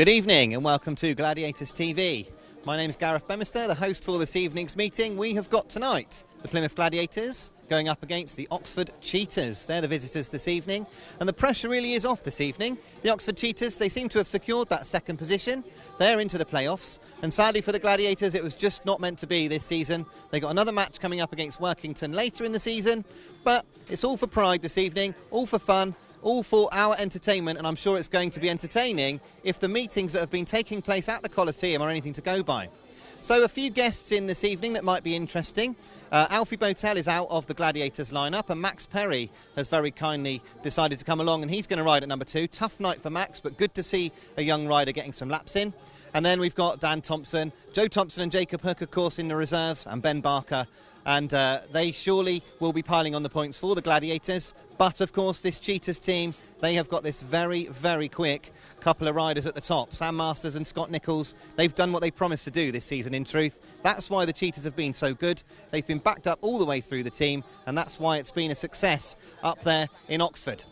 Good evening and welcome to Gladiators TV. My name is Gareth Bemister, the host for this evening's meeting. We have got tonight the Plymouth Gladiators going up against the Oxford Cheetahs. They're the visitors this evening, and the pressure really is off this evening. The Oxford Cheetahs, they seem to have secured that second position. They're into the playoffs, and sadly for the Gladiators, it was just not meant to be this season. They got another match coming up against Workington later in the season, but it's all for pride this evening, all for fun, all for our entertainment, and I'm sure it's going to be entertaining if the meetings that have been taking place at the Coliseum are anything to go by. So a few guests in this evening that might be interesting. Alfie Botel is out of the Gladiators lineup, and Max Perry has very kindly decided to come along, and he's going to ride at number 2. Tough night for Max, but good to see a young rider getting some laps in. And then we've got Dan Thompson, Joe Thompson and Jacob Hook, of course, in the reserves, and Ben Barker. And they surely will be piling on the points for the Gladiators. But, of course, this Cheetahs team, they have got this very, very quick couple of riders at the top. Sam Masters and Scott Nicholls, they've done what they promised to do this season, in truth. That's why the Cheetahs have been so good. They've been backed up all the way through the team, and that's why it's been a success up there in Oxford.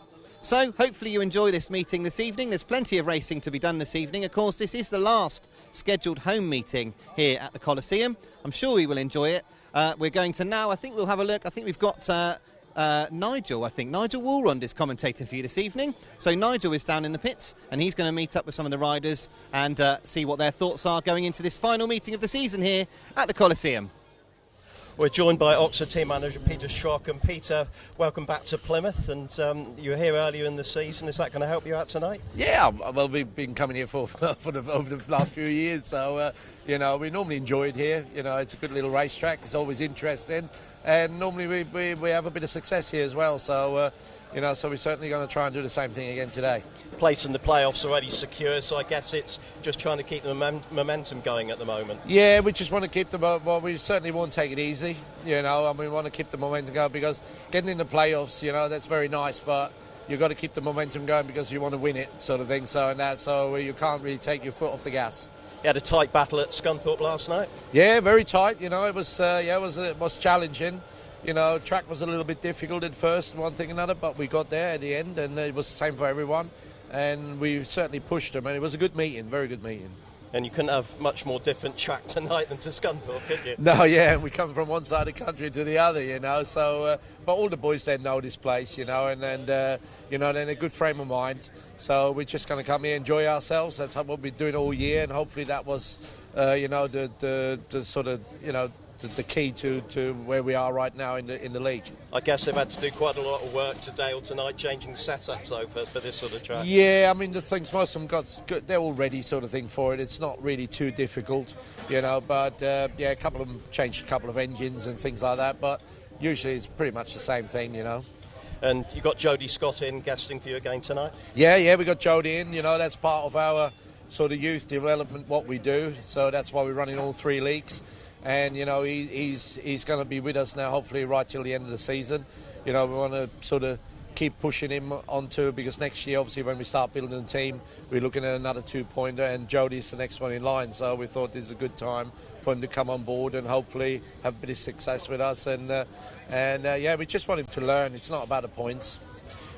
So, hopefully you enjoy this meeting this evening. There's plenty of racing to be done this evening. Of course, this is the last scheduled home meeting here at the Coliseum. I'm sure we will enjoy it. We're going to now, I think we'll have a look. I think we've got Nigel, Nigel Walrond is commentating for you this evening. So Nigel is down in the pits, and he's going to meet up with some of the riders and see what their thoughts are going into this final meeting of the season here at the Coliseum. We're joined by Oxford team manager Peter Schroeck. And Peter, welcome back to Plymouth, and you were here earlier in the season. Is that going to help you out tonight? Yeah, well, we've been coming here over the last few years, so you know, we normally enjoy it here. You know, it's a good little racetrack. It's always interesting, and normally we have a bit of success here as well. So you know, so we're certainly going to try and do the same thing again today. Place in the playoffs already secure, so I guess it's just trying to keep the momentum going at the moment. Yeah, we just want to keep the, well, we certainly won't take it easy, you know, and we want to keep the momentum going, because getting in the playoffs, you know, that's very nice, but you've got to keep the momentum going because you want to win it, sort of thing. So you can't really take your foot off the gas. You had a tight battle at Scunthorpe last night. Yeah, very tight. You know, it was it was challenging. You know, track was a little bit difficult at first, one thing and another, but we got there at the end, and it was the same for everyone. And we certainly pushed them, and it was a good meeting, very good meeting. And you couldn't have much more different track tonight than to Scunthorpe, could you? No, yeah, we come from one side of the country to the other, you know. So, but all the boys there know this place, you know, and you know, they're in a good frame of mind. So we're just going to come here, enjoy ourselves. That's what we've been doing all year, and hopefully that was, you know, the sort of, you know, the key to where we are right now in the league. I guess they've had to do quite a lot of work today or tonight, changing setups though for this sort of track. Yeah, I mean, the things, most of them they're all ready sort of thing for it. It's not really too difficult, you know, but yeah, a couple of them changed a couple of engines and things like that, but usually it's pretty much the same thing, you know. And you got Jody SCOTT in guesting for you again tonight? Yeah, we got Jody in, you know, that's part of our sort of youth development, what we do, so that's why we're running all 3 leagues. And you know, he's going to be with us now, hopefully right till the end of the season. You know, we want to sort of keep pushing him onto, because next year, obviously, when we start building a team, we're looking at another 2-pointer, and Jody's the next one in line. So we thought this is a good time for him to come on board and hopefully have a bit of success with us. And yeah, we just want him to learn. It's not about the points.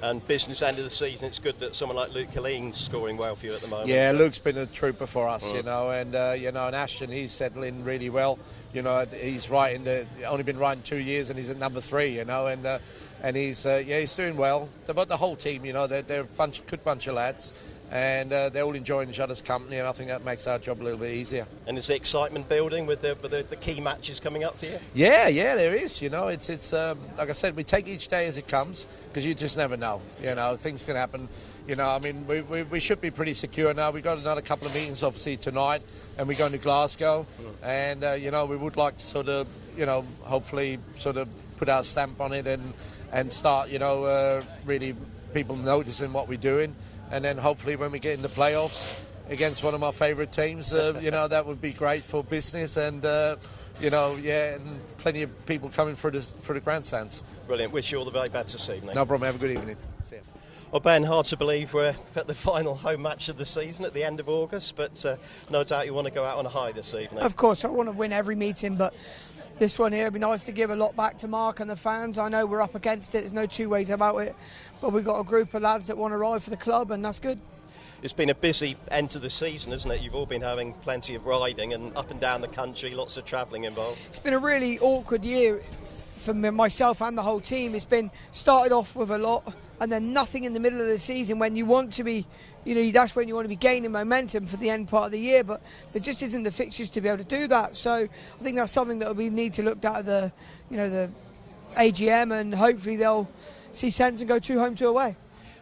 And business end of the season, it's good that someone like Killeen's scoring well for you at the moment. Yeah, Luke's been a trooper for us, you know, and you know, and Ashton, he's settling really well. You know, he's only been riding 2 years, and he's at number 3, you know, and he's yeah, he's doing well. But the whole team, you know, they're a good bunch of lads, and they're all enjoying each other's company, and I think that makes our job a little bit easier. And is the excitement building with the key matches coming up for you? Yeah, there is. You know, it's like I said, we take each day as it comes, because you just never know. You know, things can happen. You know, I mean, we should be pretty secure now. We've got another couple of meetings, obviously, tonight, and we're going to Glasgow. And, you know, we would like to sort of, you know, hopefully sort of put our stamp on it and start, you know, really people noticing what we're doing. And then hopefully when we get in the playoffs against one of my favourite teams, you know, that would be great for business and, you know, yeah, and plenty of people coming for the grandstands. Brilliant. Wish you all the very best this evening. No problem. Have a good evening. See you. Well, Ben, hard to believe we're at the final home match of the season at the end of August, but no doubt you want to go out on a high this evening. Of course, I want to win every meeting, but this one here, it'd be nice to give a lot back to Mark and the fans. I know we're up against it, there's no two ways about it, but we've got a group of lads that want to ride for the club, and that's good. It's been a busy end to the season, isn't it? You've all been having plenty of riding and up and down the country, lots of travelling involved. It's been a really awkward year for myself and the whole team. It's been started off with a lot and then nothing in the middle of the season when you want to be, that's when you want to be gaining momentum for the end part of the year, but there just isn't the fixtures to be able to do that. So I think that's something that we need to look at the AGM, and hopefully they'll see sense and go 2 home, 2 away.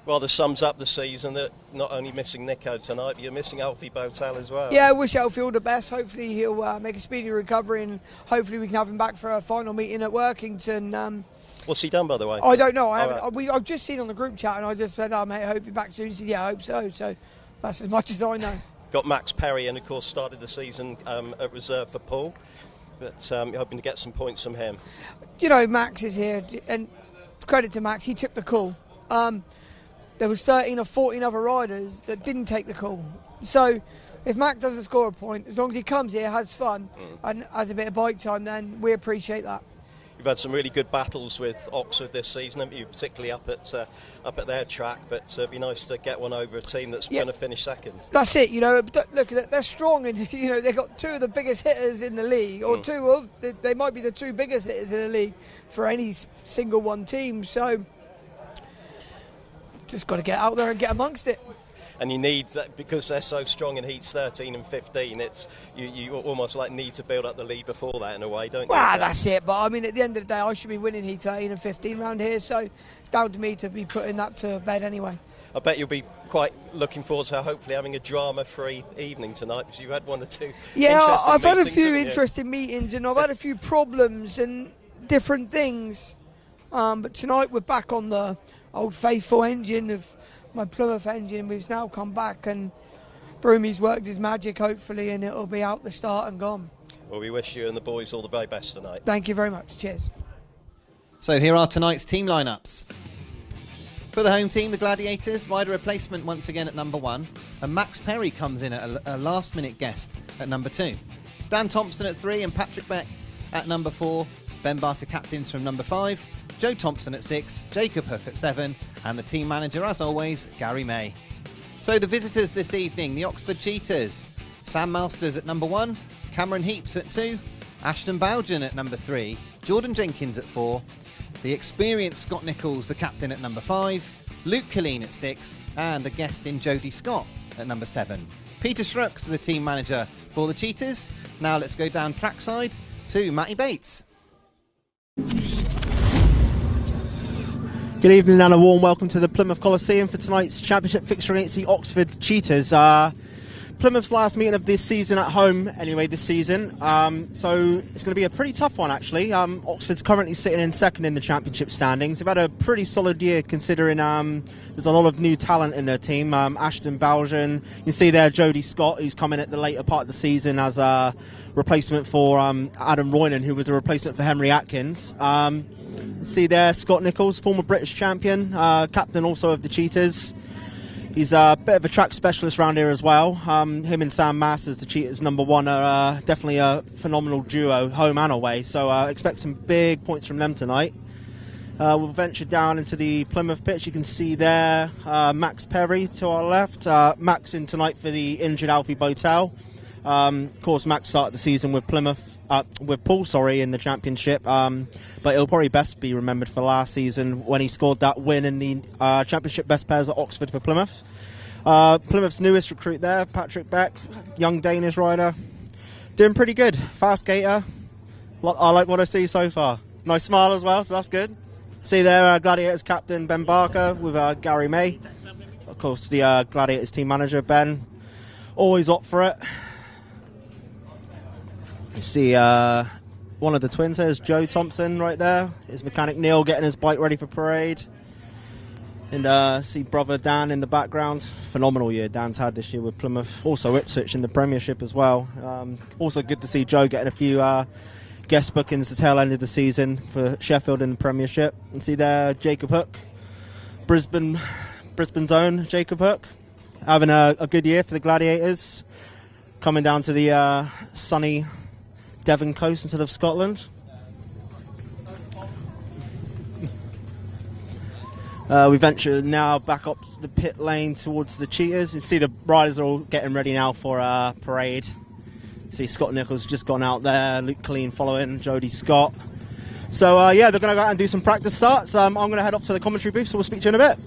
Well, this sums up the season that not only missing Nico tonight, but you're missing Alfie Botel as well. Yeah, I wish Alfie all the best. Hopefully he'll make a speedy recovery, and hopefully we can have him back for a final meeting at Workington. What's he done, by the way? I don't know. I've just seen on the group chat, and I just said, mate, I hope you're back soon. He said, yeah, I hope so. So that's as much as I know. Got Max Perry, and of course started the season at reserve for Paul. But you're hoping to get some points from him. Max is here, and credit to Max, he took the call. There was 13 or 14 other riders that didn't take the call. So if Max doesn't score a point, as long as he comes here, has fun, and has a bit of bike time, then we appreciate that. You've had some really good battles with Oxford this season, haven't you? Particularly up at their track, but it'd be nice to get one over a team that's going to finish second. That's it, Look, they're strong, and they've got 2 of the biggest hitters in the league, or they might be the 2 biggest hitters in the league for any single one team. So just got to get out there and get amongst it. And you need that, because they're so strong in heats 13 and 15. It's you almost need to build up the lead before that in a way, don't you? Well, that's it. But I mean, at the end of the day, I should be winning heat 13 and 15 round here, so it's down to me to be putting that to bed anyway. I bet you'll be quite looking forward to hopefully having a drama-free evening tonight, because you've had 1 or 2. Yeah, I've had a meetings, few interesting meetings, and I've had a few problems and different things. But tonight we're back on the old faithful engine of my Plymouth engine. We've now come back, and Broomy's worked his magic, hopefully, and it'll be out the start and gone. Well, we wish you and the boys all the very best tonight. Thank you very much. Cheers. So here are tonight's team lineups. For the home team, the Gladiators, rider replacement once again at number 1, and Max Perry comes in at a last-minute guest at number 2. Dan Thompson at 3 and Patrick Baek at number 4. Ben Barker captains from number 5. Joe Thompson at 6, Jacob Hook at 7, and the team manager, as always, Garry May. So the visitors this evening, the Oxford Cheetahs. Sam Masters at number 1, Cameron Heeps at 2, Ashton BOUGHEN at number 3, Jordan Jenkins at 4, the experienced Scott Nicholls, the captain, at number 5, Luke Killeen at 6, and a guest in Jody SCOTT at number 7. Peter Schroeck's the team manager for the Cheetahs. Now let's go down trackside to Mattie Bates. Good evening and a warm welcome to the Plymouth Coliseum for tonight's championship fixture against the Oxford Cheetahs. Plymouth's last meeting of this season at home, anyway, this season. So it's going to be a pretty tough one, actually. Oxford's currently sitting in second in the championship standings. They've had a pretty solid year, considering there's a lot of new talent in their team. Ashton BOUGHEN, you can see there Jody SCOTT, who's come in at the later part of the season as a replacement for Adam Roynan, who was a replacement for Henry Atkins. See there Scott Nicholls, former British champion, captain also of the Cheetahs. He's a bit of a track specialist around here as well. Him and Sam Masters, the Cheetahs number 1, are definitely a phenomenal duo, home and away. So expect some big points from them tonight. We'll venture down into the Plymouth pitch. You can see there Max Perry to our left. Max in tonight for the injured Alfie Botel. Of course, Max started the season with Paul, in the championship. But he'll probably best be remembered for last season when he scored that win in the championship best pairs at Oxford for Plymouth. Plymouth's newest recruit there, Patrick Baek, young Danish rider, doing pretty good. Fast gator. I like what I see so far. Nice smile as well, so that's good. See there, Gladiators captain Ben Barker with Garry May. Of course, the Gladiators team manager Ben, always up for it. You see one of the twins there is Joe Thompson right there. His mechanic Neil getting his bike ready for parade. And see brother Dan in the background. Phenomenal year Dan's had this year with Plymouth. Also Ipswich in the Premiership as well. Also good to see Joe getting a few guest bookings the tail end of the season for Sheffield in the Premiership. And see there Jacob Hook, Brisbane's own Jacob Hook, having a good year for the Gladiators. Coming down to the sunny Devon coast instead of Scotland. We venture now back up the pit lane towards the Cheetahs. You see the riders are all getting ready now for a parade. See Scott Nicholls just gone out there, Killeen following, Jody SCOTT. So yeah, they're going to go out and do some practice starts. I'm going to head up to the commentary booth, so we'll speak to you in a bit.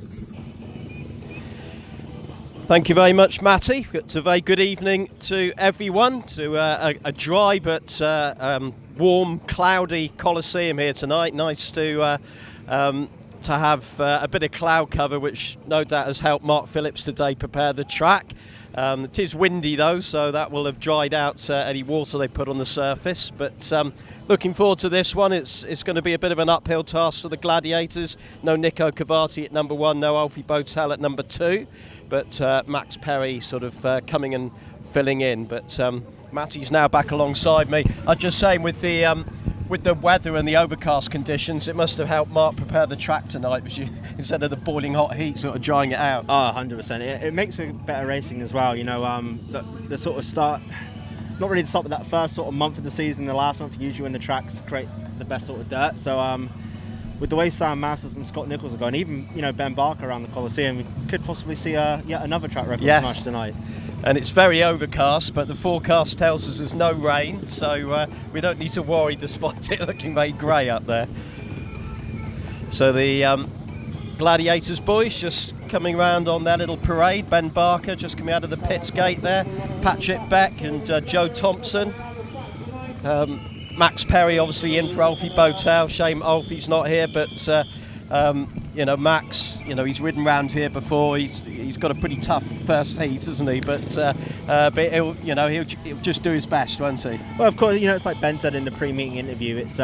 Thank you very much, Mattie. It's a very good evening to everyone, to a dry but warm, cloudy Coliseum here tonight. Nice to have a bit of cloud cover, which no doubt has helped Mark Phillips today prepare the track. It is windy though, so that will have dried out any water they put on the surface. But looking forward to this one. It's going to be a bit of an uphill task for the Gladiators. No Nico Cavati at number 1, no Alfie Botel at number 2. But Max Perry sort of coming and filling in. But Mattie's now back alongside me. I'm just saying, with the weather and the overcast conditions, it must have helped Mark prepare the track tonight, because instead of the boiling hot heat sort of drying it out. Oh, 100%. It makes for better racing as well. You know, the sort of start, not really the start, but that first sort of month of the season, the last month, usually when the tracks create the best sort of dirt. So with the way Sam Masters and Scott Nicholls are going, even Ben Barker around the Coliseum, we could possibly see yet another track record smash tonight. And it's very overcast, but the forecast tells us there's no rain, so we don't need to worry despite it looking very grey up there. So the Gladiators boys just coming round on their little parade. Ben Barker just coming out of the pits gate there. Patrick Baek and Joe Thompson. Max Perry obviously in for Alfie Botel. Shame Alfie's not here, but you know, Max, you know, he's ridden round here before. He's got a pretty tough first heat, hasn't he? But he'll just do his best, won't he? Well, of course, you know, it's like Ben said in the pre-meeting interview. It's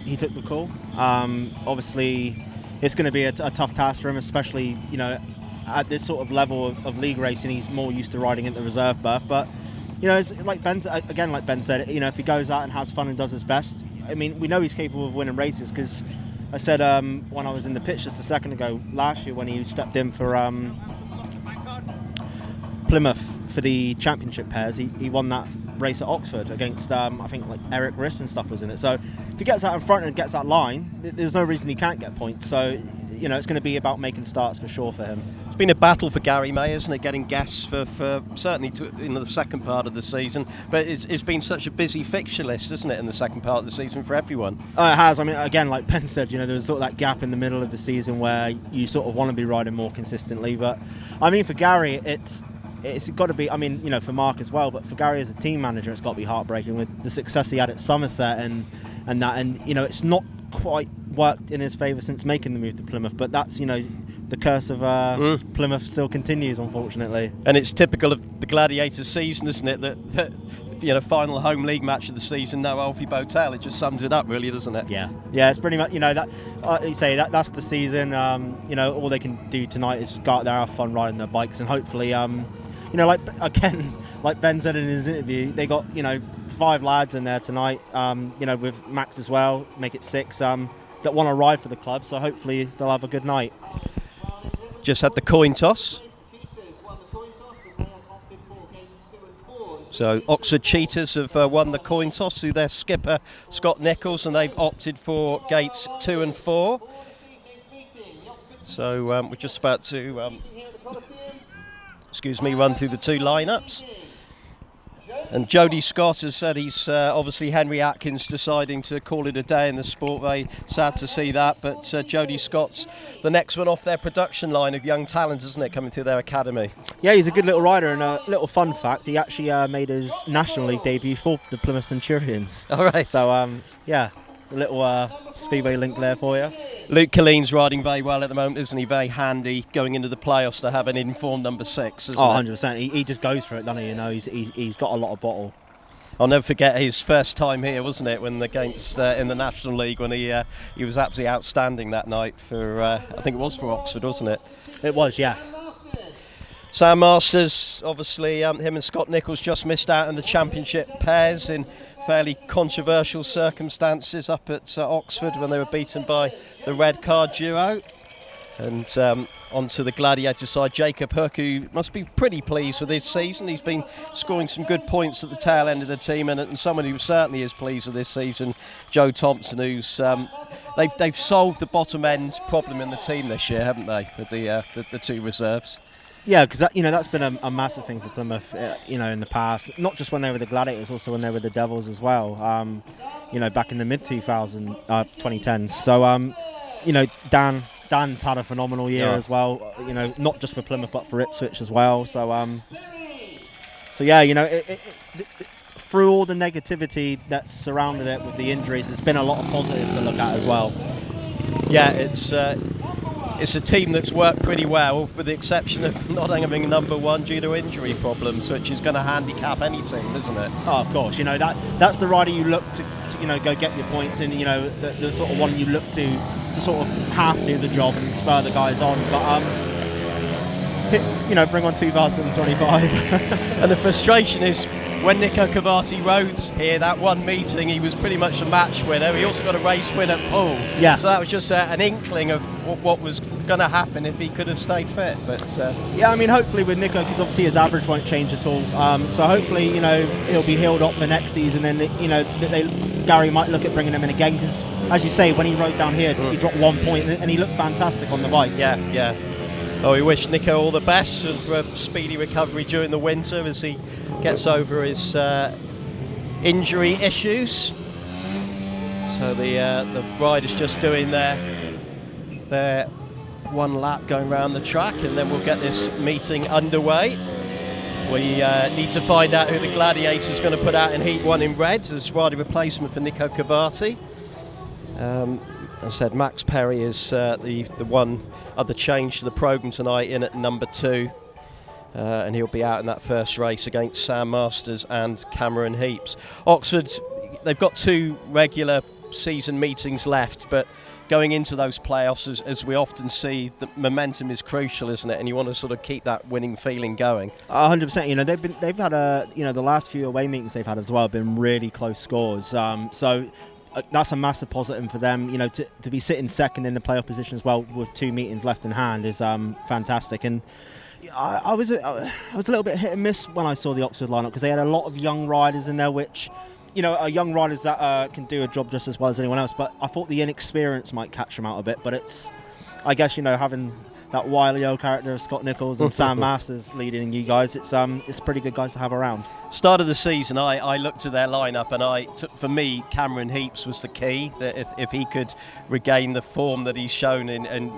he took the call. Obviously, it's going to be a tough task for him, especially, you know, at this sort of level of league racing. He's more used to riding at the reserve berth, but you know, it's like Ben said, you know, if he goes out and has fun and does his best, I mean, we know he's capable of winning races, because I said when I was in the pitch just a second ago, last year when he stepped in for Plymouth for the championship pairs, he won that race at Oxford against, I think, like Eric Riss and stuff was in it. So if he gets out in front and gets that line, there's no reason he can't get points. So, you know, it's going to be about making starts for sure for him. It's been a battle for Garry May, isn't it, getting guests for certainly in the second part of the season. But it's been such a busy fixture list, isn't it, in the second part of the season for everyone? It has. I mean, again, like Ben said, you know, there's sort of that gap in the middle of the season where you sort of want to be riding more consistently. But I mean, for Garry, it's got to be, I mean, you know, for Mark as well, but for Garry as a team manager, it's got to be heartbreaking with the success he had at Somerset and that. And, you know, it's not quite worked in his favour since making the move to Plymouth, but that's, you know, the curse of Plymouth still continues, unfortunately. And it's typical of the Gladiators season, isn't it, that you know, final home league match of the season, no Alfie Botel. It just sums it up, really, doesn't it? Yeah, it's pretty much, you know, that you say that's the season. You know, all they can do tonight is go out there, have fun riding their bikes, and hopefully, you know, like Ben said in his interview, they got, you know, 5 lads in there tonight. You know, with Max as well, make it 6 that want to ride for the club. So hopefully they'll have a good night. Just had the coin toss. So Oxford Cheetahs have won the coin toss through their skipper Scott Nicholls, and they've opted for gates 2 and 4. So we're just about to run through the 2 lineups. And Jody SCOTT has said he's obviously Henry Atkins deciding to call it a day in the sport. Very sad to see that, but Jody SCOTT's the next one off their production line of young talent, isn't it, coming through their academy? Yeah, he's a good little rider, and a little fun fact, he actually made his National League debut for the Plymouth Centurions. All right. So, yeah, a little Speedway link there for you. Luke Killeen's riding very well at the moment, isn't he? Very handy going into the playoffs to have an informed number 6, isn't it? 100%. He just goes for it, doesn't he? You know, he's got a lot of bottle. I'll never forget his first time here, wasn't it, when against in the National League, when he was absolutely outstanding that night for I think it was for Oxford, wasn't it? It was, yeah. Sam Masters, obviously, him and Scott Nicholls just missed out in the championship pairs in fairly controversial circumstances up at Oxford when they were beaten by the red car duo. And onto the Gladiator side, Jacob Hook, who must be pretty pleased with this season. He's been scoring some good points at the tail end of the team, and someone who certainly is pleased with this season, Joe Thompson, who's they've solved the bottom end problem in the team this year, haven't they, with the two reserves? Yeah, because that's been a massive thing for Plymouth, in the past. Not just when they were the Gladiators, also when they were the Devils as well. Back in the mid 2010s. So, Dan's had a phenomenal year as well. Not just for Plymouth but for Ipswich as well. So, through all the negativity that's surrounded it with the injuries, there's been a lot of positives to look at as well. Yeah, it's a team that's worked pretty well, with the exception of not having number one due to injury problems, which is going to handicap any team, isn't it? Oh, of course. That's the rider you look to go get your points in. The sort of one you look to sort of half do the job and spur the guys on. But bring on 2025. And the frustration is, when Nico Cavati rode here, that one meeting, he was pretty much a match winner. He also got a race win at Poole. Yeah. So that was just an inkling of what was going to happen if he could have stayed fit. But hopefully with Nico, because obviously his average won't change at all. So hopefully, he'll be healed up for next season, and Garry might look at bringing him in again, because as you say, when he rode down here, he dropped 1 point and he looked fantastic on the bike. Yeah. Oh, we wish Nico all the best for a speedy recovery during the winter as he gets over his injury issues. So the rider's just doing their one lap going around the track, and then we'll get this meeting underway. We need to find out who the Gladiators are going to put out in Heat 1 in red as rider replacement for Nico Cavati. As I said, Max Perry is the one other change to the programme tonight, in at number 2. And he'll be out in that first race against Sam Masters and Cameron Heeps. Oxford, they've got 2 regular season meetings left, but going into those playoffs, as we often see, the momentum is crucial, isn't it? And you want to sort of keep that winning feeling going. 100%. They've had the last few away meetings they've had as well have been really close scores. So that's a massive positive for them. To be sitting second in the playoff position as well with 2 meetings left in hand is fantastic. And I was a little bit hit and miss when I saw the Oxford lineup, because they had a lot of young riders in there, which are young riders that can do a job just as well as anyone else. But I thought the inexperience might catch them out a bit. But it's, I guess, having that wily old character of Scott Nicholls and Sam Masters leading you guys, it's pretty good guys to have around. Start of the season, I looked at their lineup, and for me, Cameron Heeps was the key. That if he could regain the form that he's shown in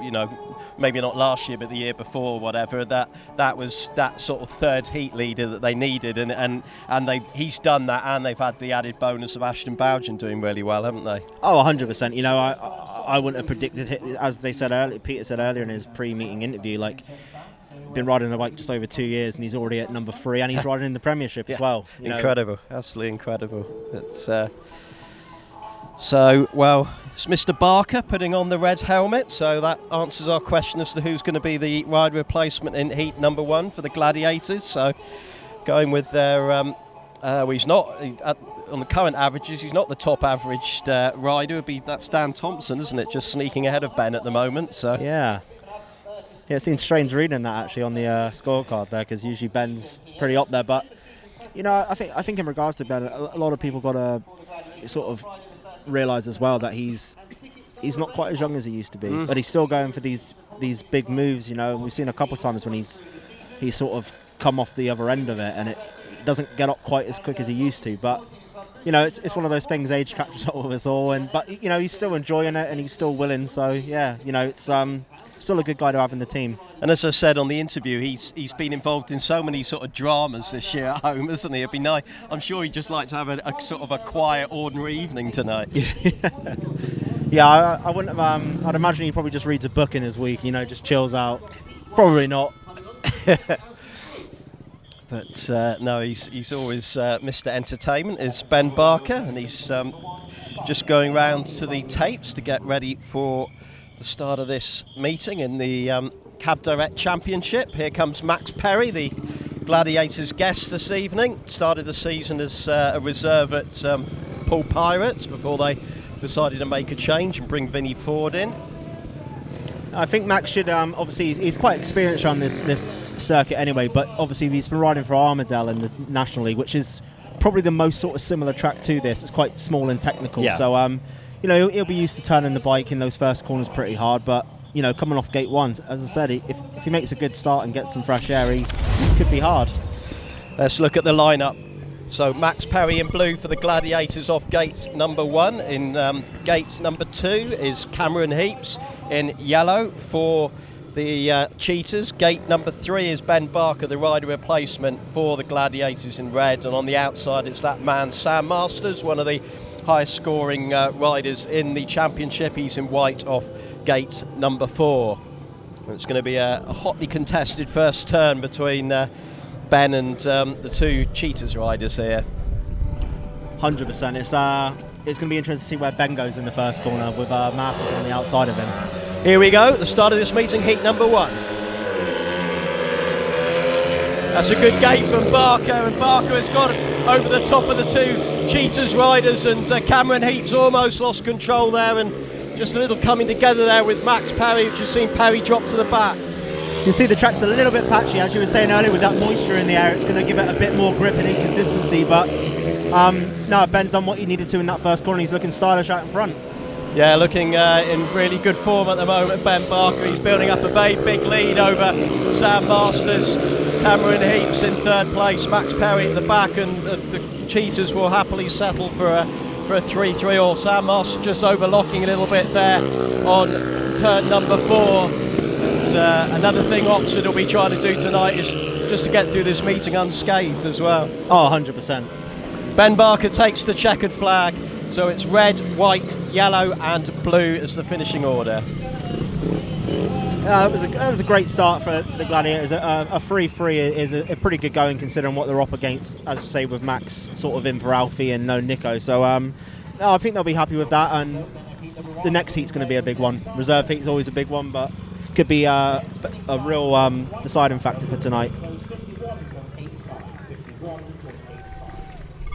maybe not last year but the year before, or whatever, that was that sort of third heat leader that they needed, and he's done that, and they've had the added bonus of Ashton BOUGHEN doing really well, haven't they? Oh, 100%. I wouldn't have predicted it, as they said earlier. Peter said earlier in his pre-meeting interview, been riding the bike just over 2 years, and he's already at number 3, and he's riding in the Premiership as well. Incredible, absolutely incredible. It's it's Mr. Barker putting on the red helmet, so that answers our question as to who's going to be the rider replacement in Heat number 1 for the Gladiators. So going with their he's not on the current averages, he's not the top averaged rider. That's Dan Thompson, isn't it? Just sneaking ahead of Ben at the moment. So yeah, it seems strange reading that actually on the scorecard there, because usually Ben's pretty up there. But I think in regards to Ben, a lot of people got to sort of realise as well that he's not quite as young as he used to be, but he's still going for these big moves. And we've seen a couple of times when he's sort of come off the other end of it, and it doesn't get up quite as quick as he used to. But it's one of those things, age catches up with us all, but he's still enjoying it and he's still willing. So yeah, it's still a good guy to have in the team. And as I said on the interview, he's been involved in so many sort of dramas this year at home, hasn't he? It'd be nice. I'm sure he'd just like to have a sort of a quiet, ordinary evening tonight. Yeah, I wouldn't have. I'd imagine he probably just reads a book in his week. Just chills out. Probably not. But no, he's always Mr. Entertainment is Ben Barker, and he's just going round to the tapes to get ready for the start of this meeting in the Cab Direct Championship. Here comes Max Perry, the Gladiators guest this evening. Started the season as a reserve at Poole Pirates before they decided to make a change and bring Vinnie Ford in. I think Max should, obviously, he's quite experienced on this circuit anyway, but obviously he's been riding for Armadale in the National League, which is probably the most sort of similar track to this. It's quite small and technical, so you know, he'll be used to turning the bike in those first corners pretty hard, but you know, coming off gate 1, as I said, if he makes a good start and gets some fresh air, he could be hard. Let's look at the lineup. So Max Perry in blue for the Gladiators off gate number 1. In gate number 2 is Cameron Heeps in yellow for the Cheetahs. Gate number 3 is Ben Barker, the rider replacement for the Gladiators, in red. And on the outside it's that man Sam Masters, one of the highest scoring riders in the championship. He's in white off gate number 4. And it's going to be a hotly contested first turn between Ben and the two Cheetahs riders here. 100%. It's going to be interesting to see where Ben goes in the first corner with Masters on the outside of him. Here we go, the start of this meeting, heat number 1. That's a good gate from Barker, and Barker has got over the top of the two Cheetahs riders, and Cameron Heeps almost lost control there, and just a little coming together there with Max Perry, which has seen Perry drop to the back. You can see the track's a little bit patchy, as you were saying earlier, with that moisture in the air. It's going to give it a bit more grip and inconsistency, but no, Ben done what he needed to in that first corner. He's looking stylish out in front. Yeah, looking in really good form at the moment, Ben Barker. He's building up a very big lead over Sam Masters. Cameron Heeps in third place, Max Perry at the back, and the Cheetahs will happily settle for a 3-3 all. Sam Masters just overlocking a little bit there on turn number 4. Another thing Oxford will be trying to do tonight is just to get through this meeting unscathed as well. Oh, 100%. Ben Barker takes the checkered flag, so it's red, white, yellow and blue as the finishing order. That was a great start for the Gladiators. A 3-3 is a pretty good going considering what they're up against, as I say, with Max sort of in for Alfie and no Nico. So I think they'll be happy with that, and the next heat's going to be a big one. Reserve heat's always a big one, but could be a real deciding factor for tonight.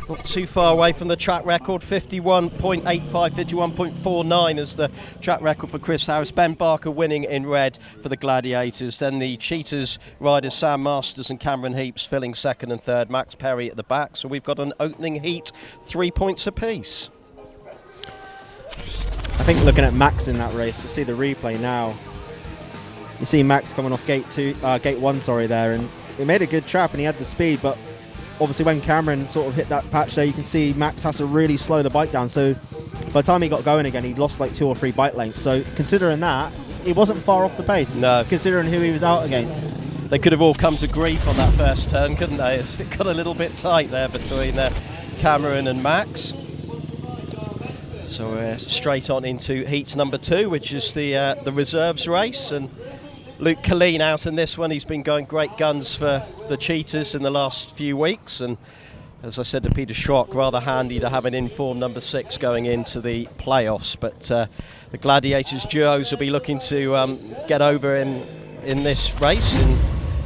Not too far away from the track record, 51.85, 51.49 is the track record for Chris Harris. Ben Barker winning in red for the Gladiators. Then the Cheetahs riders Sam Masters and Cameron Heeps filling second and third. Max Perry at the back. So we've got an opening heat, 3 points apiece. I think looking at Max in that race, to see the replay now, you see Max coming off gate 1, there, and he made a good trap and he had the speed, but obviously when Cameron sort of hit that patch there, you can see Max has to really slow the bike down. So by the time he got going again, he'd lost like 2 or 3 bike lengths. So considering that, he wasn't far off the pace. No. Considering who he was out against. They could have all come to grief on that first turn, couldn't they? It got a little bit tight there between Cameron and Max. So we're straight on into heat number 2, which is the reserves race, and Luke Killeen out in this one. He's been going great guns for the Cheetahs in the last few weeks, and as I said to Peter Schroeck, rather handy to have an in-form number 6 going into the playoffs. But the Gladiators duos will be looking to get over in this race in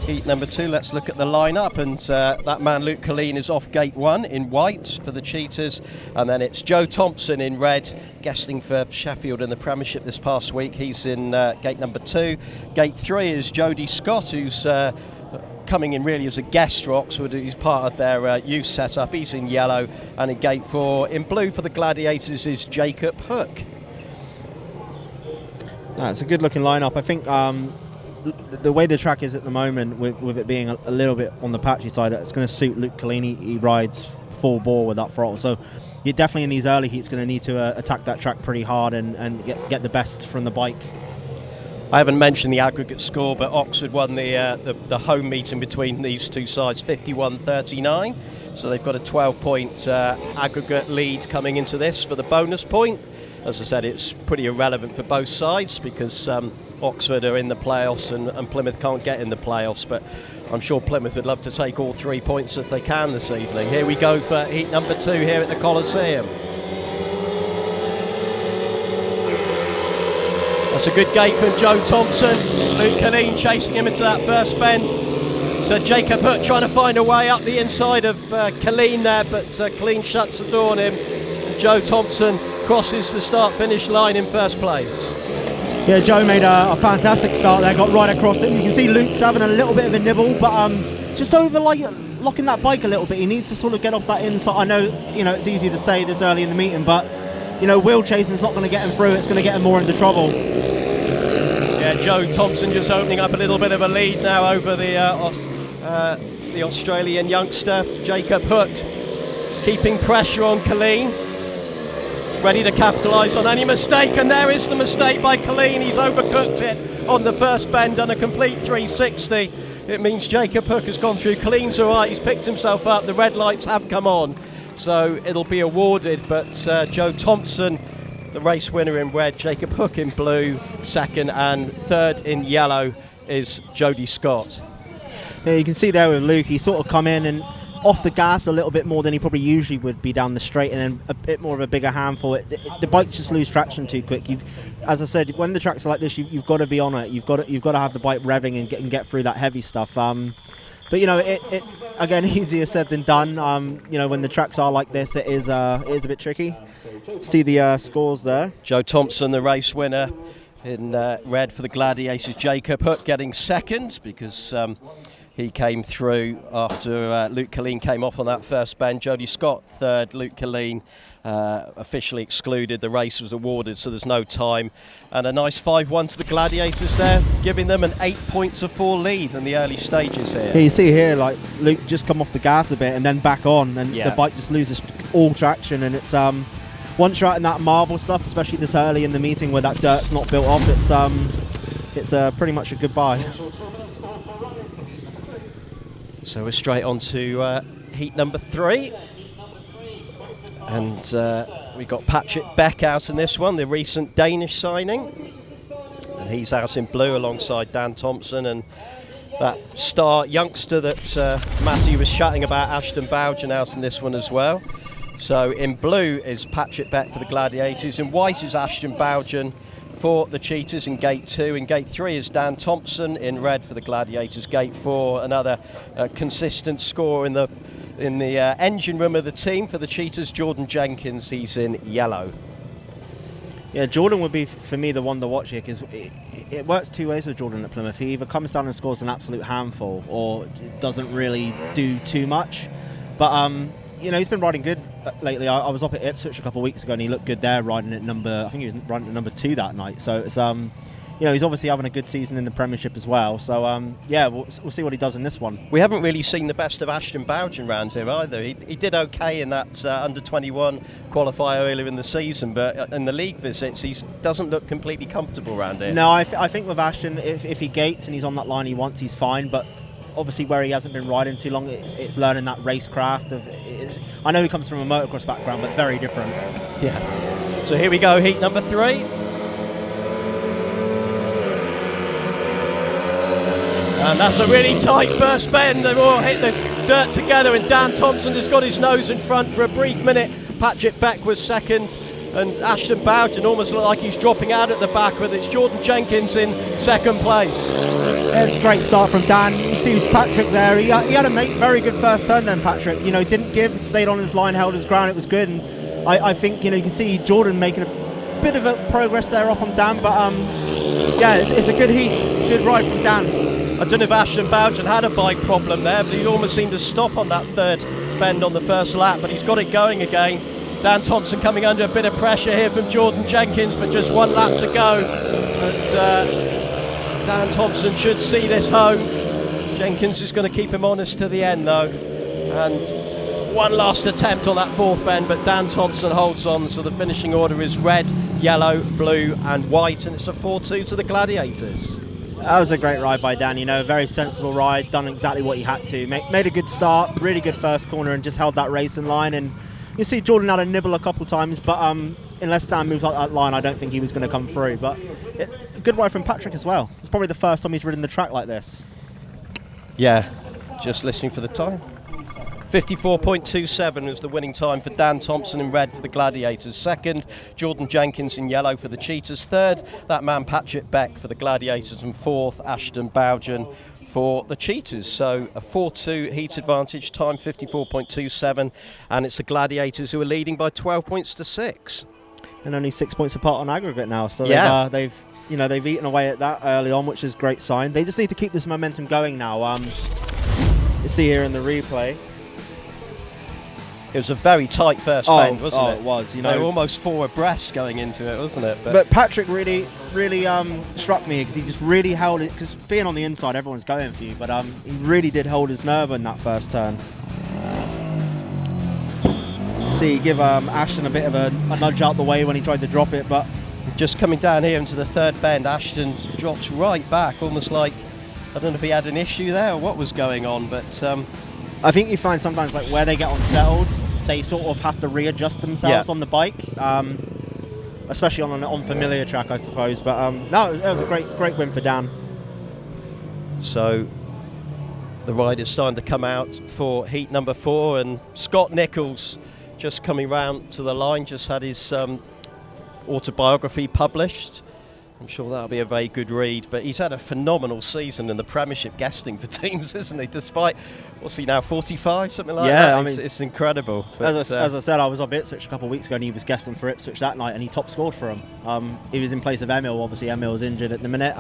heat number 2. Let's look at the lineup, and that man Luke Killeen is off gate 1 in white for the Cheetahs, and then it's Joe Thompson in red, guesting for Sheffield in the Premiership this past week. He's in gate number 2. Gate 3 is Jody SCOTT, who's coming in really as a guest for Oxford. He's part of their youth setup. He's in yellow, and in gate 4 in blue for the Gladiators is Jacob Hook. It's a good looking lineup. I think the way the track is at the moment, with it being a little bit on the patchy side, it's going to suit Luke Killeen. He rides full bore with that throttle, so you're definitely in these early heats going to need to attack that track pretty hard and get the best from the bike. I haven't mentioned the aggregate score, but Oxford won the home meeting between these two sides 51-39, so they've got a 12-point aggregate lead coming into this for the bonus point. As I said, it's pretty irrelevant for both sides because Oxford are in the playoffs and Plymouth can't get in the playoffs, but I'm sure Plymouth would love to take all 3 points if they can this evening. Here we go for heat number 2 here at the Coliseum. That's a good gate from Joe Thompson. Luke Killeen chasing him into that first bend. So Jacob Hook trying to find a way up the inside of Killeen there, but Killeen shuts the door on him. And Joe Thompson crosses the start-finish line in first place. Yeah, Joe made a fantastic start there, got right across it. You can see Luke's having a little bit of a nibble, but just over locking that bike a little bit. He needs to sort of get off that inside. I know, it's easy to say this early in the meeting, but wheel chasing is not going to get him through. It's going to get him more into trouble. Yeah, Joe Thompson just opening up a little bit of a lead now over the Australian youngster, Jacob Hook, keeping pressure on Killeen. Ready to capitalise on any mistake, and there is the mistake by Killeen. He's overcooked it on the first bend, done a complete 360. It means Jacob Hook has gone through. Killeen's all right, he's picked himself up, the red lights have come on, so it'll be awarded, but Joe Thompson, the race winner in red, Jacob Hook in blue, second, and third in yellow is Jody SCOTT. Yeah, you can see there with Luke, he sort of come in and off the gas a little bit more than he probably usually would be down the straight, and then a bit more of a bigger handful. The bikes just lose traction too quick. As I said, when the tracks are like this, you've got to be on it. You've got to have the bike revving and get through that heavy stuff. But it's again easier said than done. When the tracks are like this, it is a bit tricky. See the scores there. Joe Thompson, the race winner in red for the Gladiators. Jacob Hook getting second because he came through after Luke Killeen came off on that first bend. Jody SCOTT third, Luke Killeen officially excluded. The race was awarded, so there's no time. And a nice 5-1 to the Gladiators there, giving them an 8-4 lead in the early stages here. Yeah, you see here, like Luke just come off the gas a bit and then back on, and the bike just loses all traction. And it's once you're out in that marble stuff, especially this early in the meeting where that dirt's not built off, it's pretty much a goodbye. So we're straight on to heat number 3, and we got Patrick Baek out in this one, the recent Danish signing, and he's out in blue alongside Dan Thompson and that star youngster that Mattie was chatting about, Ashton BOUGHEN, out in this one as well. So in blue is Patrick Baek for the Gladiators, in white is Ashton BOUGHEN for the Cheetahs in gate 2. In gate 3 is Dan Thompson in red for the Gladiators. Gate 4, another consistent score in the engine room of the team for the Cheetahs, Jordan Jenkins. He's in yellow. Yeah, Jordan would be for me the one to watch here, because it works two ways with Jordan at Plymouth. He either comes down and scores an absolute handful, or doesn't really do too much. But he's been riding good lately. I was up at Ipswich a couple of weeks ago, and he looked good there, riding at I think he was riding at number 2 that night. So it's he's obviously having a good season in the Premiership as well. So we'll see what he does in this one. We haven't really seen the best of Ashton BOUGHEN around here either. He did okay in that under-21 qualifier earlier in the season, but in the league visits he doesn't look completely comfortable around here. No, I think with Ashton, if he gates and he's on that line he wants, he's fine. But obviously where he hasn't been riding too long, it's learning that racecraft. I know he comes from a motocross background, but very different. Yeah. So here we go, heat number 3. And that's a really tight first bend. They've all hit the dirt together, and Dan Thompson has got his nose in front for a brief minute. Patrick Baek was second, and Ashton BOUGHEN almost looked like he's dropping out at the back, but it's Jordan Jenkins in second place. Yeah, it's a great start from Dan. You see Patrick there. He had a very good first turn then, Patrick. Didn't give, stayed on his line, held his ground. It was good, and I think you can see Jordan making a bit of a progress there up on Dan. But it's a good heat, good ride from Dan. I don't know if Ashton BOUGHEN had a bike problem there, but he almost seemed to stop on that third bend on the first lap, but he's got it going again. Dan Thompson coming under a bit of pressure here from Jordan Jenkins, but just one lap to go. But Dan Thompson should see this home. Jenkins is going to keep him honest to the end though. And one last attempt on that fourth bend, but Dan Thompson holds on, so the finishing order is red, yellow, blue and white, and it's a 4-2 to the Gladiators. That was a great ride by Dan, very sensible ride, done exactly what he had to. Made a good start, really good first corner, and just held that racing line. And you see Jordan had a nibble a couple times, but unless Dan moves like that line, I don't think he was going to come through. But a good ride from Patrick as well. It's probably the first time he's ridden the track like this. Yeah, just listening for the time. 54.27 was the winning time for Dan Thompson in red for the Gladiators. Second, Jordan Jenkins in yellow for the Cheetahs. Third, that man Patrick Baek for the Gladiators. And fourth, Ashton BOUGHEN for the Cheetahs. So a 4-2 heat advantage, time 54.27, and it's the Gladiators who are leading by 12 points to 6. And only 6 points apart on aggregate now, so they've you know, they've eaten away at that early on, which is a great sign. They just need to keep this momentum going now. You see here in the replay. It was a very tight first bend, wasn't it? It was. You know, they were almost 4 abreast going into it, wasn't it? But Patrick really struck me because he just really held it. Because being on the inside, everyone's going for you. But he really did hold his nerve in that first turn. See, give Ashton a bit of a nudge out the way when he tried to drop it, but just coming down here into the third bend, Ashton drops right back, almost like, I don't know if he had an issue there or what was going on, but I think you find sometimes like where they get unsettled, they sort of have to readjust themselves on the bike, especially on an unfamiliar track, I suppose. But no, it was a great win for Dan. So the riders starting to come out for heat number 4, and Scott Nicholls just coming round to the line, just had his autobiography published. I'm sure that'll be a very good read, but he's had a phenomenal season in the Premiership guesting for teams, isn't he? Despite, what's he now, 45, something like that? Yeah, I mean, it's incredible. But, as I said, I was up Ipswich a couple of weeks ago and he was guesting for Ipswich that night and he top scored for him. He was in place of Emil, obviously Emil's injured at the minute.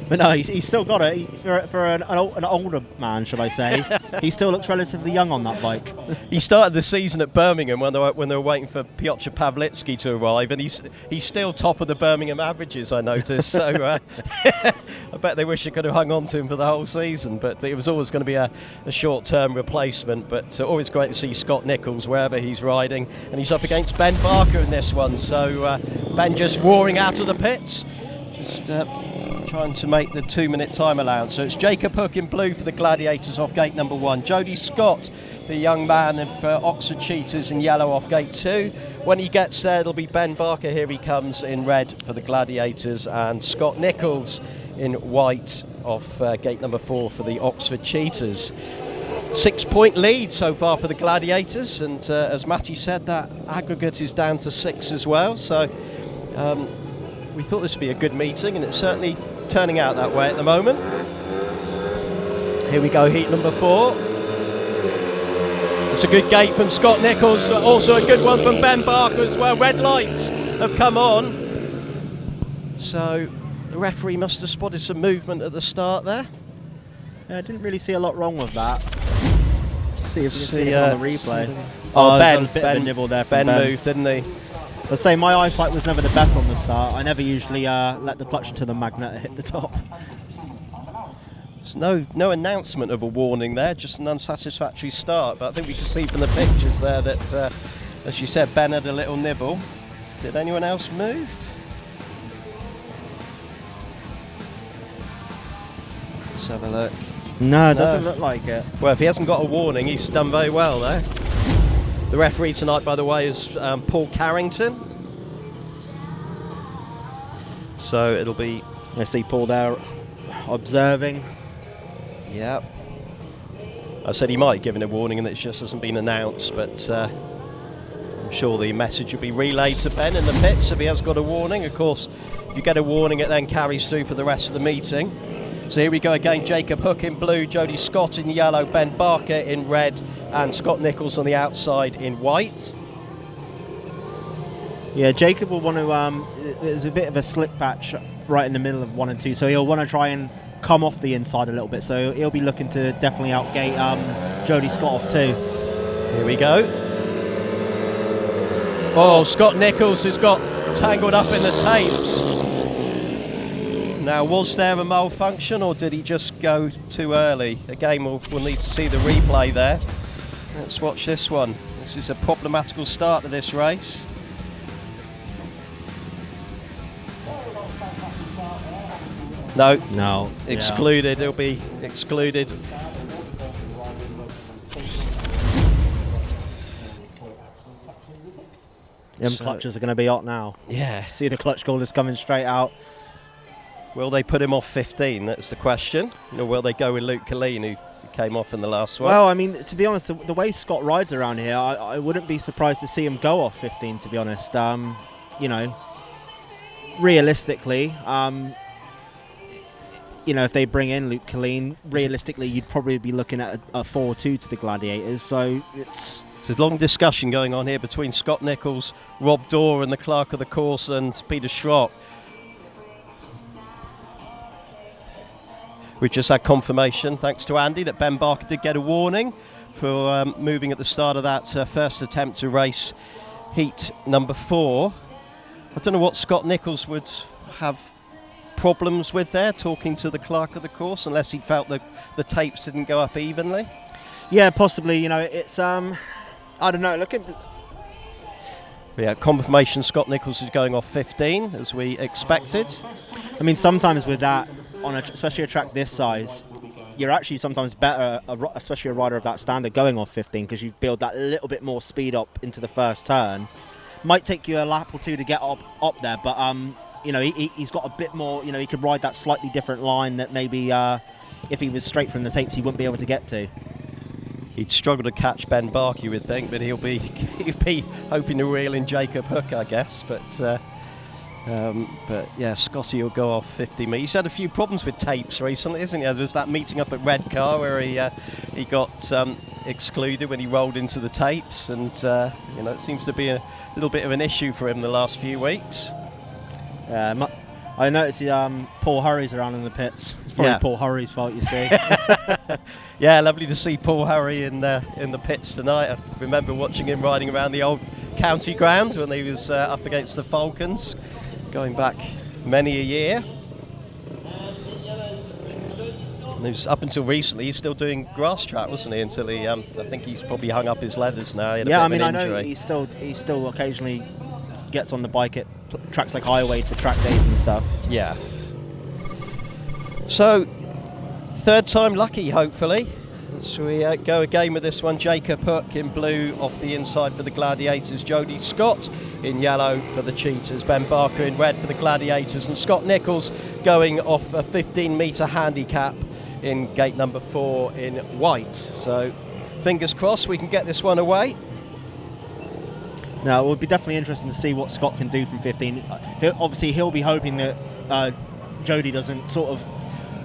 But no, he's still got it. For an older man, should I say, he still looks relatively young on that bike. He started the season at Birmingham when they were waiting for Piotr Pawlicki to arrive, and he's still top of the Birmingham averages, I noticed. So I bet they wish they could have hung on to him for the whole season, but it was always going to be a short-term replacement. But always great to see Scott Nicholls wherever he's riding, and he's up against Ben Barker in this one. So Ben just roaring out of the pits, just trying to make the 2-minute time allowance. So it's Jacob Hook in blue for the Gladiators off gate number 1. Jody SCOTT, the young man of Oxford Cheetahs, in yellow off gate 2. When he gets there, it'll be Ben Barker. Here he comes in red for the Gladiators, and Scott Nicholls in white off gate number 4 for the Oxford Cheetahs. 6-point lead so far for the Gladiators, and as Mattie said, that aggregate is down to 6 as well. So we thought this would be a good meeting, and it's certainly turning out that way at the moment. Here we go, heat number 4. It's a good gate from Scott Nicholls, also a good one from Ben Barker as well. Red lights have come on. So the referee must have spotted some movement at the start there. Yeah, I didn't really see a lot wrong with that. Let's see if we can see it on the replay. Ben, there's a bit of a nibble there Ben from Ben. moved, didn't he? Let's say my eyesight was never the best on the start. I never usually let the clutch to the magnet hit the top. There's no announcement of a warning there, just an unsatisfactory start. But I think we can see from the pictures there that, as you said, Ben had a little nibble. Did anyone else move? Let's have a look. No, it doesn't look like it. Well, if he hasn't got a warning, he's done very well there. The referee tonight, by the way, is Paul Carrington. So it'll be... I see Paul there observing. Yeah. I said he might have given a warning and it just hasn't been announced, but I'm sure the message will be relayed to Ben in the pits if he has got a warning. Of course, if you get a warning, it then carries through for the rest of the meeting. So here we go again, Jacob Hook in blue, Jody SCOTT in yellow, Ben Barker in red, and Scott Nicholls on the outside in white. Yeah, Jacob will want to, there's a bit of a slick patch right in the middle of 1 and 2, so he'll want to try and come off the inside a little bit, so he'll be looking to definitely outgate Jody SCOTT off 2. Here we go. Oh, Scott Nicholls has got tangled up in the tapes. Now, was there a malfunction or did he just go too early? Again, we'll need to see the replay there. Let's watch this one. This is a problematical start to this race. No, excluded. It'll be excluded. Them clutches are going to be hot now. Yeah. See the clutch callers coming straight out. Will they put him off 15? That's the question. Or will they go with Luke Killeen, who came off in the last one? Well, I mean, to be honest, the way Scott rides around here, I wouldn't be surprised to see him go off 15, to be honest. You know, realistically, you know, if they bring in Luke Killeen, realistically, you'd probably be looking at a 4-2 to the Gladiators. So it's a long discussion going on here between Scott Nicholls, Rob Dorr and the clerk of the course and Peter Schroeck. We've just had confirmation, thanks to Andy, that Ben Barker did get a warning for moving at the start of that first attempt to race heat number 4. I don't know what Scott Nicholls would have problems with there, talking to the clerk of the course, unless he felt that the tapes didn't go up evenly. Yeah, possibly. You know, it's I don't know. Yeah, confirmation Scott Nicholls is going off 15 as we expected. I mean, sometimes with that, especially a track this size, you're actually sometimes better, especially a rider of that standard, going off 15 because you build that little bit more speed up into the first turn. Might take you a lap or two to get up there, but you know, he's got a bit more. You know, he could ride that slightly different line that maybe if he was straight from the tapes, he wouldn't be able to get to. He'd struggle to catch Ben Barker, you would think, but he'll be hoping to reel in Jacob Hook, I guess. But yeah, Scotty will go off 50 metres. He's had a few problems with tapes recently, isn't he? There was that meeting up at Redcar where he got excluded when he rolled into the tapes, and you know, it seems to be a little bit of an issue for him the last few weeks. I noticed Paul Hurry's around in the pits. It's probably Paul Hurry's fault, you see. Yeah, lovely to see Paul Hurry in the pits tonight. I remember watching him riding around the old county ground when he was up against the Falcons, going back many a year. And he was, up until recently, he's still doing grass track, wasn't he? Until he, I think he's probably hung up his leathers now. He had a bit of an injury. I know he still occasionally gets on the bike at tracks like Highway for track days and stuff. Yeah. So, third time lucky, hopefully. So we go again with this one. Jacob Hook in blue off the inside for the Gladiators. Jody SCOTT in yellow for the Cheetahs. Ben Barker in red for the Gladiators. And Scott Nicholls going off a 15-metre handicap in gate number 4 in white. So, fingers crossed we can get this one away. No, it would be definitely interesting to see what Scott can do from 15. Obviously, he'll be hoping that Jody doesn't sort of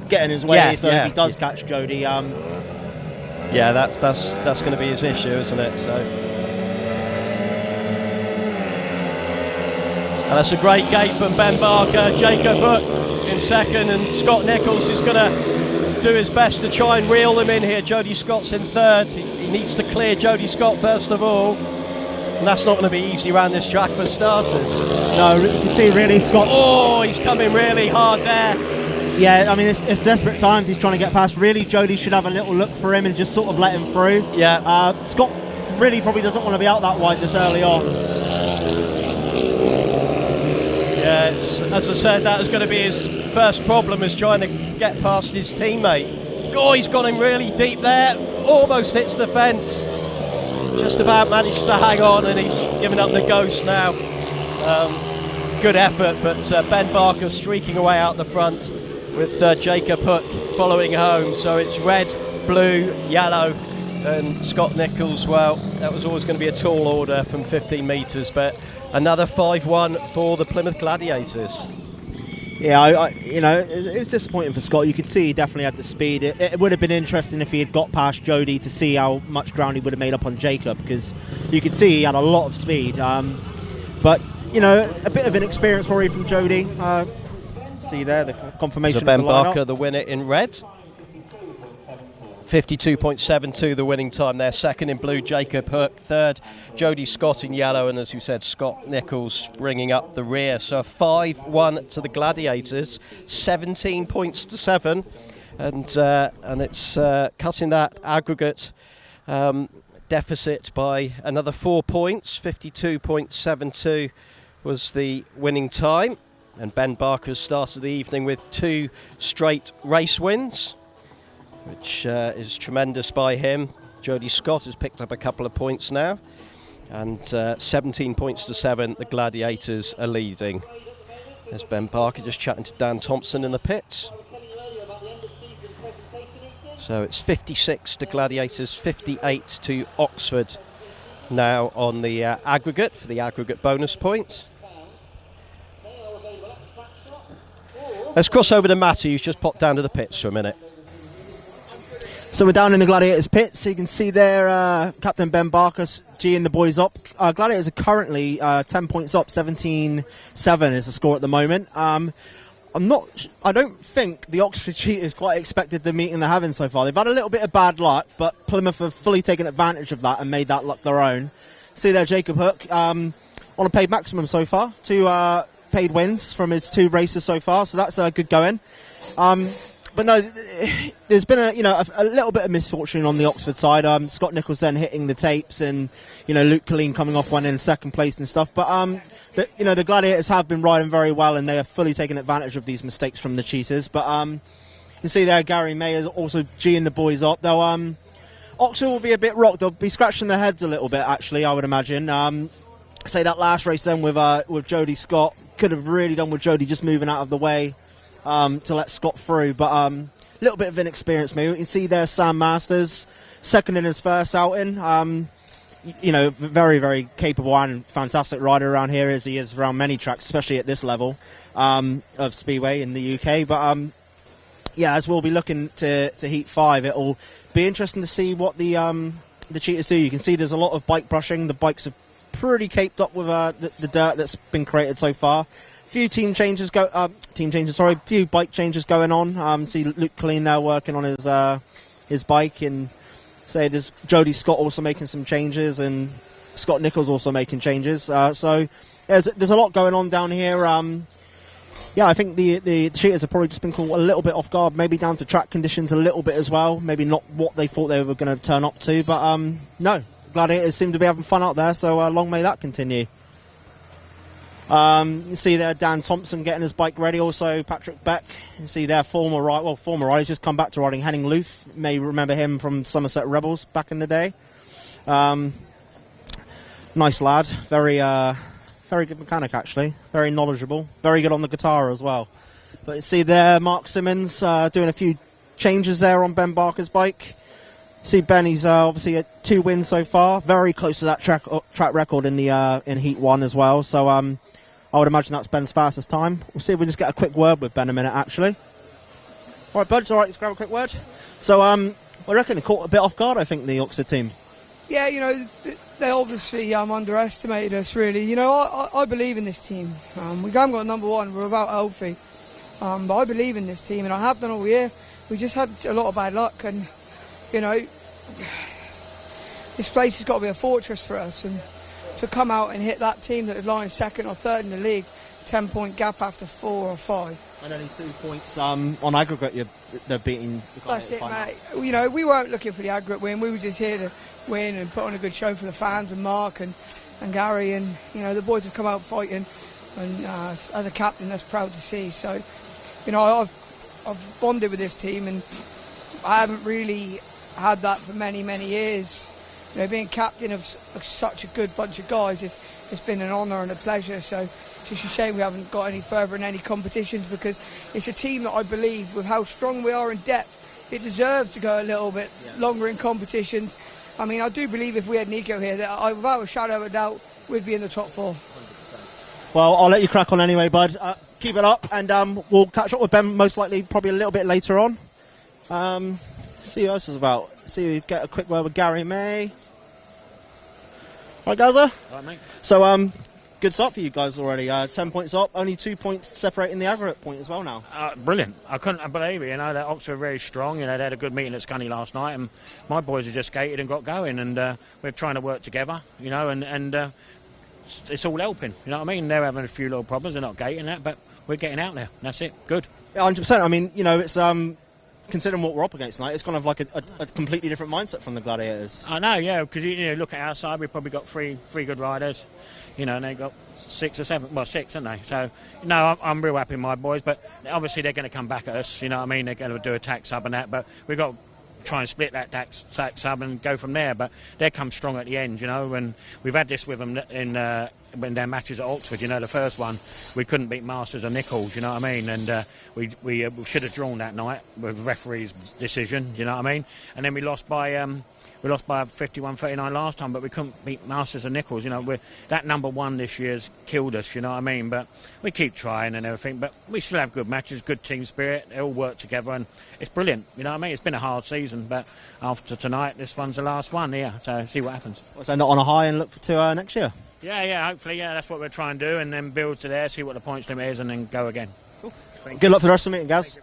get in his way. If he does catch Jody, yeah, that's going to be his issue, isn't it? So, and that's a great gate from Ben Barker. Jacob Hook in second, and Scott Nicholls is going to do his best to try and reel them in here. Jody Scott's in third. He needs to clear Jody Scott first of all. And that's not going to be easy around this track for starters. No, you can see really Scott's... Oh, he's coming really hard there. Yeah, I mean, it's desperate times. He's trying to get past. Really, Jody should have a little look for him and just sort of let him through. Yeah. Scott really probably doesn't want to be out that wide this early on. Yeah, as I said, that is going to be his first problem, is trying to get past his teammate. Oh, he's got him really deep there. Almost hits the fence. Just about managed to hang on, and he's given up the ghost now. Good effort, but Ben Barker streaking away out the front with Jacob Hook following home. So it's red, blue, yellow, and Scott Nicholls. Well, that was always going to be a tall order from 15 metres, but another 5-1 for the Plymouth Gladiators. Yeah, you know, it was disappointing for Scott. You could see he definitely had the speed. It would have been interesting if he had got past Jody to see how much ground he would have made up on Jacob, because you could see he had a lot of speed. But, you know, a bit of inexperience worry from Jody. See there, the confirmation so Ben of the lineup. Barker, the winner in red. 52.72 the winning time there. Second in blue, Jacob Hook. Third, Jody SCOTT in yellow. And as you said, Scott Nicholls bringing up the rear. So a 5-1 to the Gladiators, 17 points to 7. And it's cutting that aggregate deficit by another 4 points. 52.72 was the winning time. And Ben Barker started the evening with 2 straight race wins, which is tremendous by him. Jody SCOTT has picked up a couple of points now, and 17 points to 7, the Gladiators are leading. There's Ben Barker just chatting to Dan Thompson in the pits. So it's 56 to Gladiators, 58 to Oxford now on the aggregate for the aggregate bonus points. Let's cross over to Mattie, who's just popped down to the pits for a minute. So we're down in the Gladiators pits, so you can see there Captain Ben Barker G-ing the boys up. Gladiators are currently 10 points up, 17-7 is the score at the moment. I don't think the Oxford Cheetahs quite expected the meeting they're having so far. They've had a little bit of bad luck, but Plymouth have fully taken advantage of that and made that luck their own. See there, Jacob Hook on a paid maximum so far. 2 paid wins from his 2 races so far, so that's good going. But no, there's been a little bit of misfortune on the Oxford side. Scott Nicholls then hitting the tapes, and Luke Killeen coming off one in second place and stuff. But the Gladiators have been riding very well, and they have fully taken advantage of these mistakes from the Cheetahs. But you can see there, Garry May is also G'ing the boys up. Though Oxford will be a bit rocked. They'll be scratching their heads a little bit, actually, I would imagine. Say that last race then with Jody SCOTT could have really done with Jody just moving out of the way to let Scott through, but a little bit of inexperience maybe. You can see there Sam Masters, second in his first outing. Very, very capable and fantastic rider around here, as he is around many tracks, especially at this level of Speedway in the UK. But as we'll be looking to Heat 5, it'll be interesting to see what the Cheetahs do. You can see there's a lot of bike brushing. The bikes are pretty caped up with the dirt that's been created so far. Few few bike changes going on. See Luke Killeen there working on his bike, and say there's Jody SCOTT also making some changes, and Scott Nicholls also making changes. So there's a lot going on down here. I think the Cheetahs have probably just been caught a little bit off guard, maybe down to track conditions a little bit as well. Maybe not what they thought they were going to turn up to, but no, Gladiators seem to be having fun out there, so long may that continue. You see there Dan Thompson getting his bike ready, also Patrick Baek. You see there former rider, he's just come back to riding. Henning Loof, you may remember him from Somerset Rebels back in the day. Nice lad, very good mechanic actually, very knowledgeable, very good on the guitar as well. But you see there Mark Simmons doing a few changes there on Ben Barker's bike. See Ben, he's obviously at 2 wins so far, very close to that track record in Heat 1 as well. So I would imagine that's Ben's fastest time. We'll see if we just get a quick word with Ben a minute, actually. All right, Bud, it's all right, let's grab a quick word. So I reckon they caught a bit off guard, I think, the Oxford team. Yeah, they obviously underestimated us, really. I believe in this team. We haven't got number 1, we're without Elfie. But I believe in this team, and I have done all year. We just had a lot of bad luck, and, this place has got to be a fortress for us. And to come out and hit that team that is lying second or third in the league, 10-point gap after 4 or 5. And only 2 points on aggregate, they're beating the That's it, mate. We weren't looking for the aggregate win. We were just here to win and put on a good show for the fans, and Mark and Gary, and the boys have come out fighting, and as a captain, that's proud to see. So, I've bonded with this team, and I haven't really had that for many, many years. Being captain of such a good bunch of guys, it's been an honour and a pleasure. So it's just a shame we haven't got any further in any competitions, because it's a team that I believe, with how strong we are in depth, it deserves to go a little bit longer in competitions. I mean, I do believe if we had Nico here, that without a shadow of a doubt, we'd be in the top 4. 100%. Well, I'll let you crack on anyway, bud. Keep it up, and we'll catch up with Ben most likely probably a little bit later on. See what else is about. See, get a quick word with Garry May. All right, guys. All right, mate. So, good start for you guys already. 10 points up, only 2 points separating the aggregate point as well now. Brilliant. I couldn't believe it. That Oxford are very strong. They had a good meeting at Scunny last night, and my boys have just skated and got going, and we're trying to work together. And it's all helping. You know what I mean? They're having a few little problems. They're not gating that, but we're getting out there. That's it. Good. Yeah, 100%. I mean, it's considering what we're up against tonight, it's kind of like a completely different mindset from the Gladiators. I know, yeah, because look at our side, we've probably got three good riders, and they've got 6 or 7, well, 6, haven't they? So, I'm real happy with my boys, but obviously they're going to come back at us, you know what I mean? They're going to do a tack sub and that, but we've got to try and split that tack sub and go from there, but they come strong at the end, and we've had this with them in their matches at Oxford, the first one, we couldn't beat Masters or Nicholls, you know what I mean, and we should have drawn that night with referee's decision, you know what I mean, and then we lost by 51-39 last time, but we couldn't beat Masters and Nicholls, that number 1 this year's killed us, you know what I mean, but we keep trying and everything, but we still have good matches, good team spirit, they all work together, and it's brilliant, you know what I mean, it's been a hard season, but after tonight, this one's the last one, so see what happens. So not on a high and look to next year? Yeah, hopefully, that's what we're trying to do, and then build to there, see what the points limit is, and then go again. Cool. Good luck for the rest of the meeting, guys.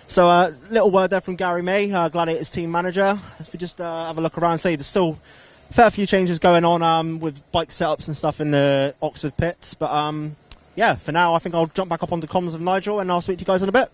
So, little word there from Garry May, Gladiators team manager. As we just have a look around and say there's still a fair few changes going on with bike setups and stuff in the Oxford pits. But, yeah, for now, I think I'll jump back up onto comms with Nigel and I'll speak to you guys in a bit.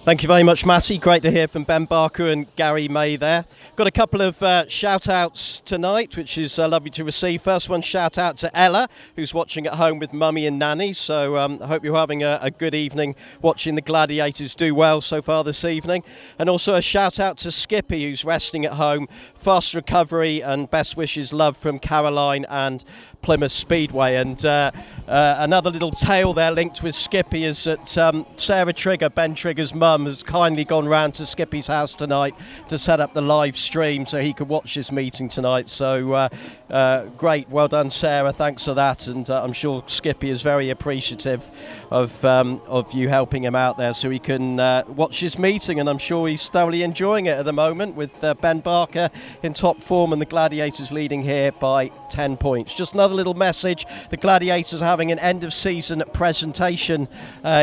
Thank you very much, Mattie. Great to hear from Ben Barker and Garry May there. Got a couple of shout-outs tonight, which is lovely to receive. First one, shout-out to Ella, who's watching at home with Mummy and Nanny. So I hope you're having a good evening watching the Gladiators do well so far this evening. And also a shout-out to Skippy, who's resting at home. Fast recovery and best wishes, love from Caroline and Plymouth Speedway. And another little tale there linked with Skippy is that Sarah Trigger, Ben Trigger's mum, has kindly gone round to Skippy's house tonight to set up the live stream so he could watch this meeting tonight. So great, well done Sarah, thanks for that, and I'm sure Skippy is very appreciative of you helping him out there so he can watch this meeting, and I'm sure he's thoroughly enjoying it at the moment with Ben Barker in top form and the Gladiators leading here by 10 points. Just another little message, the Gladiators are having an end of season presentation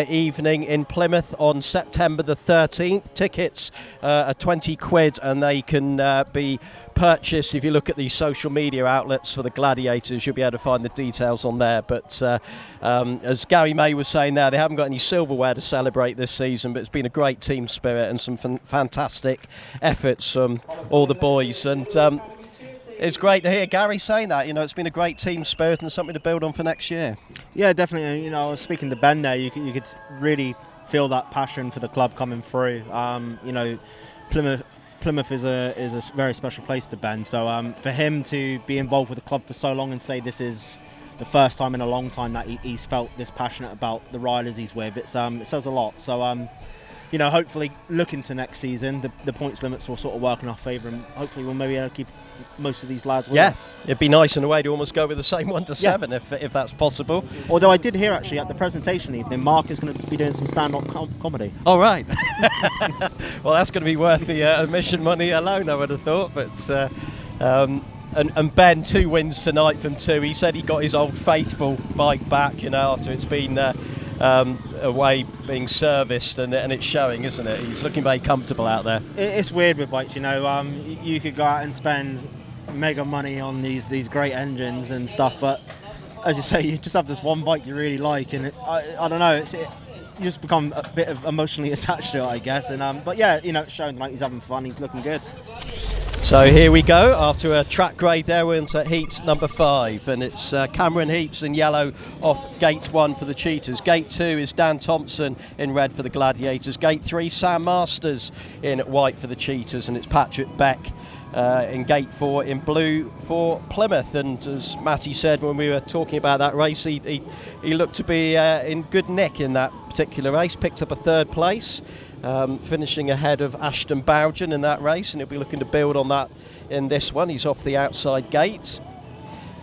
evening in Plymouth on September the 13th. Tickets are 20 quid and they can be purchased. If you look at the social media outlets for the Gladiators, you'll be able to find the details on there. But as Garry May was saying there, they haven't got any silverware to celebrate this season, but it's been a great team spirit and some fantastic efforts from all the boys. And it's great to hear Garry saying that. You know, it's been a great team spirit and something to build on for next year. Yeah, definitely. You know, I was speaking to Ben there, you could really feel that passion for the club coming through. You know, Plymouth is a very special place to Ben. So for him to be involved with the club for so long and say this is the first time in a long time that he's felt this passionate about the riders he's with, it says a lot. So you know, hopefully looking to next season, the points limits will sort of work in our favour, and hopefully we'll maybe keep most of these lads with us. It'd be nice in a way to almost go with the same 1 to 7 if that's possible. Although I did hear actually at the presentation evening, Mark is going to be doing some stand-up comedy. All right. Well, that's going to be worth the admission money alone, I would have thought. But and Ben, 2 wins tonight from 2. He said he got his old faithful bike back, you know, after it's been away being serviced, and it's showing, isn't it? He's looking very comfortable out there. It's weird with bikes, you know. You could go out and spend mega money on these great engines and stuff, but as you say, you just have this one bike you really like, and I don't know, you just become a bit of emotionally attached to it, I guess. And but yeah, you know, it's showing like he's having fun, he's looking good. So here we go, after a track grade there, we're into Heeps number 5, and it's Cameron Heeps in yellow off gate 1 for the Cheetahs. Gate 2 is Dan Thompson in red for the Gladiators. Gate 3, Sam Masters in white for the Cheetahs, and it's Patrick Baek in gate 4 in blue for Plymouth. And as Mattie said when we were talking about that race, he looked to be in good nick in that particular race, picked up a 3rd place. Finishing ahead of Ashton BOUGHEN in that race, and he'll be looking to build on that in this one. He's off the outside gate,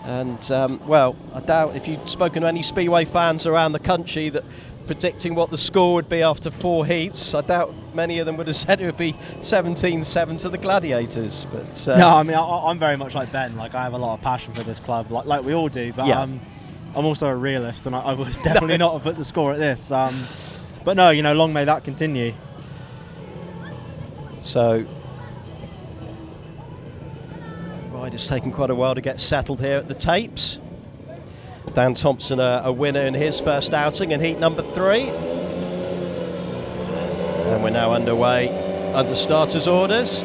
and well, I doubt if you'd spoken to any Speedway fans around the country that predicting what the score would be after 4 heats, I doubt many of them would have said it would be 17-7 to the Gladiators. But no, I mean, I'm very much like Ben. Like, I have a lot of passion for this club, like we all do. But yeah. I'm also a realist, and I would definitely not have put the score at this. But no, you know, long may that continue. So, rider's taken quite a while to get settled here at the tapes. Dan Thompson, a winner in his first outing in heat number 3. And we're now underway under starters orders.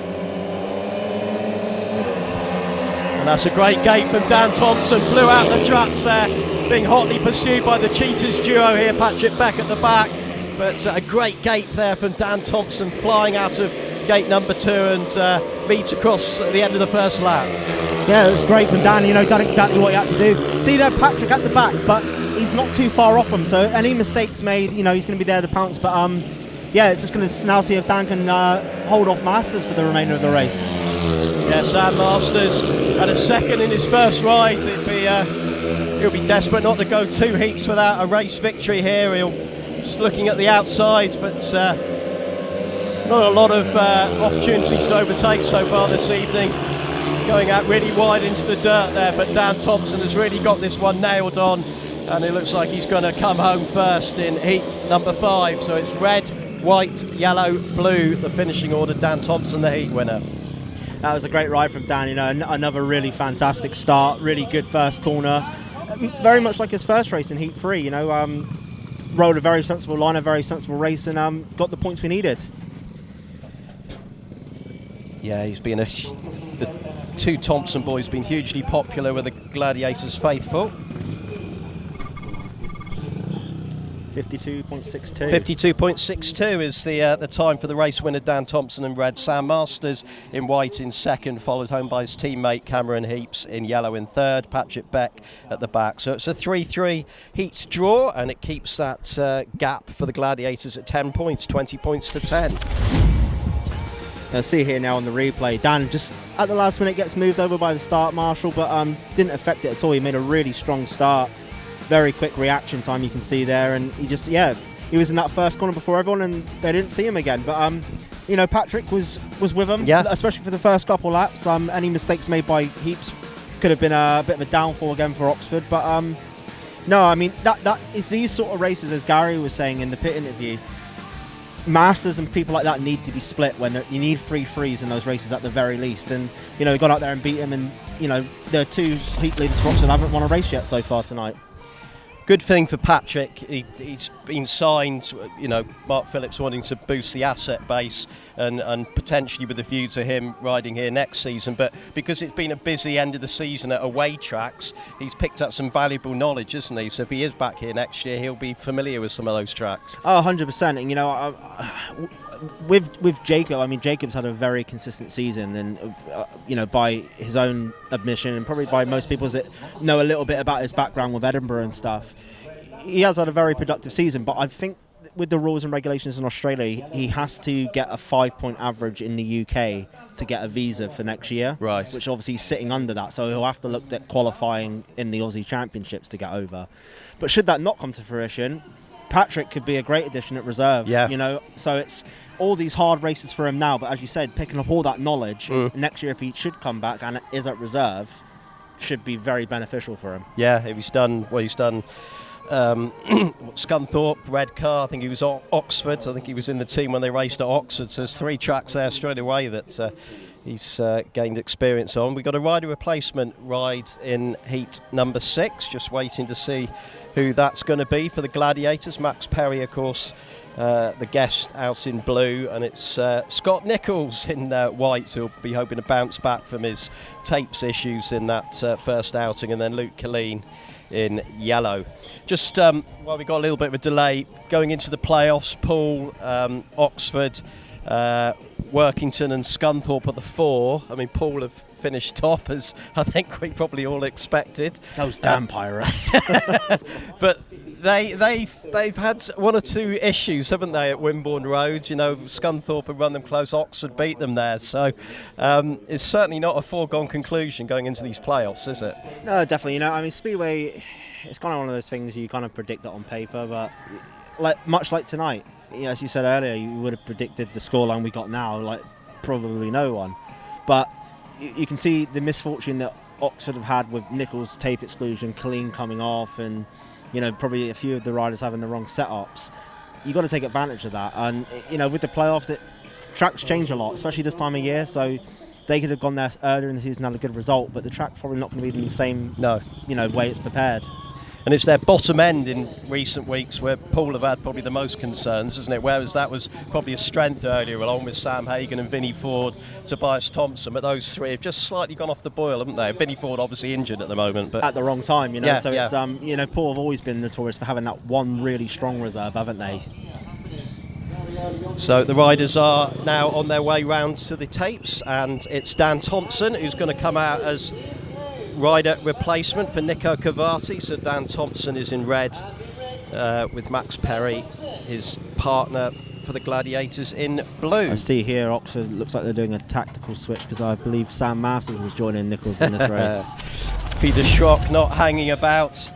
And that's a great gate from Dan Thompson, blew out the traps there, being hotly pursued by the Cheetahs duo here, Patrick Baek at the back. But a great gate there from Dan Thompson, flying out of gate number 2 and meets across at the end of the first lap. Yeah, it was great from Dan, you know, done exactly what he had to do. See there, Patrick at the back, but he's not too far off him, so any mistakes made, you know, he's going to be there to pounce. But yeah, it's just going to now see if Dan can hold off Masters for the remainder of the race. Yeah, Sam Masters had a 2nd in his first ride. He'll be desperate not to go 2 heats without a race victory here. He'll just looking at the outsides, but not a lot of opportunities to overtake so far this evening. Going out really wide into the dirt there, but Dan Thompson has really got this one nailed on. and it looks like he's going to come home first in heat number 5. So it's red, white, yellow, blue, the finishing order. Dan Thompson, the heat winner. That was a great ride from Dan, you know, another really fantastic start, really good first corner. Very much like his first race in Heat 3, you know, rode a very sensible line, a very sensible race, and got the points we needed. Yeah, he's been the 2 Thompson boys been hugely popular with the Gladiators faithful. 52.62. 52.62 is the time for the race winner, Dan Thompson in red. Sam Masters in white in second, followed home by his teammate Cameron Heeps in yellow in third. Patrick Baek at the back. So it's a 3-3 heats draw, and it keeps that gap for the Gladiators at 10 points, 20 points to 10. See here now on the replay, Dan just at the last minute gets moved over by the start marshal, but didn't affect it at all. He made a really strong start. Very quick reaction time you can see there, and he just, he was in that first corner before everyone, and they didn't see him again. But you know, Patrick was with him, especially for the first couple laps. Any mistakes made by Heeps could have been a bit of a downfall again for Oxford. But no, I mean that is these sort of races, as Gary was saying in the pit interview. Masters and people like that need to be split when you need 3 threes in those races at the very least. And you know, we got out there and beat him, and you know, the 2 heat leaders for Oxford haven't won a race yet so far tonight. Good thing for Patrick, he's been signed, you know, Mark Phillips wanting to boost the asset base and potentially with a view to him riding here next season. But because it's been a busy end of the season at away tracks, he's picked up some valuable knowledge, isn't he? So if he is back here next year, he'll be familiar with some of those tracks. Oh, 100%. And, you know, with Jacob, I mean, Jacob's had a very consistent season, and you know, by his own admission, and probably by most people that know a little bit about his background with Edinburgh and stuff, he has had a very productive season. But I think with the rules and regulations in Australia, he has to get a 5-point average in the UK to get a visa for next year, right? Which obviously he's sitting under that, so he'll have to look at qualifying in the Aussie Championships to get over. But should that not come to fruition, Patrick could be a great addition at reserve. Yeah. You know, so it's all these hard races for him now, but as you said, picking up all that knowledge next year, if he should come back and is at reserve, should be very beneficial for him. Yeah, if he's done what he's done. Scunthorpe, red car, I think he was Oxford, I think he was in the team when they raced at Oxford, so there's 3 tracks there straight away that he's gained experience on. We've got a rider replacement ride in heat number 6, just waiting to see who that's going to be for the Gladiators. Max Perry, of course, the guest out in blue, and it's Scott Nicholls in white, who'll be hoping to bounce back from his tapes issues in that first outing, and then Luke Killeen in yellow. Just well, we got a little bit of a delay going into the playoffs. Poole, Oxford, Workington and Scunthorpe are the 4. I mean, Poole have finished top, as I think we probably all expected. Those damn Pirates. But they've had 1 or 2 issues, haven't they, at Wimborne Road? You know, Scunthorpe have run them close, Oxford beat them there. So it's certainly not a foregone conclusion going into these playoffs, is it? No, definitely. You know, I mean, Speedway, it's kind of one of those things you kind of predict it on paper, but much like tonight, you know, as you said earlier, you would have predicted the scoreline we got now, like probably no one. But you can see the misfortune that Oxford have had with Nicholls' tape exclusion, Killeen coming off, and you know, probably a few of the riders having the wrong setups. You've got to take advantage of that. And you know, with the playoffs, tracks change a lot, especially this time of year. So they could have gone there earlier in the season and had a good result, but the track's probably not going to be in the same way it's prepared. And it's their bottom end in recent weeks where Poole have had probably the most concerns, isn't it? Whereas that was probably a strength earlier, along with Sam Hagen and Vinnie Ford, Tobias Thompson. But those 3 have just slightly gone off the boil, haven't they? Vinnie Ford obviously injured at the moment, but at the wrong time, you know. Yeah, so it's you know, Poole have always been notorious for having that one really strong reserve, haven't they? So the riders are now on their way round to the tapes, and it's Dan Thompson who's going to come out as rider replacement for Nico Cavati. So Dan Thompson is in red with Max Perry, his partner for the Gladiators, in blue. I see here Oxford looks like they're doing a tactical switch, because I believe Sam Masters was joining Nicholls in this race. Peter Schroeck not hanging about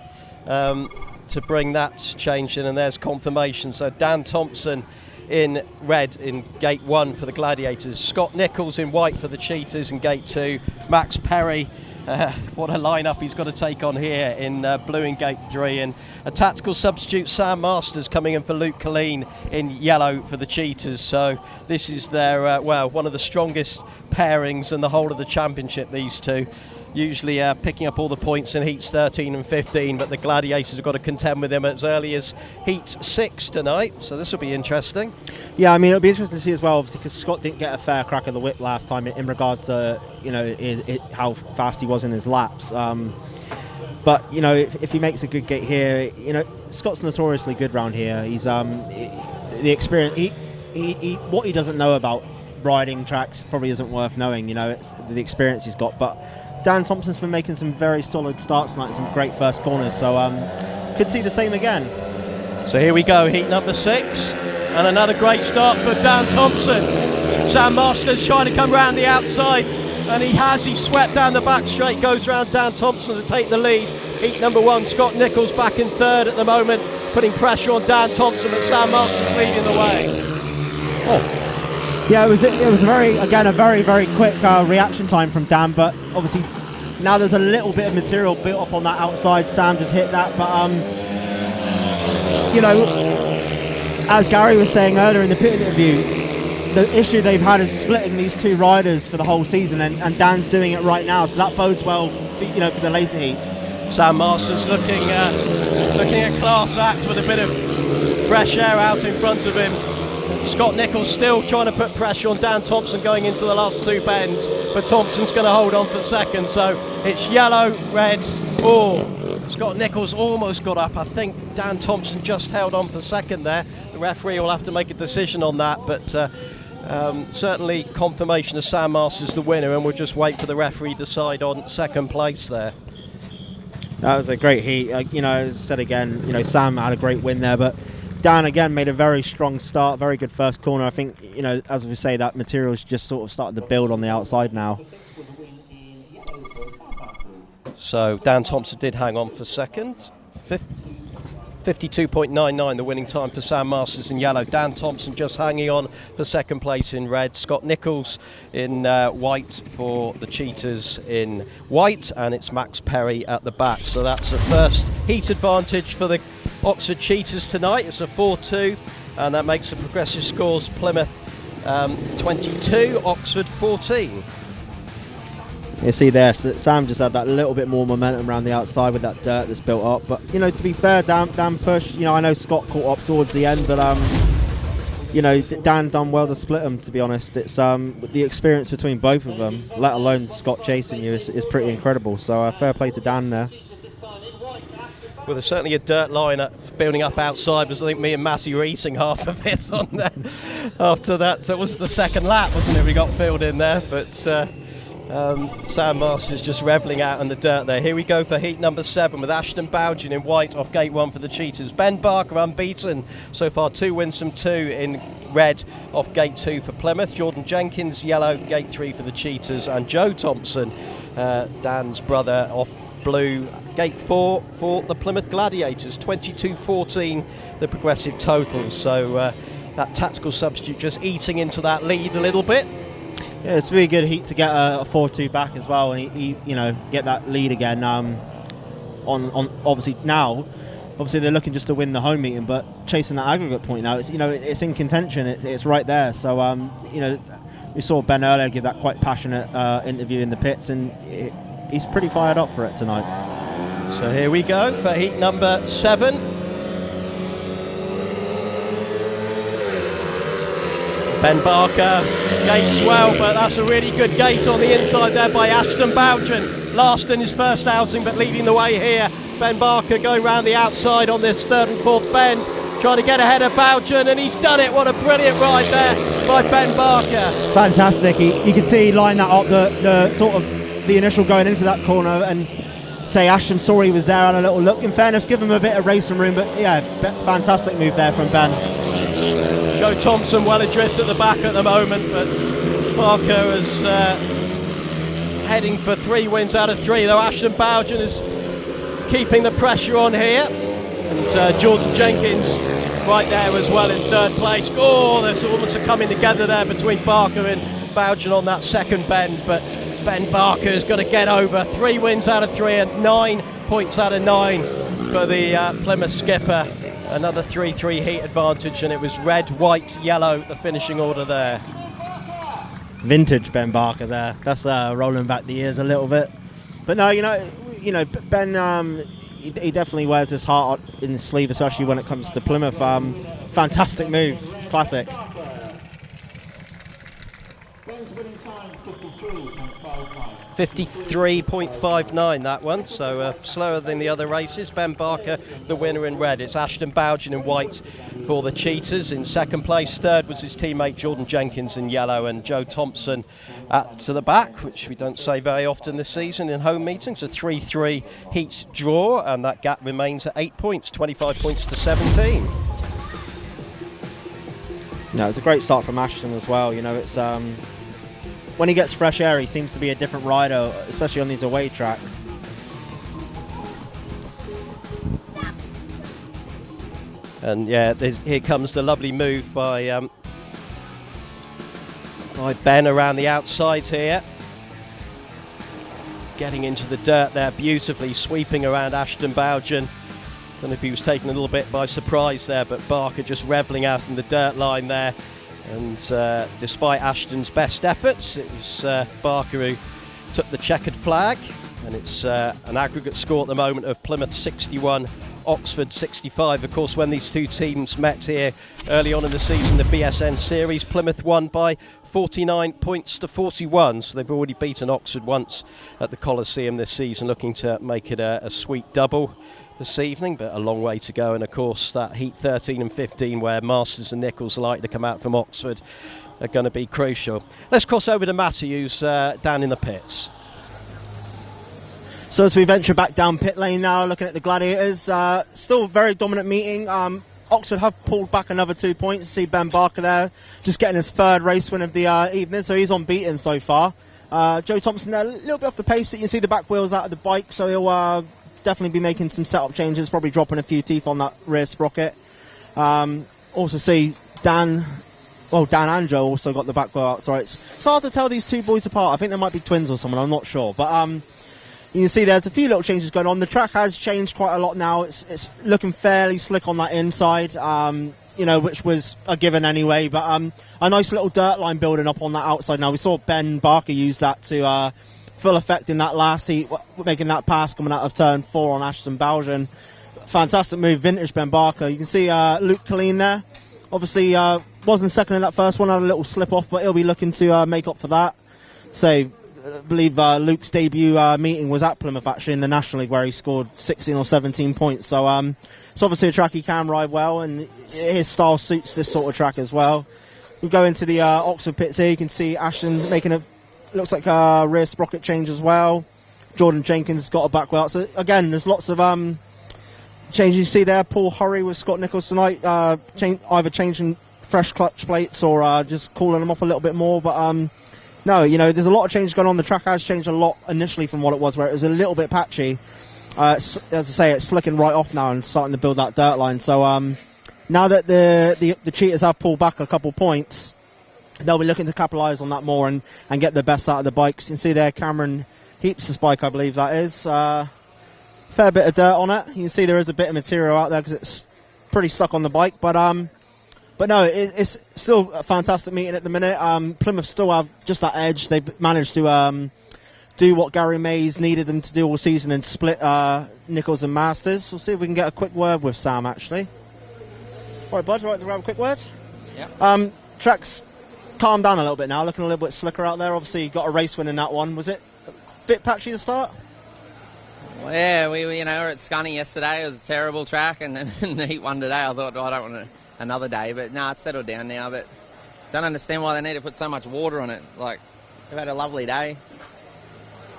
to bring that change in, and there's confirmation. So Dan Thompson in red in gate 1 for the Gladiators, Scott Nicholls in white for the Cheetahs in gate 2, Max Perry what a lineup he's got to take on here in blue in gate 3, and a tactical substitute, Sam Masters, coming in for Luke Killeen in yellow for the Cheetahs. So this is their one of the strongest pairings in the whole of the championship, these two. Usually picking up all the points in heats 13 and 15, but the Gladiators have got to contend with him as early as heat 6 tonight, so this will be interesting. Yeah, I mean, it'll be interesting to see as well, obviously, because Scott didn't get a fair crack of the whip last time in regards to, you know, how fast he was in his laps. But, you know, if he makes a good gate here, you know, Scott's notoriously good round here. He's the experience. He what he doesn't know about riding tracks probably isn't worth knowing. You know, it's the experience he's got. But Dan Thompson's been making some very solid starts tonight, some great first corners. So could see the same again. So here we go, heat number 6, and another great start for Dan Thompson. Sam Masters trying to come round the outside, and he swept down the back straight, goes round Dan Thompson to take the lead. Heat number 1, Scott Nicholls back in 3rd at the moment, putting pressure on Dan Thompson, but Sam Masters leading the way. Oh. Yeah, it was a very quick reaction time from Dan, but obviously now there's a little bit of material built up on that outside. Sam just hit that, but you know, as Gary was saying earlier in the pit interview, the issue they've had is splitting these two riders for the whole season, and Dan's doing it right now, so that bodes well, you know, for the later heat. Sam Masters looking a class act with a bit of fresh air out in front of him. Scott Nicholls still trying to put pressure on Dan Thompson going into the last 2 bends, but Thompson's going to hold on for second, so it's yellow, red. Oh, Scott Nicholls almost got up. I think Dan Thompson just held on for second there. The referee will have to make a decision on that, but certainly confirmation of Sam Masters the winner, and we'll just wait for the referee to decide on second place there. That was a great heat. You know, as I said again, you know, Sam had a great win there, but Dan again made a very strong start, very good first corner. I think, you know, as we say, that material's just sort of started to build on the outside now. So Dan Thompson did hang on for second. 52.99 the winning time for Sam Masters in yellow. Dan Thompson just hanging on for second place in red. Scott Nicholls in white for the Cheetahs in white, and it's Max Perry at the back. So that's the first heat advantage for the Oxford Cheetahs tonight. It's a 4-2, and that makes the progressive scores Plymouth 22, Oxford 14. You see there, Sam just had that little bit more momentum around the outside with that dirt that's built up. But, you know, to be fair, Dan pushed. You know, I know Scott caught up towards the end, but, you know, Dan done well to split them, to be honest. It's the experience between both of them, let alone Scott chasing you, is pretty incredible. So fair play to Dan there. Well, there's certainly a dirt line building up outside, because I think me and Mattie were eating half of it on there. After that, it was the second lap, wasn't it? We got filled in there, but Sam Masters just revelling out in the dirt there. Here we go for heat number 7 with Ashton BOUGHEN in white off gate 1 for the Cheetahs. Ben Barker unbeaten so far, 2 wins from 2 in red off gate 2 for Plymouth. Jordan Jenkins yellow, gate 3 for the Cheetahs, and Joe Thompson, Dan's brother, off blue, gate 4 for the Plymouth Gladiators. 22-14 the progressive totals, so that tactical substitute just eating into that lead a little bit. Yeah, it's a really good heat to get a 4-2 back as well, and he you know, get that lead again. On obviously now, obviously they're looking just to win the home meeting, but chasing that aggregate point now, it's, you know, it's in contention. It's right there. So you know, we saw Ben earlier give that quite passionate interview in the pits, and he's pretty fired up for it tonight. So here we go for heat number 7. Ben Barker gates well, but that's a really good gate on the inside there by Ashton BOUGHEN. Last in his first outing, but leading the way here. Ben Barker going round the outside on this 3rd and 4th bend, trying to get ahead of BOUGHEN, and he's done it. What a brilliant ride there by Ben Barker. Fantastic. You could see he lined that up, the sort of the initial going into that corner, and say Ashton saw he was there, had a little look. In fairness, give him a bit of racing room, but yeah, fantastic move there from Ben. Joe Thompson well adrift at the back at the moment, but Barker is heading for 3 wins out of 3, though Ashton BOUGHEN is keeping the pressure on here, and Jordan Jenkins right there as well in 3rd place. Oh, there's almost a coming together there between Barker and BOUGHEN on that second bend, but Ben Barker's got to get over. 3 wins out of 3 and 9 points out of 9 for the Plymouth skipper. Another 3-3 heat advantage, and it was red, white, yellow, the finishing order there. Vintage Ben Barker there. That's rolling back the years a little bit. But no, you know, Ben, he definitely wears his heart in his sleeve, especially when it comes to Plymouth. Fantastic move, classic. 53.59 that one, so slower than the other races. Ben Barker the winner in red. It's Ashton BOUGHEN in white for the Cheetahs in second place. Third was his teammate Jordan Jenkins in yellow, and Joe Thompson to the back, which we don't say very often this season in home meetings. A 3-3 heats draw, and that gap remains at 8 points, 25 points to 17. No, it's a great start from Ashton as well. You know, it's when he gets fresh air, he seems to be a different rider, especially on these away tracks. And yeah, here comes the lovely move by Ben around the outside here. Getting into the dirt there beautifully, sweeping around Ashton BOUGHEN. Don't know if he was taken a little bit by surprise there, but Barker just revelling out in the dirt line there. And despite Ashton's best efforts, it was Barker who took the checkered flag. And it's an aggregate score at the moment of Plymouth 61, Oxford 65. Of course, when these two teams met here early on in the season, the BSN series, Plymouth won by 49 points to 41. So they've already beaten Oxford once at the Coliseum this season, looking to make it a sweet double this evening, but a long way to go. And of course that heat 13 and 15 where Masters and Nicholls are likely to come out from Oxford are going to be crucial. Let's cross over to Mattie, who's down in the pits. So as we venture back down pit lane now, looking at the Gladiators, still a very dominant meeting. Oxford have pulled back another 2 points. See Ben Barker there just getting his third race win of the evening, so he's unbeaten so far. Joe Thompson there a little bit off the pace. You can see the back wheels out of the bike, so he'll definitely be making some setup changes, probably dropping a few teeth on that rear sprocket. Also see Dan and Joe also got the back wheel out. Sorry, it's hard to tell these two boys apart. I think they might be twins or someone, I'm not sure. But you can see there's a few little changes going on. The track has changed quite a lot now. It's looking fairly slick on that inside, you know, which was a given anyway. But a nice little dirt line building up on that outside now. We saw Ben Barker use that to full effect in that last heat, making that pass coming out of turn 4 on Ashton BOUGHEN. Fantastic move, vintage Ben Barker. You can see Luke Killeen there. Obviously wasn't second in that first one, had a little slip off, but he'll be looking to make up for that. So I believe Luke's debut meeting was at Plymouth actually in the National League, where he scored 16 or 17 points. So it's obviously a track he can ride well, and his style suits this sort of track as well. We go into the Oxford pits here. You can see Ashton making a looks like a rear sprocket change as well. Jordan Jenkins has got a back wheel. So again, there's lots of changes you see there. Paul Hurry with Scott Nicholls tonight, either changing fresh clutch plates or just cooling them off a little bit more. But no, you know, there's a lot of change going on. The track has changed a lot initially from what it was, where it was a little bit patchy. As I say, it's slicking right off now and starting to build that dirt line. So now that the Cheetahs have pulled back a couple points, they'll be looking to capitalise on that more and get the best out of the bikes. You can see there Cameron Heeps' bike, I believe that is. Fair bit of dirt on it. You can see there is a bit of material out there because it's pretty stuck on the bike. But no, it's still a fantastic meeting at the minute. Plymouth still have just that edge. They've managed to do what Garry May's needed them to do all season and split Nicholls and Masters. We'll see if we can get a quick word with Sam, actually. All right, bud, right to grab a quick word? Yeah. Track's calmed down a little bit now, looking a little bit slicker out there. Obviously, you got a race win in that one. Was it a bit patchy to start? Well, yeah, we were at Scunny yesterday. It was a terrible track, and then the heat one today. I thought, I don't want another day, but no, it's settled down now. But don't understand why they need to put so much water on it. Like, we've had a lovely day.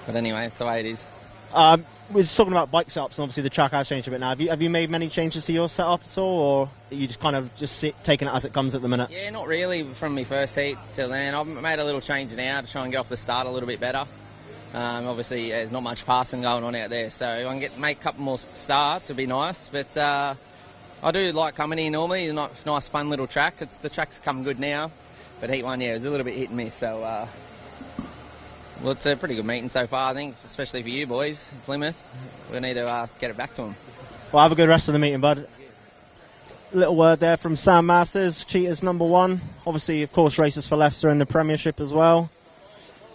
But anyway, it's the way it is. We're just talking about bike setups, and obviously the track has changed a bit now. Have you made many changes to your setup at all, or are you just kind of taking it as it comes at the minute? Yeah, not really from my first heat till then. I've made a little change now to try and get off the start a little bit better. Obviously, there's not much passing going on out there, so if I can make a couple more starts, it'd be nice. But I do like coming here normally. Nice, fun little track. The track's come good now. But Heat 1, yeah, it was a little bit hit and miss. So, well, it's a pretty good meeting so far, I think, especially for you boys, Plymouth. We need to get it back to them. Well, have a good rest of the meeting, bud. Little word there from Sam Masters, Cheetahs #1. Obviously, of course, races for Leicester in the Premiership as well.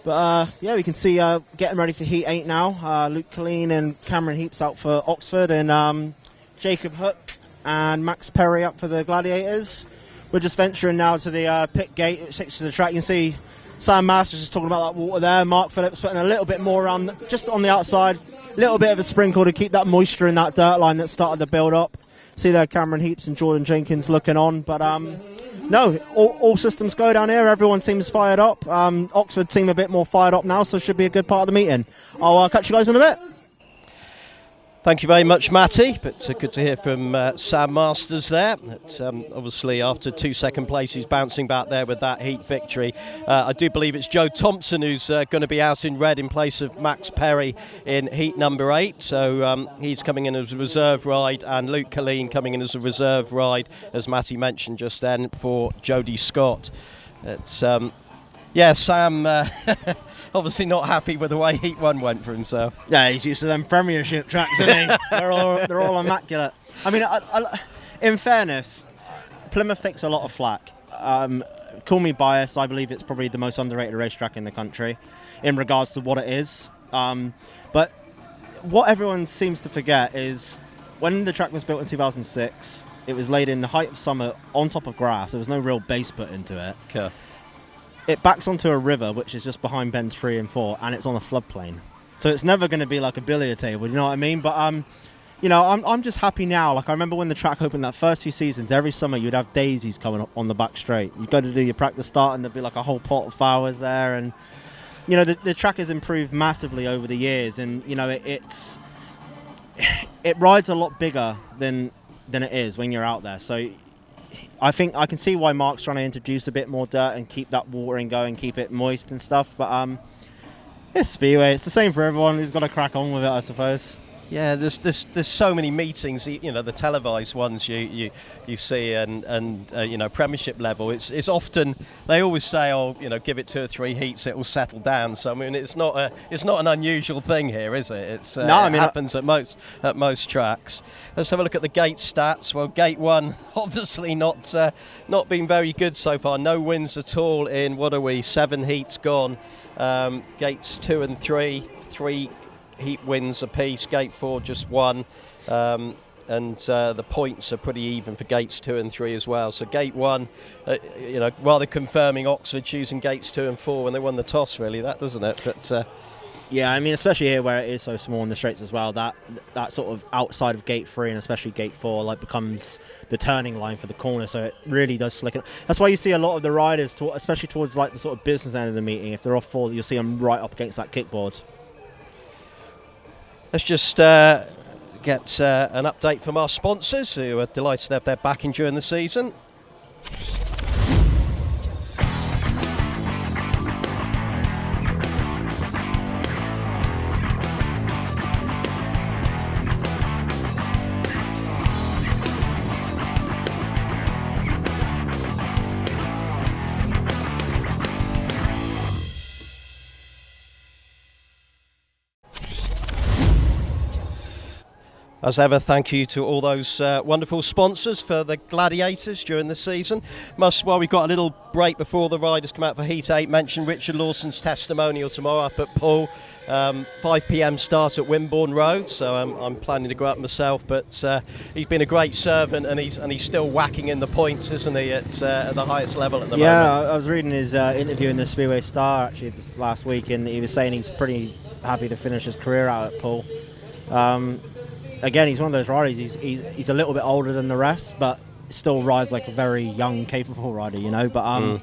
But, yeah, we can see getting ready for Heat 8 now. Luke Killeen and Cameron Heeps out for Oxford, and Jacob Hook and Max Perry up for the Gladiators. We're just venturing now to the pit gate at 6 to the track. You can see Sam Masters just talking about that water there. Mark Phillips putting a little bit more around, just on the outside. A little bit of a sprinkle to keep that moisture in that dirt line that started to build up. See there Cameron Heeps and Jordan Jenkins looking on. But no, all systems go down here. Everyone seems fired up. Oxford seem a bit more fired up now, so it should be a good part of the meeting. I'll catch you guys in a bit. Thank you very much, Mattie. But good to hear from Sam Masters there. Obviously, after 2 second places, bouncing back there with that Heat victory. I do believe it's Joe Thompson who's going to be out in red in place of Max Perry in Heat number 8. So he's coming in as a reserve ride, and Luke Killeen coming in as a reserve ride, as Mattie mentioned just then, for Jody SCOTT. Yeah, Sam obviously not happy with the way Heat 1 went for himself. Yeah, he's used to them Premiership tracks, isn't he? they're all immaculate. I mean, in fairness, Plymouth takes a lot of flack. Call me biased, I believe it's probably the most underrated racetrack in the country in regards to what it is. But what everyone seems to forget is when the track was built in 2006, it was laid in the height of summer on top of grass. There was no real base put into it. Okay. It backs onto a river, which is just behind bends 3 and 4, and it's on a floodplain. So it's never going to be like a billiard table, you know what I mean? But, you know, I'm just happy now. Like, I remember when the track opened that first few seasons, every summer you'd have daisies coming up on the back straight. You'd go to do your practice start, and there'd be like a whole pot of flowers there. And, you know, the track has improved massively over the years, and, you know, it rides a lot bigger than it is when you're out there. So I think I can see why Mark's trying to introduce a bit more dirt and keep that watering going, keep it moist and stuff. But it's Speedway. It's the same for everyone who's got to crack on with it, I suppose. Yeah, there's so many meetings. You know, the televised ones you see, and you know, Premiership level. It's often, they always say, oh, you know, give it 2 or 3 heats, it will settle down. So I mean, it's not an unusual thing here, is it? It happens at most tracks. Let's have a look at the gate stats. Well, Gate 1 obviously not been very good so far. No wins at all in 7 heats gone. Gates 2 and 3 Heat wins apiece. Gate 4 just 1, and the points are pretty even for Gates 2 and 3 as well. So Gate 1, you know, rather confirming Oxford choosing Gates 2 and 4 when they won the toss, really, that doesn't it? But yeah, I mean, especially here where it is so small in the straights as well, that sort of outside of Gate 3 and especially Gate 4 like becomes the turning line for the corner, so it really does slick it. That's why you see a lot of the riders, especially towards like the sort of business end of the meeting, if they're off 4, you'll see them right up against that kickboard. Let's just get an update from our sponsors, who are delighted to have their backing during the season. As ever, thank you to all those wonderful sponsors for the Gladiators during the season. While we've got a little break before the riders come out for Heat 8, mention Richard Lawson's testimonial tomorrow up at Poole. 5 p.m. start at Wimborne Road, so I'm planning to go up myself. But he's been a great servant, and he's still whacking in the points, isn't he, at the highest level at the moment? Yeah, I was reading his interview in the Speedway Star actually this last week, and he was saying he's pretty happy to finish his career out at Poole. Again, he's one of those riders. He's a little bit older than the rest, but still rides like a very young, capable rider, you know. But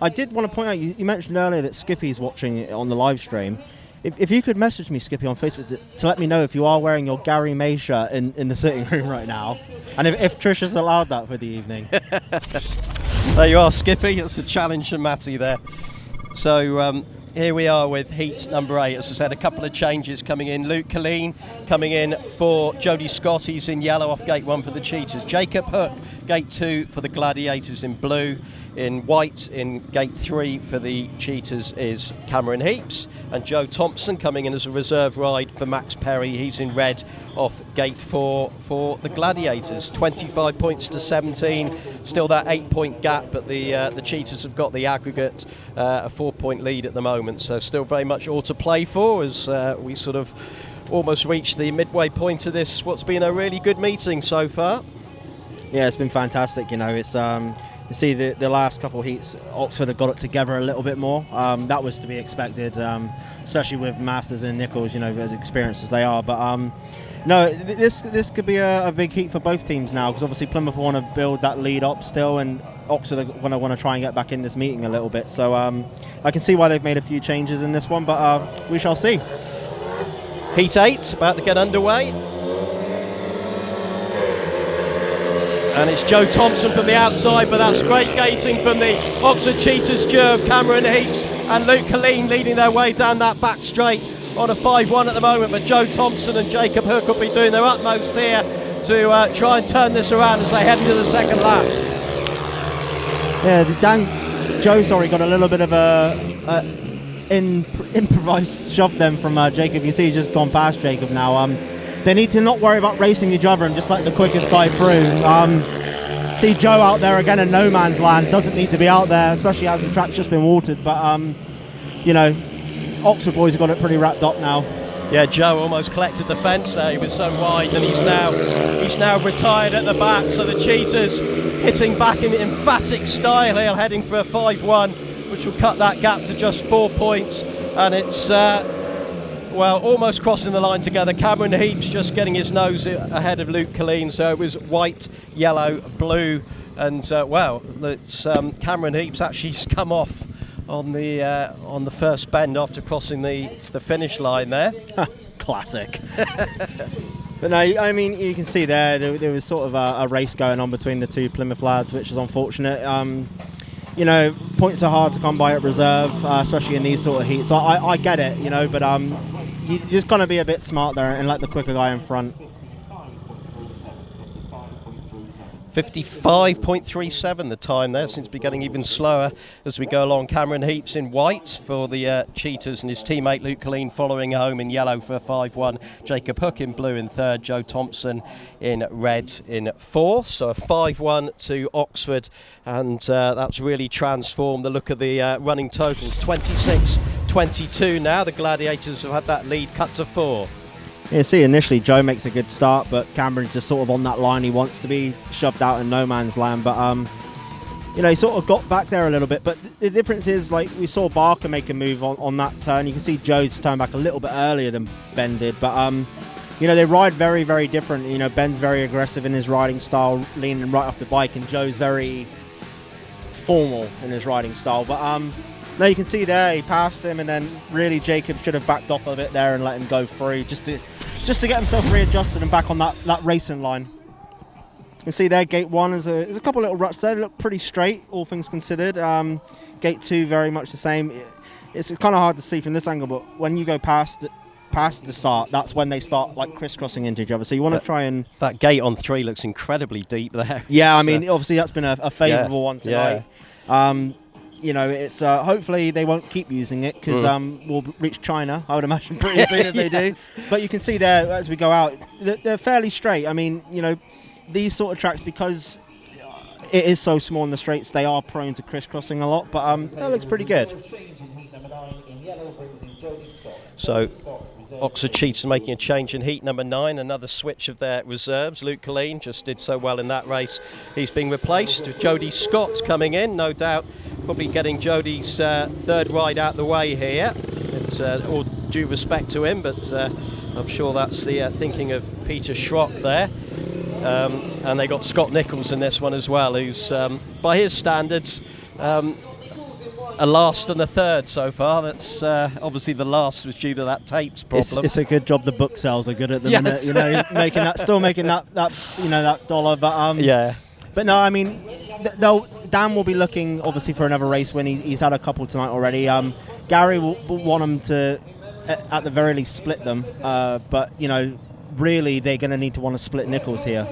I did want to point out, you mentioned earlier that Skippy's watching it on the live stream. If you could message me, Skippy, on Facebook to let me know if you are wearing your Garry May shirt in the sitting room right now, and if Trisha's allowed that for the evening. There you are, Skippy. That's a challenge for Mattie there. So here we are with Heat number 8. As I said, a couple of changes coming in. Luke Killeen coming in for Jody SCOTT. He's in yellow off Gate 1 for the Cheetahs. Jacob Hook, Gate 2 for the Gladiators in blue. In white in gate 3 for the Cheetahs is Cameron Heeps, and Joe Thompson coming in as a reserve ride for Max Perry. He's in red off gate 4 for the Gladiators. 25 points to 17, still that 8-point gap, but the Cheetahs have got the aggregate a 4-point lead at the moment, so still very much all to play for as we sort of almost reached the midway point of this, what's been a really good meeting so far. Yeah, it's been fantastic. You know, it's you see the last couple of heats, Oxford have got it together a little bit more. That was to be expected, especially with Masters and Nicholls, you know, as experienced as they are. But no, this could be a big heat for both teams now, because obviously Plymouth want to build that lead up still, and Oxford are going to want to try and get back in this meeting a little bit. So I can see why they've made a few changes in this one, but we shall see. Heat 8 about to get underway. And it's Joe Thompson from the outside, but that's great gating from the Oxford Cheetahs duo of Cameron Heeps and Luke Killeen leading their way down that back straight on a 5-1 at the moment. But Joe Thompson and Jacob Hook will be doing their utmost here to try and turn this around as they head into the second lap. Yeah, Joe got a little bit of a improvised shove then from Jacob. You see he's just gone past Jacob now. They need to not worry about racing each other and just let the quickest guy through. See Joe out there again in no man's land, doesn't need to be out there, especially as the track's just been watered. But, you know, Oxford boys have got it pretty wrapped up now. Yeah, Joe almost collected the fence there, he was so wide, and he's now retired at the back. So the Cheetahs hitting back in emphatic style here, heading for a 5-1, which will cut that gap to just 4 points. And it's... well, almost crossing the line together. Cameron Heeps just getting his nose ahead of Luke Killeen, so it was white, yellow, blue, and well, it's Cameron Heeps actually come off on the first bend after crossing the finish line there. Classic. But no, I mean, you can see there was sort of a race going on between the two Plymouth lads, which is unfortunate. You know, points are hard to come by at reserve, especially in these sort of heats. So I get it, you know, but you just got to be a bit smart there and let the quicker guy in front. 55.37 the time there, seems to be getting even slower as we go along. Cameron Heeps in white for the Cheetahs, and his teammate Luke Killeen following home in yellow for a 5-1. Jacob Hook in blue in third, Joe Thompson in red in fourth. So a 5-1 to Oxford, and that's really transformed the look of the running totals. 26-22 now. The Gladiators have had that lead cut to 4. Yeah, see, initially Joe makes a good start, but Cameron's just sort of on that line. He wants to be shoved out in no man's land, but you know, he sort of got back there a little bit. But the difference is, like, we saw Barker make a move on that turn. You can see Joe's turn back a little bit earlier than Ben did, but you know, they ride very, very different. You know, Ben's very aggressive in his riding style, leaning right off the bike, and Joe's very formal in his riding style. But no, you can see there he passed him, and then really Jacob should have backed off a bit there and let him go through, just to get himself readjusted and back on that racing line. You can see there gate 1 there's a couple of little ruts there. They look pretty straight, all things considered. Gate 2 very much the same. It's kind of hard to see from this angle, but when you go past the start, that's when they start like crisscrossing into each other. So you want to try and... That gate on 3 looks incredibly deep there. Yeah, I mean, obviously that's been a favourable one tonight. Yeah. You know, it's hopefully they won't keep using it, because we'll reach China, I would imagine, pretty soon if they do. But you can see there as we go out, they're fairly straight. I mean, you know, these sort of tracks, because it is so small in the straights, they are prone to crisscrossing a lot. But that looks pretty good. So Oxford Cheetahs making a change in heat number 9, another switch of their reserves. Luke Killeen just did so well in that race. He's being replaced with Jody SCOTT coming in, no doubt probably getting Jody's third ride out the way here. It's all due respect to him, but I'm sure that's the thinking of Peter Schroeck there. And they got Scott Nicholls in this one as well, who's by his standards a last and a third so far. That's obviously the last was due to that tapes problem. It's a good job the book sales are good at the minute, you know, still making that you know, that dollar. But yeah. But no, I mean, Dan will be looking obviously for another race win. He's had a couple tonight already. Garry will want him to, at the very least, split them. But you know, really, they're going to need to want to split Nicholls here.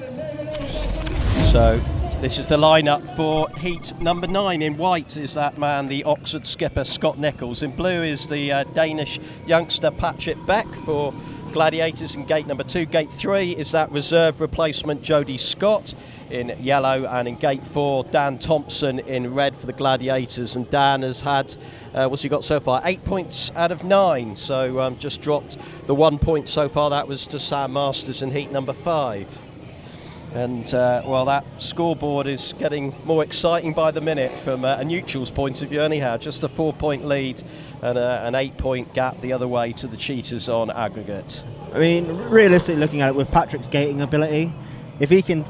So This is the lineup for heat number 9. In white is that man, the Oxford skipper Scott Nicholls. In blue is the Danish youngster Patrick Baek for Gladiators in gate number 2. Gate 3 is that reserve replacement Jody SCOTT in yellow, and in gate 4 Dan Thompson in red for the Gladiators. And Dan has had, what's he got so far? 8 points out of 9, so just dropped the 1 point so far. That was to Sam Masters in heat number 5. And well, that scoreboard is getting more exciting by the minute from a neutral's point of view anyhow. Just a 4-point lead and an 8-point gap the other way to the Cheetahs on aggregate. I mean, realistically looking at it, with Patrick's gating ability, if he can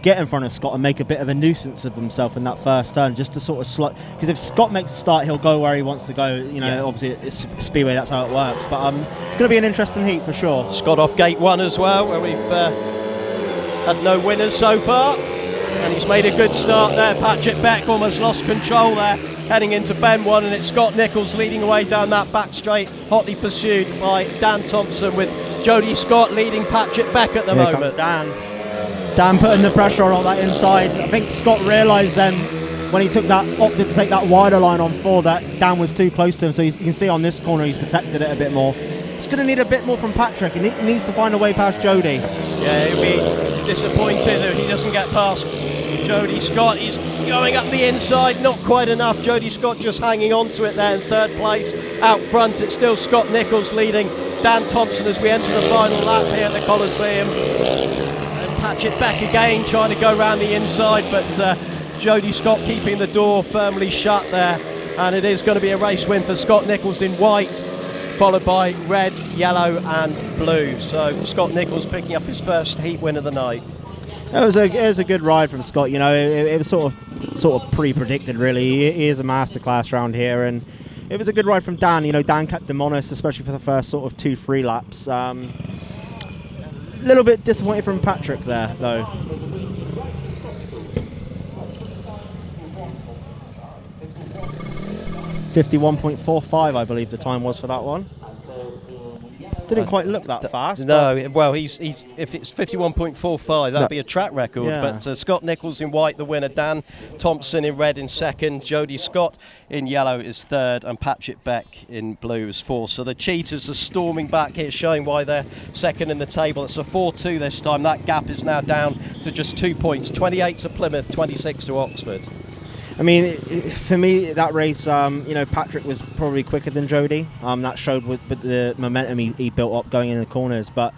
get in front of Scott and make a bit of a nuisance of himself in that first turn, just to sort of slot, because if Scott makes a start, he'll go where he wants to go. You know, obviously it's Speedway, that's how it works. But it's going to be an interesting heat for sure. Scott off gate 1 as well, where we've had no winners so far, and he's made a good start there. Patrick Baek almost lost control there, heading into bend 1, and it's Scott Nicholls leading away down that back straight, hotly pursued by Dan Thompson, with Jody SCOTT leading Patrick Baek at the moment. Dan putting the pressure on that inside. I think Scott realised then when he opted to take that wider line on 4 that Dan was too close to him, so you can see on this corner he's protected it a bit more. It's going to need a bit more from Patrick, and he needs to find a way past Jody. Yeah, he'll be disappointed if he doesn't get past Jody SCOTT. He's going up the inside, not quite enough. Jody SCOTT just hanging on to it there in 3rd place. Out front, it's still Scott Nicholls leading Dan Thompson as we enter the final lap here at the Coliseum. And Patrick Baek again trying to go round the inside, but Jody SCOTT keeping the door firmly shut there. And it is going to be a race win for Scott Nicholls in white, followed by red, yellow and blue. So Scott Nicholls picking up his first heat win of the night. It was a good ride from Scott. You know, it was sort of pre-predicted really. He is a masterclass around here, and it was a good ride from Dan. You know, Dan kept him honest, especially for the first sort of 2-3 laps. A little bit disappointed from Patrick there though. .51.45 I believe the time was for that one. Didn't quite look that fast. No, well, he's if it's 51.45, that'd be a track record. Yeah. But Scott Nicholls in white, the winner. Dan Thompson in red in 2nd. Jody SCOTT in yellow is 3rd, and Patrick Baek in blue is 4th. So the Cheetahs are storming back here, showing why they're 2nd in the table. It's a 4-2 this time. That gap is now down to just 2 points. 28 to Plymouth, 26 to Oxford. I mean, for me, that race, you know, Patrick was probably quicker than Jody. That showed with the momentum he built up going in the corners. But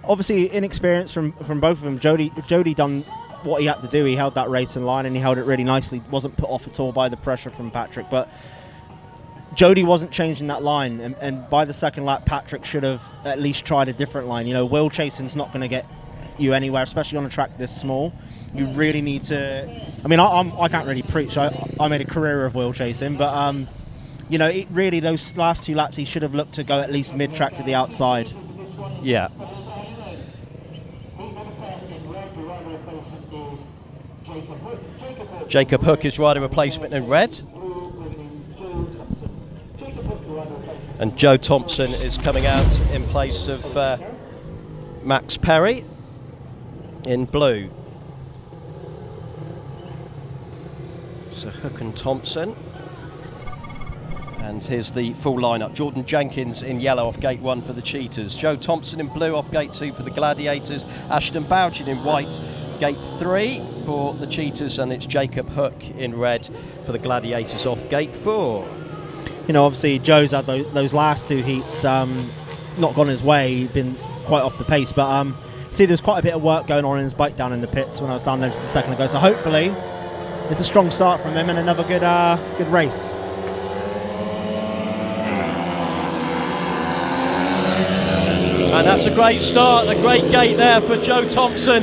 obviously, inexperience from both of them. Jody done what he had to do. He held that race in line, and he held it really nicely. Wasn't put off at all by the pressure from Patrick. But Jody wasn't changing that line. And by the 2nd lap, Patrick should have at least tried a different line. You know, wheel chasing's not going to get you anywhere, especially on a track this small. You really need to. I mean, I can't really preach. I made a career of wheel chasing, but you know, really those last 2 laps he should have looked to go at least mid-track to the outside. Yeah. Jacob Hook is rider replacement in red, and Joe Thompson is coming out in place of Max Perry in blue. So Hook and Thompson. And here's the full lineup. Jordan Jenkins in yellow off gate 1 for the Cheetahs. Joe Thompson in blue off gate 2 for the Gladiators. Ashton BOUGHEN in white, gate 3 for the Cheetahs. And it's Jacob Hook in red for the Gladiators off gate 4. You know, obviously Joe's had those last 2 heats not gone his way. He's been quite off the pace. But see, there's quite a bit of work going on in his bike down in the pits when I was down there just a second ago. So hopefully it's a strong start from him and another good race. And that's a great start, a great gate there for Joe Thompson,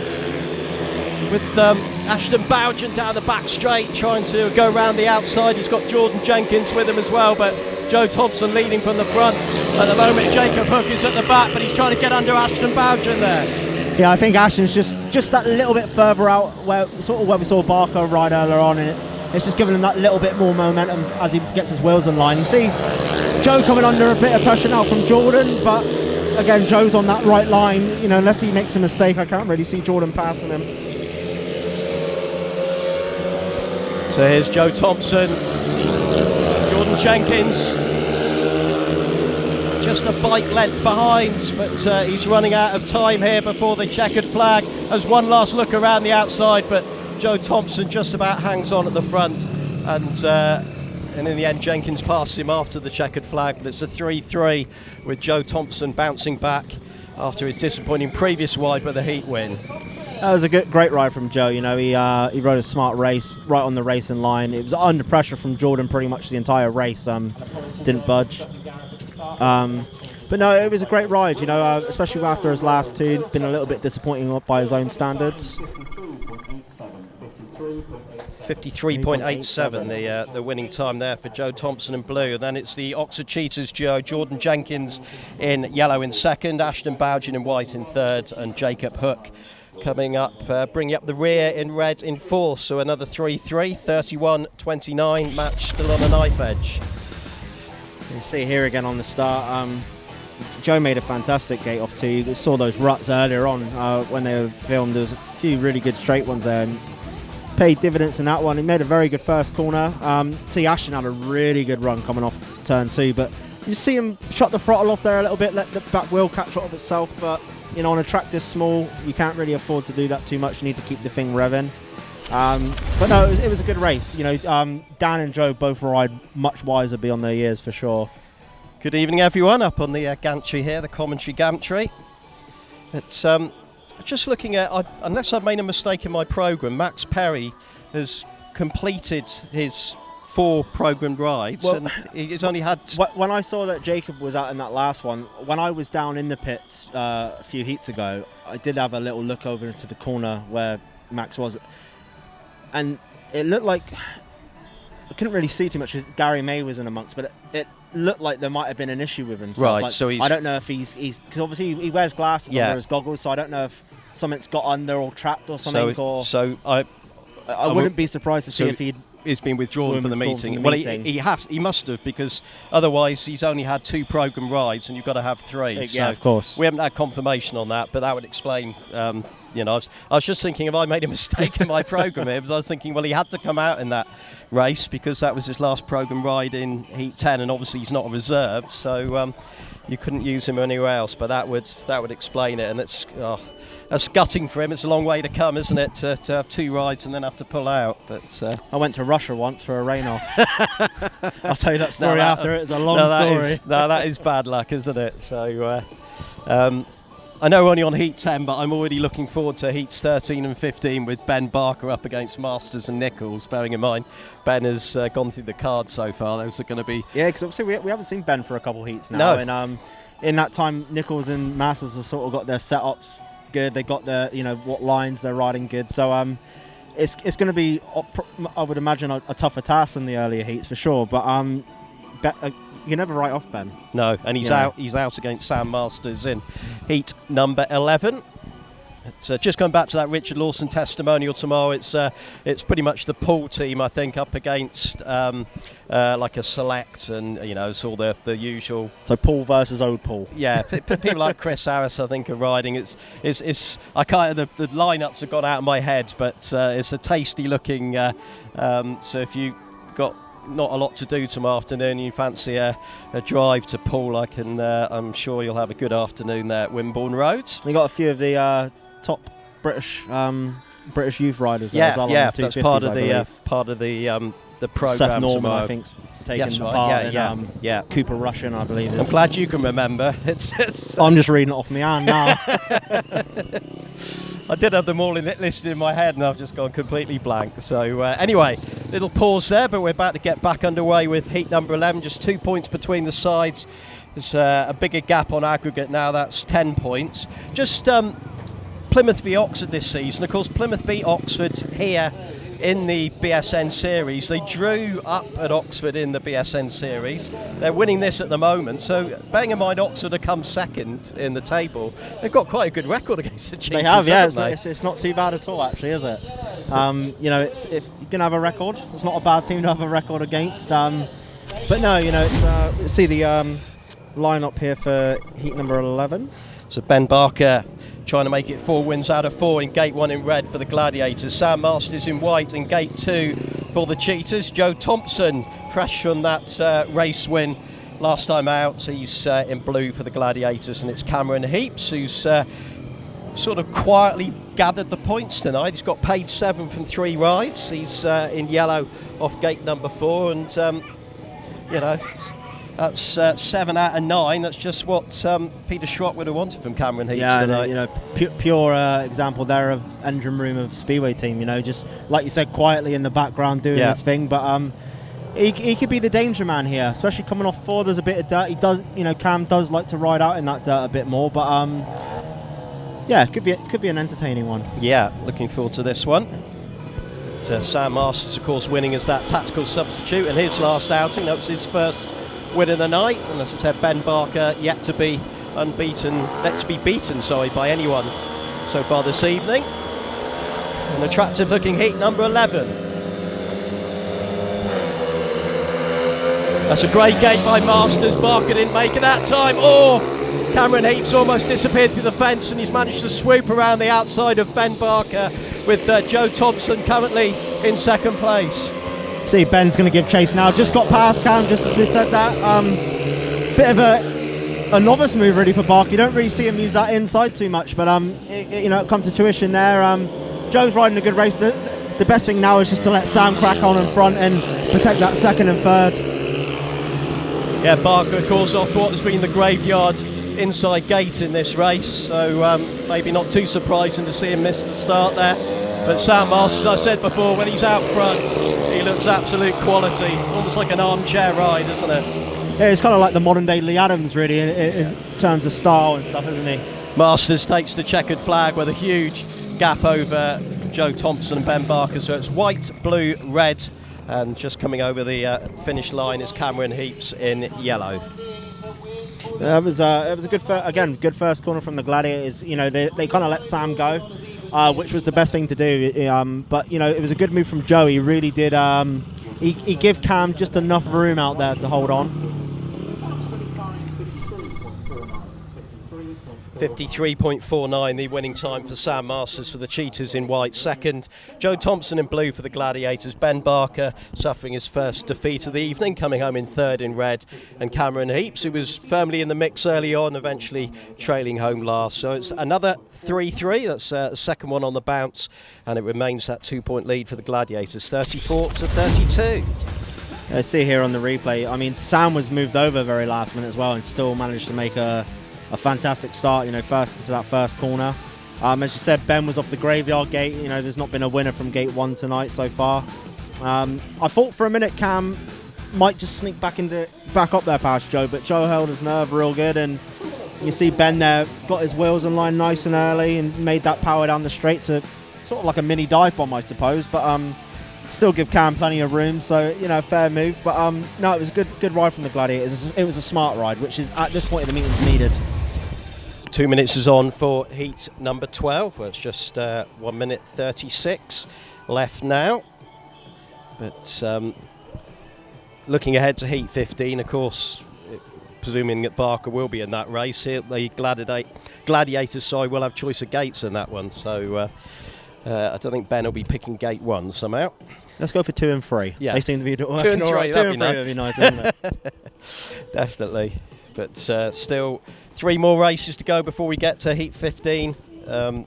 with Ashton BOUGHEN down the back straight trying to go round the outside. He's got Jordan Jenkins with him as well, but Joe Thompson leading from the front. At the moment Jacob Hook is at the back, but he's trying to get under Ashton BOUGHEN there. Yeah, I think Ashton's just that little bit further out where we saw Barker ride earlier on, and it's just giving him that little bit more momentum as he gets his wheels in line. You see Joe coming under a bit of pressure now from Jordan, but again, Joe's on that right line. You know, unless he makes a mistake, I can't really see Jordan passing him. So here's Joe Thompson, Jordan Jenkins, just a bike length behind, but he's running out of time here before the checkered flag. There's one last look around the outside, but Joe Thompson just about hangs on at the front, and in the end Jenkins passes him after the checkered flag, but it's a 3-3 with Joe Thompson bouncing back after his disappointing previous wide with a heat win. That was a great ride from Joe. You know, he rode a smart race right on the racing line. It was under pressure from Jordan pretty much the entire race. Didn't budge. But no, it was a great ride. You know, especially after his last two, been a little bit disappointing by his own standards. 53.87 the winning time there for Joe Thompson in blue. And then it's the Oxford Cheetahs duo, Jordan Jenkins in yellow in second, Ashton BOUGHEN in white in third, and Jacob Hook coming up, bringing up the rear in red in fourth. So another 3-3, 31-29, match still on a knife edge. You see here again on the start, Joe made a fantastic gate off too. You saw those ruts earlier on when they were filmed. There was a few really good straight ones there. And paid dividends in that one. He made a very good first corner. See, Ashton had a really good run coming off turn two, but you see him shut the throttle off there a little bit, let the back wheel catch up of itself. But you know, on a track this small, you can't really afford to do that too much. You need to keep the thing revving. But no, it was a good race. You know, Dan and Joe both ride much wiser beyond their years for sure. Good evening, everyone, up on the gantry here, the commentary gantry. It's just looking at, unless I've made a mistake in my programme, Max Perry has completed his 4 programmed rides, well, and he's only had... When I saw that Jacob was out in that last one, when I was down in the pits a few heats ago, I did have a little look over into the corner where Max was, and it looked like... I couldn't really see too much. Garry May was in amongst, but it looked like there might have been an issue with him. Right, like, so he's... I don't know if he's because obviously he wears glasses under his goggles, so I don't know if something's got under or trapped or something. I wouldn't be surprised to see if he's been withdrawn from the meeting. Well, he must have, because otherwise he's only had 2 programme rides and you've got to have 3. Yeah, so of course. We haven't had confirmation on that, but that would explain. You know, I was just thinking, if I made a mistake in my programme here, because I was thinking, well, he had to come out in that race because that was his last programme ride in Heat 10, and obviously he's not a reserve, so you couldn't use him anywhere else. But that would explain it, and that's gutting for him. It's a long way to come, isn't it, to have 2 rides and then have to pull out. But I went to Russia once for a rain-off. I'll tell you that story after. It's a long story. That is bad luck, isn't it? So I know we're only on Heat 10, but I'm already looking forward to Heats 13 and 15 with Ben Barker up against Masters and Nicholls, bearing in mind Ben has gone through the cards so far. Those are going to be... Yeah, because obviously we haven't seen Ben for a couple of heats now. No. And in that time, Nicholls and Masters have sort of got their setups good. They got their, you know, what lines they're riding good. So it's going to be, I would imagine, a tougher task than the earlier heats for sure. But you never write off Ben. No, and he's out against Sam Masters in heat number 11. Just going back to that Richard Lawson testimonial tomorrow, it's pretty much the pool team, I think, up against like a select, and you know, it's all the usual. So Paul versus old Paul. Yeah, people like Chris Harris, I think, are riding. It's I can't. The lineups have gone out of my head, but it's a tasty looking. So if you got not a lot to do tomorrow afternoon, you fancy a drive to Poole, I'm sure you'll have a good afternoon there at Wimborne Roads. We got a few of the top British youth riders there as well. Yeah, that's part of the program. Seth Norman, tomorrow. I think, taking part. Yeah. Cooper Russian, I believe. I'm glad you can remember. I'm just reading it off my hand now. I did have them all listed in my head, and I've just gone completely blank. So anyway, little pause there, but we're about to get back underway with heat number 11. Just 2 points between the sides. There's a bigger gap on aggregate now. That's 10 points. Just Plymouth v Oxford this season. Of course, Plymouth beat Oxford here in the BSN series. They drew up at Oxford in the BSN series. They're winning this at the moment, so bearing in mind Oxford have come second in the table, they've got quite a good record against the Cheetahs. They have, yeah. It's not too bad at all, actually, is it? You know, if you can have a record, it's not a bad team to have a record against. But no, you know, see the lineup here for heat number 11. So Ben Barker trying to make it 4 wins out of 4 in gate 1 in red for the Gladiators. Sam Masters in white in gate 2 for the Cheetahs. Joe Thompson, fresh from that race win last time out. He's in blue for the Gladiators, and it's Cameron Heeps who's sort of quietly gathered the points tonight. He's got paid 7 from 3 rides. He's in yellow off gate number 4, and you know, that's 7 out of 9. That's just what Peter Schroeck would have wanted from Cameron Heeps tonight. You know, pure example there of engine room of Speedway team. You know, just like you said, quietly in the background doing his thing. But he could be the danger man here, especially coming off 4. There's a bit of dirt. He does, you know, Cam does like to ride out in that dirt a bit more. But yeah, it could be an entertaining one. Yeah, looking forward to this one. Sam Masters, of course, winning as that tactical substitute in his last outing. That was his first win of the night, and as I said, Ben Barker yet to be beaten by anyone so far this evening. An attractive looking heat, number 11. That's a great gate by Masters. Barker didn't make it that time. Cameron Heeps almost disappeared through the fence, and he's managed to swoop around the outside of Ben Barker, with Joe Thompson currently in second place. See, Ben's going to give chase now. Just got past Cam, just as we said that. Bit of a novice move really for Barker. You don't really see him use that inside too much, but you know, it comes to tuition there. Joe's riding a good race. The best thing now is just to let Sam crack on in front and protect that second and third. Yeah, Barker, of course, off what has been the graveyard inside gate in this race, so maybe not too surprising to see him miss the start there. But Sam Masters, as I said before, when he's out front, he looks absolute quality. Almost like an armchair ride, isn't it? Yeah, it's kind of like the modern day Lee Adams, really, in terms of style and stuff, isn't he? Masters takes the checkered flag with a huge gap over Joe Thompson and Ben Barker, so it's white, blue, red, and just coming over the finish line is Cameron Heeps in yellow. It was a good first corner from the Gladiators. You know, they kind of let Sam go, which was the best thing to do. But you know, it was a good move from Joe. He really did. He gave Cam just enough room out there to hold on. 53.49, the winning time for Sam Masters for the Cheetahs in white. Second, Joe Thompson in blue for the Gladiators. Ben Barker suffering his first defeat of the evening, coming home in third in red. And Cameron Heeps, who was firmly in the mix early on, eventually trailing home last. So it's another 3-3. That's the second one on the bounce. And it remains that 2-point lead for the Gladiators, 34-32. I see here on the replay, I mean, Sam was moved over very last minute as well and still managed to make a fantastic start, you know, first into that first corner. As you said, Ben was off the graveyard gate. You know, there's not been a winner from gate 1 tonight so far. I thought for a minute Cam might just sneak back up there past Joe, but Joe held his nerve real good, and you see Ben there got his wheels in line nice and early and made that power down the straight to sort of like a mini dive bomb, I suppose, but still give Cam plenty of room, so you know, fair move. But no, it was a good ride from the Gladiators. It was a smart ride, which is at this point of the meeting needed. 2 minutes is on for heat number 12, where it's just 1 minute 36 left now. But looking ahead to heat 15, of course, presuming that Barker will be in that race here, the Gladiators side will have choice of gates in that one. So I don't think Ben will be picking gate 1 somehow. Let's go for 2 and 3. Yeah. They seem to be working 2 and 3, all right. 2 and 3 would be nice, wouldn't it? Definitely. But still 3 more races to go before we get to heat 15. And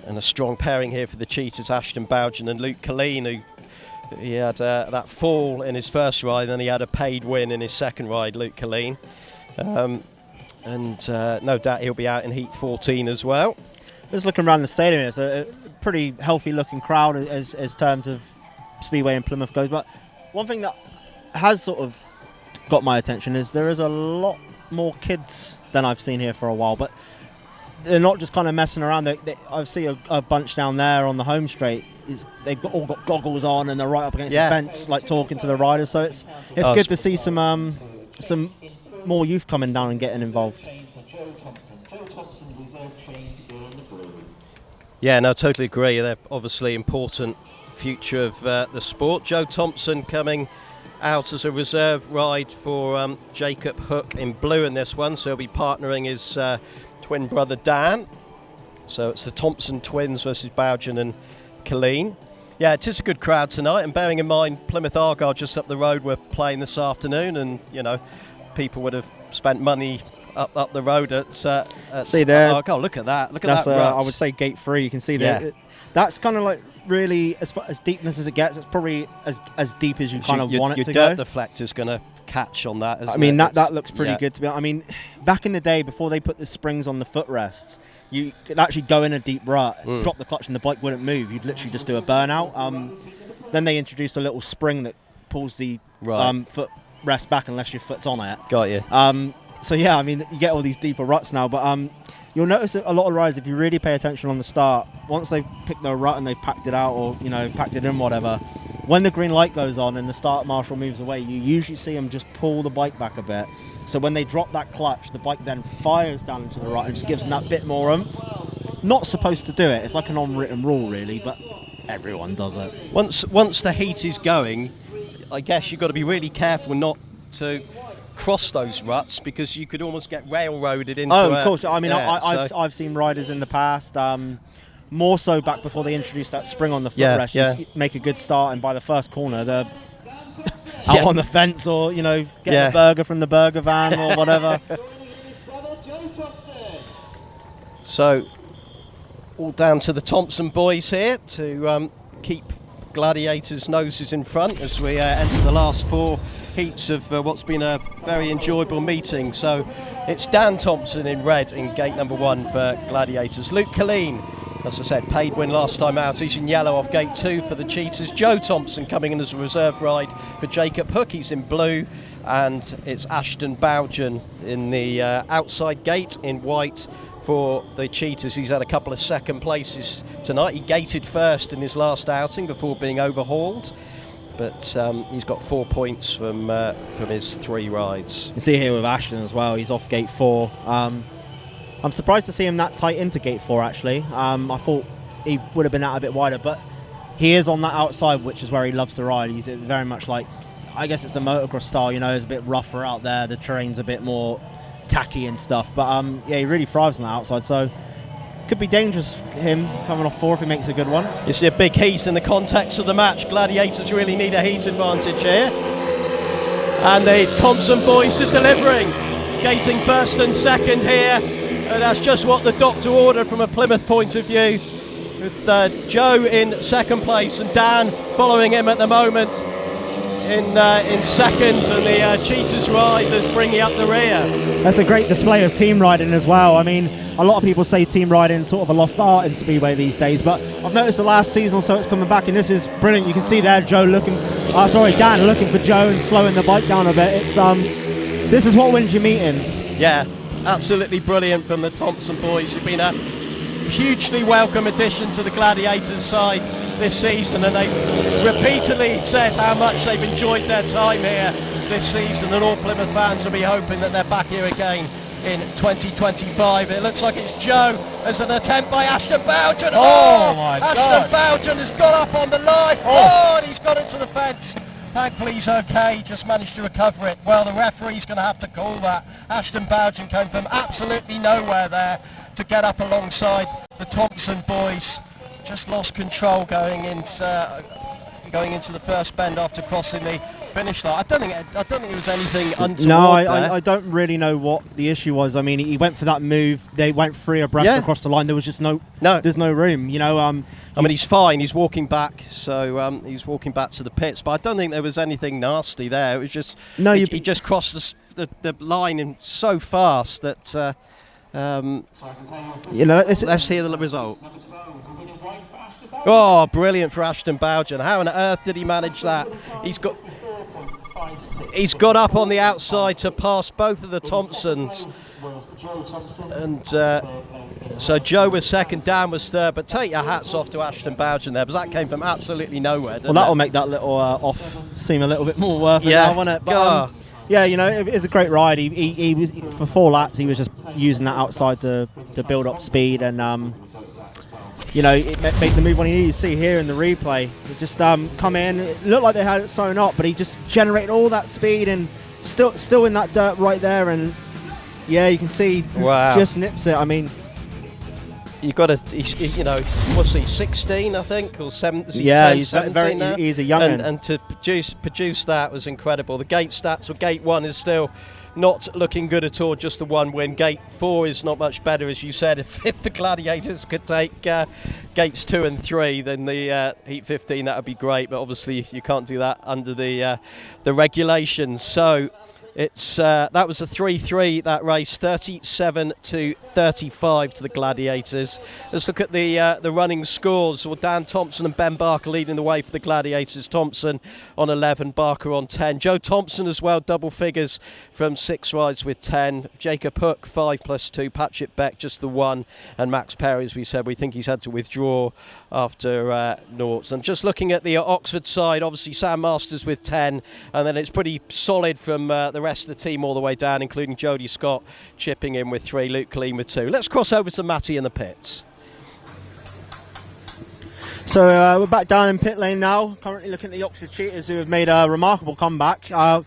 a strong pairing here for the Cheetahs, Ashton BOUGHEN and Luke Killeen, who he had that fall in his first ride, and then he had a paid win in his second ride, Luke Killeen. And no doubt he'll be out in heat 14 as well. Just looking around the stadium, it's a pretty healthy looking crowd as terms of Speedway in Plymouth goes. But one thing that has sort of got my attention is there is a lot more kids than I've seen here for a while, but they're not just kind of messing around. I see a bunch down there on the home straight. They've all got goggles on and they're right up against the fence, like talking to the riders. So it's good to see some more youth coming down and getting involved. Yeah, no, totally agree. They're obviously important future of the sport. Joe Thompson coming out as a reserve ride for Jacob Hook in blue in this one, so he'll be partnering his twin brother Dan. So it's the Thompson twins versus BOUGHEN and Killeen. Yeah, it is a good crowd tonight, and bearing in mind Plymouth Argyle just up the road were playing this afternoon, and people would have spent money up the road at see there. Argyle. Look at that! Look at That's that! I would say gate 3. You can see there. That's kind of like really as deepness as it gets. It's probably as deep as you kind of want it to go. Your dirt deflector's going to catch on that. I mean that looks pretty good to me. I mean, back in the day before they put the springs on the footrests, you could actually go in a deep rut, drop the clutch, and the bike wouldn't move. You'd literally just do a burnout. Then they introduced a little spring that pulls the footrest back unless your foot's on it. Got you. So yeah, I mean, you get all these deeper ruts now, but you'll notice a lot of riders, if you really pay attention on the start, once they've picked their rut and they've packed it out or packed it in, whatever, when the green light goes on and the start marshal moves away, you usually see them just pull the bike back a bit. So when they drop that clutch, the bike then fires down into the rut and just gives them that bit more oomph. Not supposed to do it. It's like an unwritten rule, really, but everyone does it. Once the heat is going, I guess you've got to be really careful not to cross those ruts, because you could almost get railroaded into it. Oh, of course. I mean, I've seen riders in the past, more so back before they introduced that spring on the footrest, just make a good start, and by the first corner, they're out on the fence, or get a burger from the burger van or whatever. So all down to the Thompson boys here to keep Gladiators' noses in front as we enter the last 4 heats of what's been a very enjoyable meeting. So it's Dan Thompson in red in gate number 1 for Gladiators. Luke Killeen, as I said, paid win last time out. He's in yellow off gate 2 for the Cheetahs. Joe Thompson coming in as a reserve ride for Jacob Hook. He's in blue. And it's Ashton BOUGHEN in the outside gate in white for the Cheetahs. He's had a couple of second places tonight. He gated first in his last outing before being overhauled. But he's got 4 points from his 3 rides. You see here with Ashton as well. He's off gate 4. I'm surprised to see him that tight into gate 4, actually. I thought he would have been out a bit wider, but he is on that outside, which is where he loves to ride. He's very much like, I guess it's the motocross style, it's a bit rougher out there. The terrain's a bit more tacky and stuff. But he really thrives on the outside, so could be dangerous for him coming off 4 if he makes a good one. You see a big heat in the context of the match. Gladiators really need a heat advantage here. And the Thompson boys are delivering. Gating first and second here. And that's just what the doctor ordered from a Plymouth point of view, with Joe in second place and Dan following him at the moment in second, and the Cheetahs riders bringing up the rear. That's a great display of team riding as well. I mean, a lot of people say team riding is sort of a lost art in Speedway these days, but I've noticed the last season or so it's coming back, and this is brilliant. You can see there Dan looking for Joe and slowing the bike down a bit. It's this is what wins your meetings. Yeah, absolutely brilliant from the Thompson boys. Who've been a hugely welcome addition to the Gladiators side this season, and they've repeatedly said how much they've enjoyed their time here this season, and all Plymouth fans will be hoping that they're back here again in 2025. It looks like it's Joe as an attempt by Ashton BOUGHEN. Oh my God! Ashton BOUGHEN has got up on the line. And he's got into the fence. Thankfully he's okay, he just managed to recover it. Well, the referee's going to have to call that. Ashton BOUGHEN came from absolutely nowhere there to get up alongside the Thompson boys. Just lost control going into the first bend after crossing the finish line. I don't think it was anything untoward. No, I don't really know what the issue was. I mean, he went for that move. They went 3 abreast across the line. There was just there's no room. I mean, he's fine. He's walking back, so he's walking back to the pits. But I don't think there was anything nasty there. It was just he just crossed the line in so fast that. Let's hear the result. Oh, brilliant for Ashton BOUGHEN. How on earth did he manage that? He's got up on the outside to pass both of the Thompsons. And so Joe was second, Dan was third. But take your hats off to Ashton BOUGHEN there, because that came from absolutely nowhere. Well, that'll make that little off seem a little bit more worth it now, won't it? But, it was a great ride. He was, for 4 laps, he was just using that outside to build up speed, and it made the move when he needed. You see here in the replay, it just come in. It looked like they had it sewn up, but he just generated all that speed and still in that dirt right there. And you can see just nips it. I mean, you've got to, you know, what's he, 16, I think, or 17? Yeah, 10, he's 17 now? he's a young and to produce that was incredible. The gate stats for Gate 1 is still not looking good at all, just the one win. Gate 4 is not much better, as you said. If the Gladiators could take Gates 2 and 3, then the Heat 15, that would be great, but obviously you can't do that under the regulations. So it's that was a 3-3, that race, 37-35 to the Gladiators. Let's look at the running scores. Well, Dan Thompson and Ben Barker leading the way for the Gladiators. Thompson on 11, Barker on 10. Joe Thompson as well, double figures from 6 rides with 10. Jacob Hook, 5 plus 2. Patrick Baek, just the 1. And Max Perry, as we said, we think he's had to withdraw after noughts. And just looking at the Oxford side, obviously Sam Masters with 10. And then it's pretty solid from the rest of the team all the way down, including Jody SCOTT chipping in with 3, Luke Killeen with 2. Let's cross over to Mattie in the pits. So we're back down in pit lane now, currently looking at the Oxford Cheetahs, who have made a remarkable comeback. I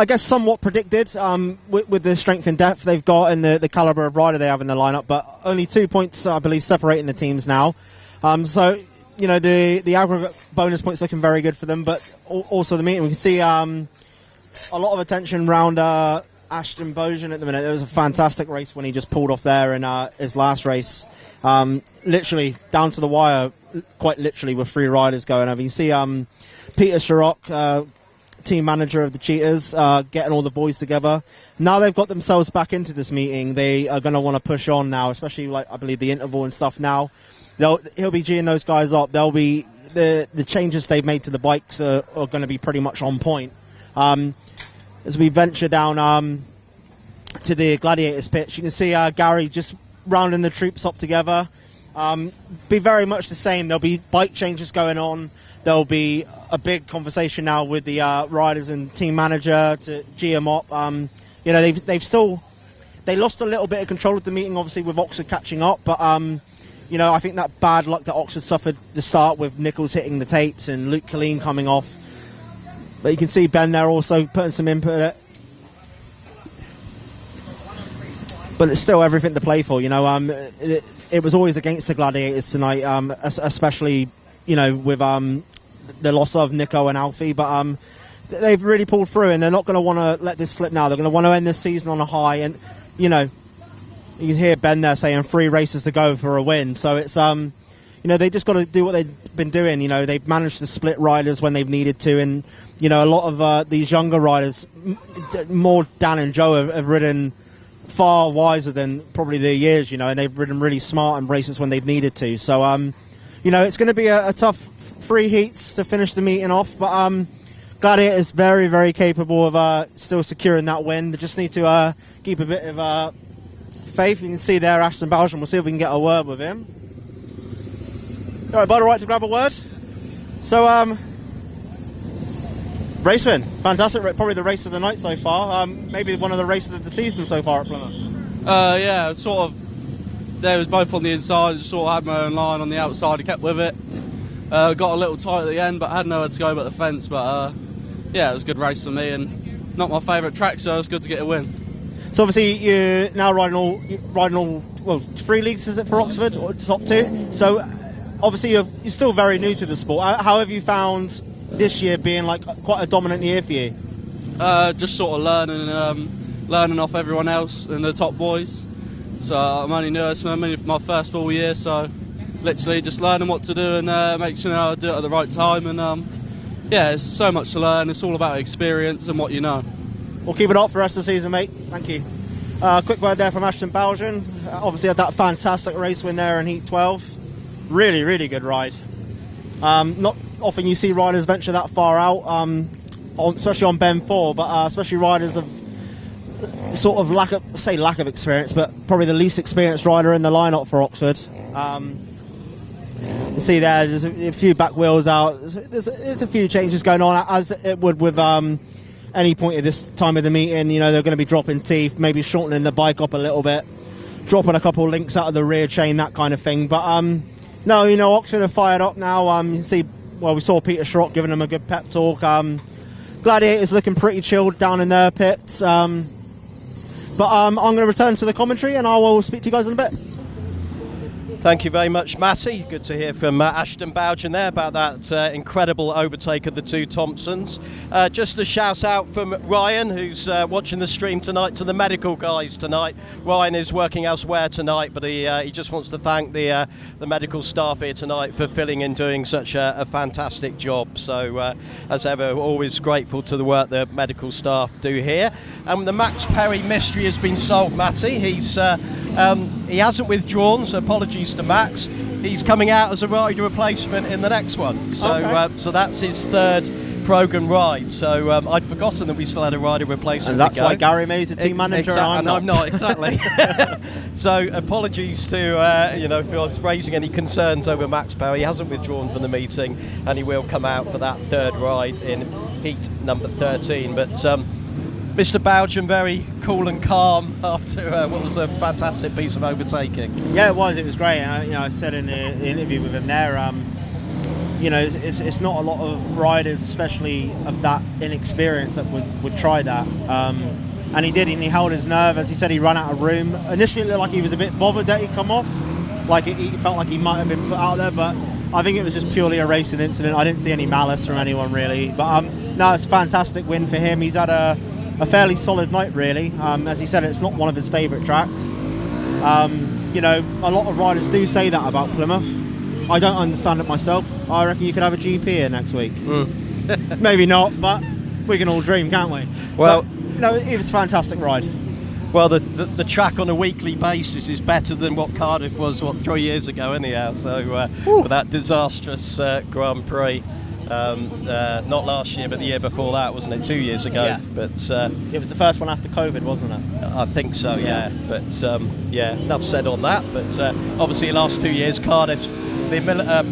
guess somewhat predicted with the strength and depth they've got and the calibre of rider they have in the lineup, but only 2 points, I believe, separating the teams now. So, you know, the aggregate bonus points looking very good for them, but also the meeting, we can see a lot of attention around Ashton BOUGHEN at the minute. There was a fantastic race when he just pulled off there in his last race. Literally down to the wire, quite literally, with 3 riders going over. You see Peter Schroeck, team manager of the Cheetahs, getting all the boys together. Now they've got themselves back into this meeting, they are going to want to push on now, especially, like, I believe the interval and stuff now. He'll be G'ing those guys up. They'll be the changes they've made to the bikes are going to be pretty much on point. As we venture down to the Gladiators pitch, you can see Garry just rounding the troops up together. Be very much the same. There'll be bike changes going on. There'll be a big conversation now with the riders and team manager to G them up. You know, they lost a little bit of control of the meeting, obviously, with Oxford catching up, but you know, I think that bad luck that Oxford suffered to start with, Nicholls hitting the tapes and Luke Killeen coming off. But you can see Ben there also putting some input in it. But it's still everything to play for, you know. It was always against the Gladiators tonight, especially, you know, with the loss of Nico and Alfie. But they've really pulled through, and they're not going to want to let this slip now. They're going to want to end this season on a high. And, you know, you can hear Ben there saying 3 races to go for a win. So it's, you know, they just got to do what they've been doing. You know, they've managed to split riders when they've needed to. And, you know, a lot of these younger riders, more Dan and Joe, have ridden far wiser than probably their years, you know, and they've ridden really smart in races when they've needed to. So, you know, it's going to be a tough 3 heats to finish the meeting off, but Gladiator is very, very capable of still securing that win. They just need to keep a bit of faith. You can see there Ashton BOUGHEN. We'll see if we can get a word with him. All right, bud, all right to grab a word? So, race win. Fantastic. Probably the race of the night so far. Maybe one of the races of the season so far at Plymouth. Yeah, sort of. They was both on the inside. Just sort of had my own line on the outside. I kept with it. Got a little tight at the end, but I had nowhere to go but the fence. But yeah, it was a good race for me, and not my favourite track, so it's good to get a win. So obviously you're now riding all. Well, 3 leagues is it for Oxford, or top 2? So obviously you're still very new to the sport. How have you found this year being like quite a dominant year for you? Just sort of learning off everyone else and the top boys. So I'm only new, it's my first full year, so literally just learning what to do and make sure I do it at the right time. And yeah, it's so much to learn. It's all about experience and what you know. We'll keep it up for the rest of the season, mate. Thank you. Quick word there from Ashton BOUGHEN. Obviously had that fantastic race win there in Heat 12. Really, really good ride. Not often you see riders venture that far out, especially on Ben 4, but especially riders of sort of lack of experience, but probably the least experienced rider in the lineup for Oxford. You see there's a few back wheels out. There's a few changes going on, as it would with any point at this time of the meeting. You know, they're going to be dropping teeth, maybe shortening the bike up a little bit, dropping a couple of links out of the rear chain, that kind of thing. But no, you know, Oxford are fired up now. You see, well, we saw Peter Schroeck giving them a good pep talk. Gladiators looking pretty chilled down in their pits. But I'm going to return to the commentary and I will speak to you guys in a bit. Thank you very much, Mattie. Good to hear from Ashton BOUGHEN there about that incredible overtake of the two Thompsons. Just a shout out from Ryan, who's watching the stream tonight, to the medical guys tonight. Ryan is working elsewhere tonight, but he just wants to thank the medical staff here tonight for filling in, doing such a fantastic job. So, as ever, always grateful to the work the medical staff do here. And the Max Perry mystery has been solved, Mattie. He hasn't withdrawn, so apologies to Max. He's coming out as a rider replacement in the next one. So Okay. so that's his third programme ride. So I'd forgotten that we still had a rider replacement. And that's to go. why Garry May's a team manager and I'm not. Exactly. So apologies to if I was raising any concerns over Max Perry. He hasn't withdrawn from the meeting, and he will come out for that third ride in heat number 13. But Mr. BOUGHEN very cool and calm after what was a fantastic piece of overtaking. Yeah, it was. It was great. I said in the interview with him there, it's not a lot of riders, especially of that inexperience, that would try that. And he did, and he held his nerve. As he said, he ran out of room. Initially, it looked like he was a bit bothered that he'd come off. Like he felt like he might have been put out there, but I think it was just purely a racing incident. I didn't see any malice from anyone really. But no, it's a fantastic win for him. He's had a fairly solid night, really. As he said, it's not one of his favourite tracks. A lot of riders do say that about Plymouth. I don't understand it myself. I reckon you could have a GP here next week. Maybe not, but we can all dream, can't we? Well, no, it was a fantastic ride. Well, the track on a weekly basis is better than what Cardiff was, 3 years ago, anyhow. So with that disastrous Grand Prix. Not last year, but the year before that, wasn't it? 2 years ago. Yeah. But it was the first one after COVID, wasn't it? I think so. Yeah. But enough said on that. But obviously, the last 2 years, Cardiff's the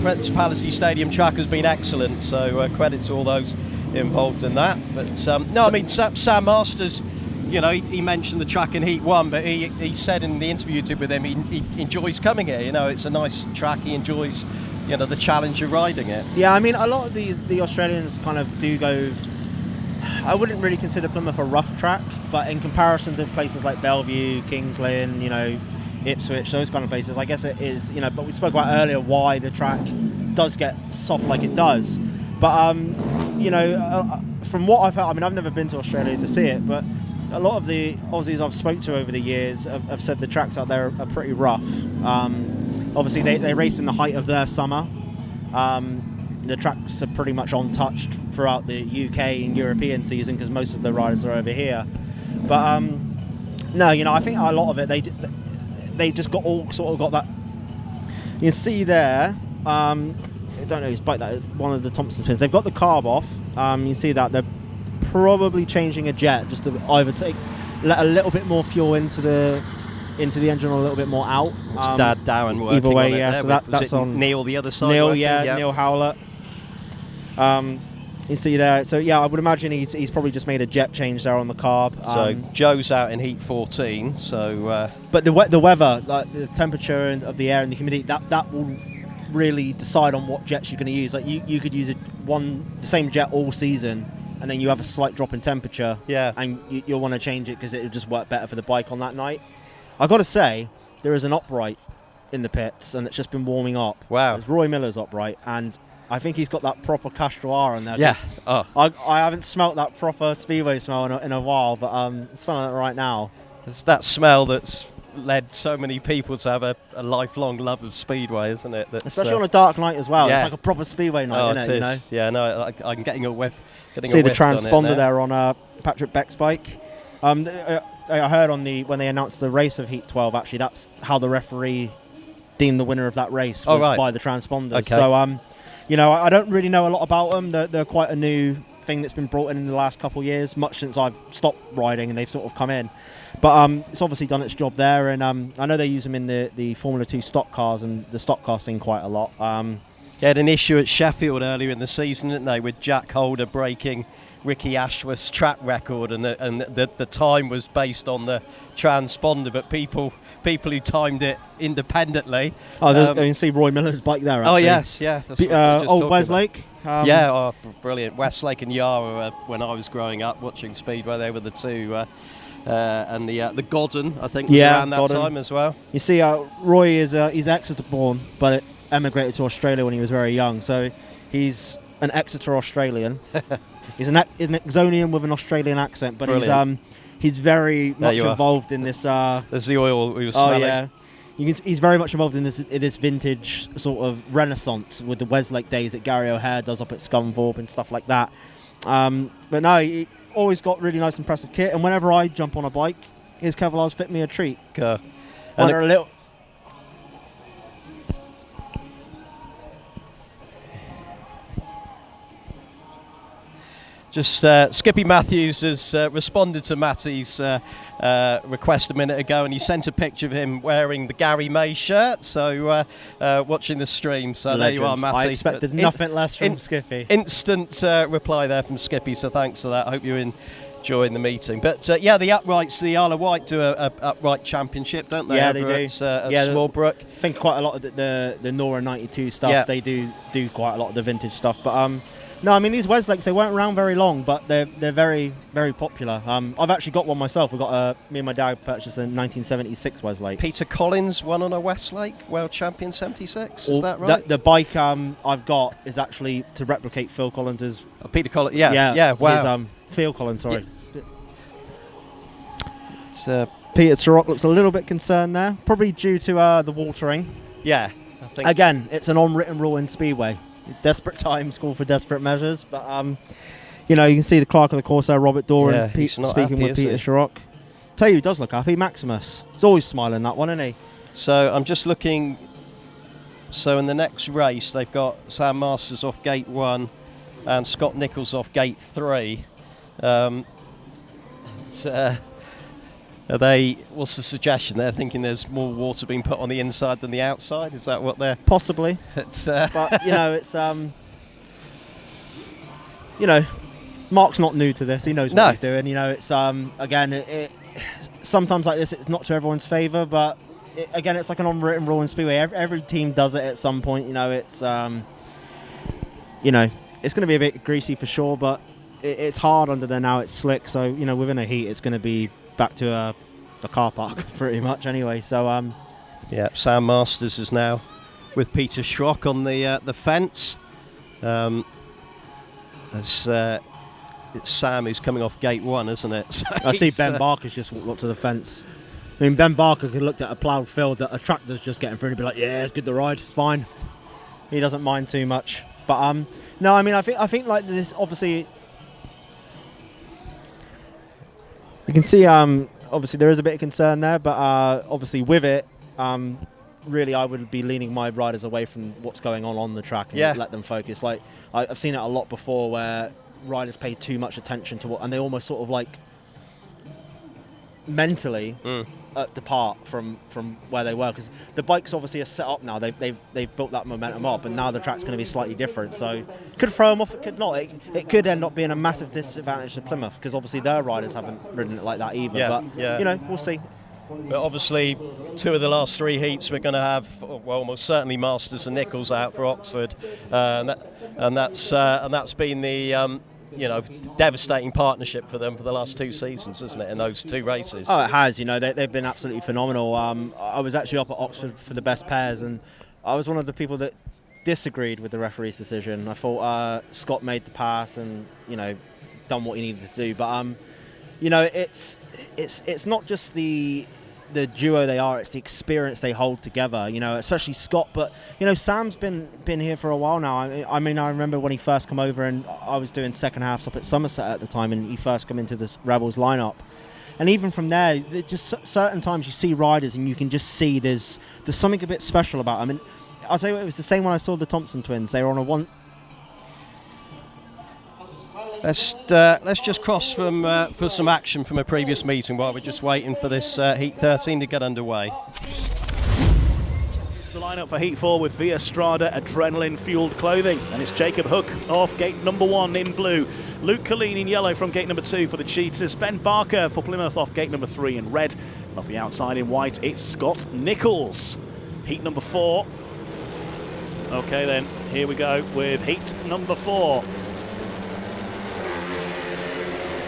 Principality Stadium track has been excellent. So credit to all those involved in that. But Sam Masters. He mentioned the track in Heat 1, but he said in the interview you did with him, he enjoys coming here. It's a nice track. He enjoys, the challenge of riding it. Yeah, a lot of the Australians kind of do go. I wouldn't really consider Plymouth a rough track, but in comparison to places like Bellevue, Kings Lynn, Ipswich, those kind of places, I guess it is. But we spoke about earlier why the track does get soft like it does. But from what I've heard, I've never been to Australia to see it, but a lot of the Aussies I've spoke to over the years have said the tracks out there are pretty rough. Obviously, they race in the height of their summer. The tracks are pretty much untouched throughout the UK and European season because most of the riders are over here. But no, I think a lot of it they just got that. You can see there. I don't know who's bike that is, one of the Thompson pins. They've got the carb off. You can see that they're probably changing a jet just to either let a little bit more fuel into the engine or a little bit more out. Darren working either way, on it yeah. there. So that's on Neil the other side. Neil, working, yeah. Neil Howlett. You see there. So yeah, I would imagine he's probably just made a jet change there on the carb. So Joe's out in heat 14. So, but the weather, like the temperature of the air and the humidity, that will really decide on what jets you're going to use. Like you could use the same jet all season, and then you have a slight drop in temperature. Yeah. And you'll want to change it because it'll just work better for the bike on that night. I've got to say, there is an upright in the pits, and it's just been warming up. Wow. It's Roy Miller's upright, and I think he's got that proper Castrol R in there. Yeah. Oh. I haven't smelt that proper Speedway smell in a while, but I'm smelling it right now. It's that smell that's led so many people to have a lifelong love of Speedway, isn't it? That's, especially on a dark night as well. Yeah. It's like a proper Speedway night, isn't it? Is. Yeah, no, I'm getting a whiff. See the transponder there on Patrick Baek's bike. I heard when they announced the race of Heat 12, actually, that's how the referee deemed the winner of that race was by the transponders. Okay. So, I don't really know a lot about them. They're quite a new thing that's been brought in the last couple of years, much since I've stopped riding and they've sort of come in. But it's obviously done its job there, and I know they use them in the Formula 2 stock cars and the stock car scene quite a lot. They had an issue at Sheffield earlier in the season, didn't they, with Jack Holder breaking Ricky Ashworth's track record, and the time was based on the transponder, but people who timed it independently. You can see Roy Miller's bike there. Actually. Oh yes, yeah. That's Old Westlake. Brilliant. Westlake and Yara, when I was growing up watching Speedway, they were the two and the Godden, I think, was around that time as well. You see, Roy he's Exeter born, but emigrated to Australia when he was very young. So he's an Exeter Australian. He's an Exonian with an Australian accent, but he's very much involved in this. There's the oil we were smelling. Oh yeah. He's very much involved in this vintage sort of renaissance with the Westlake days that Gary O'Hare does up at Scunthorpe and stuff like that. But no, he always got really nice, impressive kit. And whenever I jump on a bike, his Kevlar's fit me a treat. And they're a little. Just Skippy Matthews has responded to Mattie's request a minute ago, and he sent a picture of him wearing the Garry May shirt. So watching the stream. So Legend. There you are, Mattie. I expected nothing less from Skippy. Instant reply there from Skippy. So thanks for that. I hope you're enjoying the meeting. But yeah, the uprights, the Isle of Wight do a upright championship, don't they? Yeah, they do. At Smallbrook. I think quite a lot of the Nora 92 stuff. Yeah. They do quite a lot of the vintage stuff, but no, I mean, these Weslakes, they weren't around very long, but they're very, very popular. I've actually got one myself. Me and my dad purchased a 1976 Westlake. Peter Collins won on a Westlake, world champion 76, is that right? The bike I've got is actually to replicate Phil Collins's... Peter Collins, yeah, wow. His, Phil Collins, sorry. Yeah. Peter Schroeck looks a little bit concerned there, probably due to the watering. Yeah. I think again, it's an unwritten rule in Speedway. Desperate times call for desperate measures, but you can see the clerk of the course there, Robert Doran, speaking with Peter Schroeck. Tell you, he does look happy. Maximus, he's always smiling, that one, isn't he? So I'm just looking. So in the next race, they've got Sam Masters off gate 1 and Scott Nicholls off gate 3. What's the suggestion? They're thinking there's more water being put on the inside than the outside. Is that what they're... Possibly. But, it's... Mark's not new to this. He knows what he's doing. It's... again, sometimes like this, it's not to everyone's favour, but, it's like an unwritten rule in Speedway. Every team does it at some point. It's... it's going to be a bit greasy for sure, but it's hard under there now. It's slick, so, within a heat, it's going to be back to a car park pretty much anyway. So Sam Masters is now with Peter Schroeck on the fence. It's Sam who's coming off gate 1, isn't it? So I see Ben Barker's just walked up to the fence. I mean, Ben Barker could look at a ploughed field that a tractor's just getting through and be like, yeah, it's good to ride, it's fine. He doesn't mind too much. But no, I mean, I think like this, obviously. You can see, obviously, there is a bit of concern there, but obviously with it, really I would be leaning my riders away from what's going on the track and let them focus. Like, I've seen it a lot before where riders pay too much attention to and they almost sort of like mentally depart from where they were, because the bikes obviously are set up now. They've built that momentum up, and now the track's going to be slightly different. So it could throw them off. It could not. It could end up being a massive disadvantage to Plymouth, because obviously their riders haven't ridden it like that either. But we'll see. But obviously, 2 of the last 3 heats we're going to have, well, almost certainly Masters and Nicholls out for Oxford, and that's been the devastating partnership for them for the last 2 seasons, isn't it, in those 2 races? Oh, it has. They've been absolutely phenomenal. I was actually up at Oxford for the best pairs, and I was one of the people that disagreed with the referee's decision. I thought Scott made the pass and done what he needed to do, but it's not just the duo they are, it's the experience they hold together, especially Scott, but Sam's been here for a while now. I mean, I remember when he first come over, and I was doing second halves up at Somerset at the time, and he first come into this Rebels lineup, and even from there, just certain times you see riders and you can just see there's something a bit special about them. And I'll tell you what, it was the same when I saw the Thompson twins. They were on a one. Let's just cross for some action from a previous meeting while we're just waiting for this Heat 13 to get underway. It's the lineup for Heat 4 with Via Strada adrenaline-fueled clothing, and it's Jacob Hook off gate number 1 in blue, Luke Killeen in yellow from gate number 2 for the Cheetahs, Ben Barker for Plymouth off gate number 3 in red, and off the outside in white it's Scott Nicholls. Heat number 4. Okay then, here we go with heat number 4.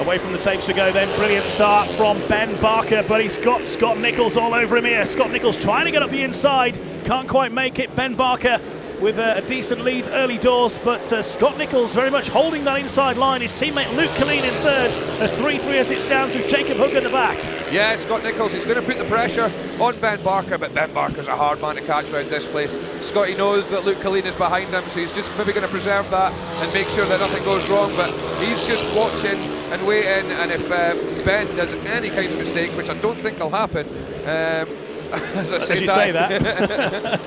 Away from the tapes we go then. Brilliant start from Ben Barker, but he's got Scott Nicholls all over him here. Scott Nicholls trying to get up the inside. Can't quite make it. Ben Barker with a decent lead early doors, but Scott Nicholls very much holding that inside line. His teammate Luke Killeen in third. A 3-3 as it stands with Jacob Hook in the back. Yeah, Scott Nicholls, he's going to put the pressure on Ben Barker, but Ben Barker's a hard man to catch around this place. Scotty knows that Luke Killeen is behind him, so he's just maybe going to preserve that and make sure that nothing goes wrong, but he's just watching and waiting, and if Ben does any kind of mistake, which I don't think will happen, as I say that.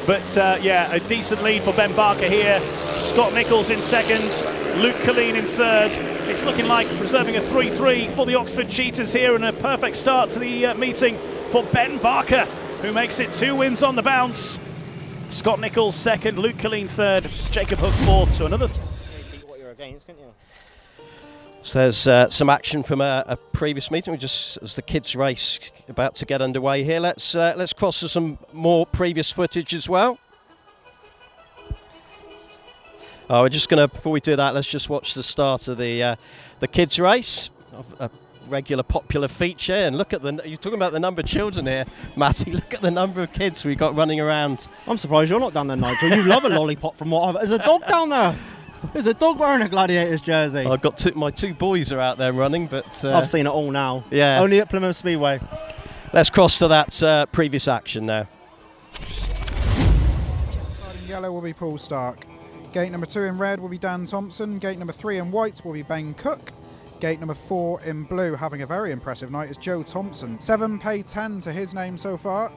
But yeah, a decent lead for Ben Barker here. Scott Nicholls in second, Luke Killeen in third. It's looking like preserving a 3-3 for the Oxford Cheetahs here, and a perfect start to the meeting for Ben Barker, who makes it 2 wins on the bounce. Scott Nicholls second, Luke Killeen third, Jacob Hook fourth. So another. What you're against, can't you? So there's some action from a previous meeting. We just, as the kids' race about to get underway here, let's cross to some more previous footage as well. Oh, we're just going to, before we do that, let's just watch the start of the kids' race, a regular popular feature. And look at you're talking about the number of children here, Mattie. Look at the number of kids we got running around. I'm surprised you're not down there, Nigel. You love a lollipop from what I've... There's a dog down there. There's a dog wearing a Gladiators jersey. I've got my 2 boys are out there running, but... I've seen it all now. Yeah. Only at Plymouth Speedway. Let's cross to that previous action now. In yellow will be Paul Stark. Gate number 2 in red will be Dan Thompson. Gate number 3 in white will be Ben Cook. Gate number 4 in blue, having a very impressive night, is Joe Thompson. 7 pay 10 to his name so far.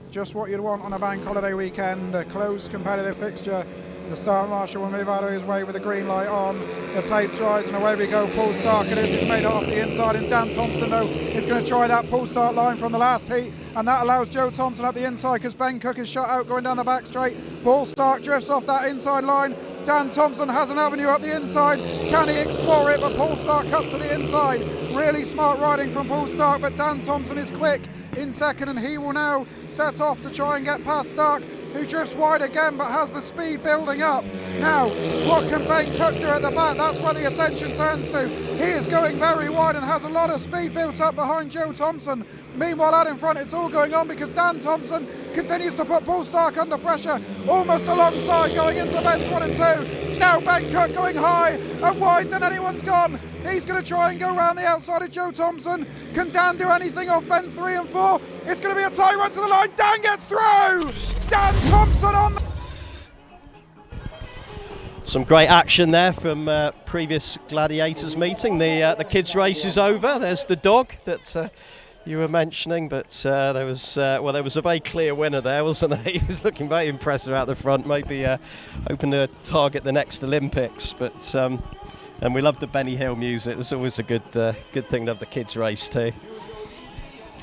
Just what you'd want on a bank holiday weekend, a close competitive fixture. The start marshal will move out of his way with the green light on. The tapes rise and away we go. Paul Stark it is. He's made it off the inside, and Dan Thompson though is going to try that pull start line from the last heat, and that allows Joe Thompson up the inside because Ben Cook is shut out going down the back straight. Paul Stark drifts off that inside line. Dan Thompson has an avenue up the inside. Can he explore it? But Paul Stark cuts to the inside. Really smart riding from Paul Stark, but Dan Thompson is quick in second, and he will now set off to try and get past Stark, who drifts wide again but has the speed building up. Now, what can Ben Cook do at the back? That's where the attention turns to. He is going very wide and has a lot of speed built up behind Joe Thompson. Meanwhile, out in front, it's all going on because Dan Thompson continues to put Paul Stark under pressure, almost alongside going into bends 1 and 2. Now Ben Cook going high and wide than anyone's gone. He's going to try and go around the outside of Joe Thompson. Can Dan do anything off bends 3 and 4? It's going to be a tie run to the line. Dan gets through! Dan Thompson on the... Some great action there from previous Gladiators meeting. The kids' race is over. There's the dog that you were mentioning, but there was a very clear winner there, wasn't there? He was looking very impressive out the front, maybe hoping to target the next Olympics. But and we love the Benny Hill music. It's always a good thing to have the kids' race too.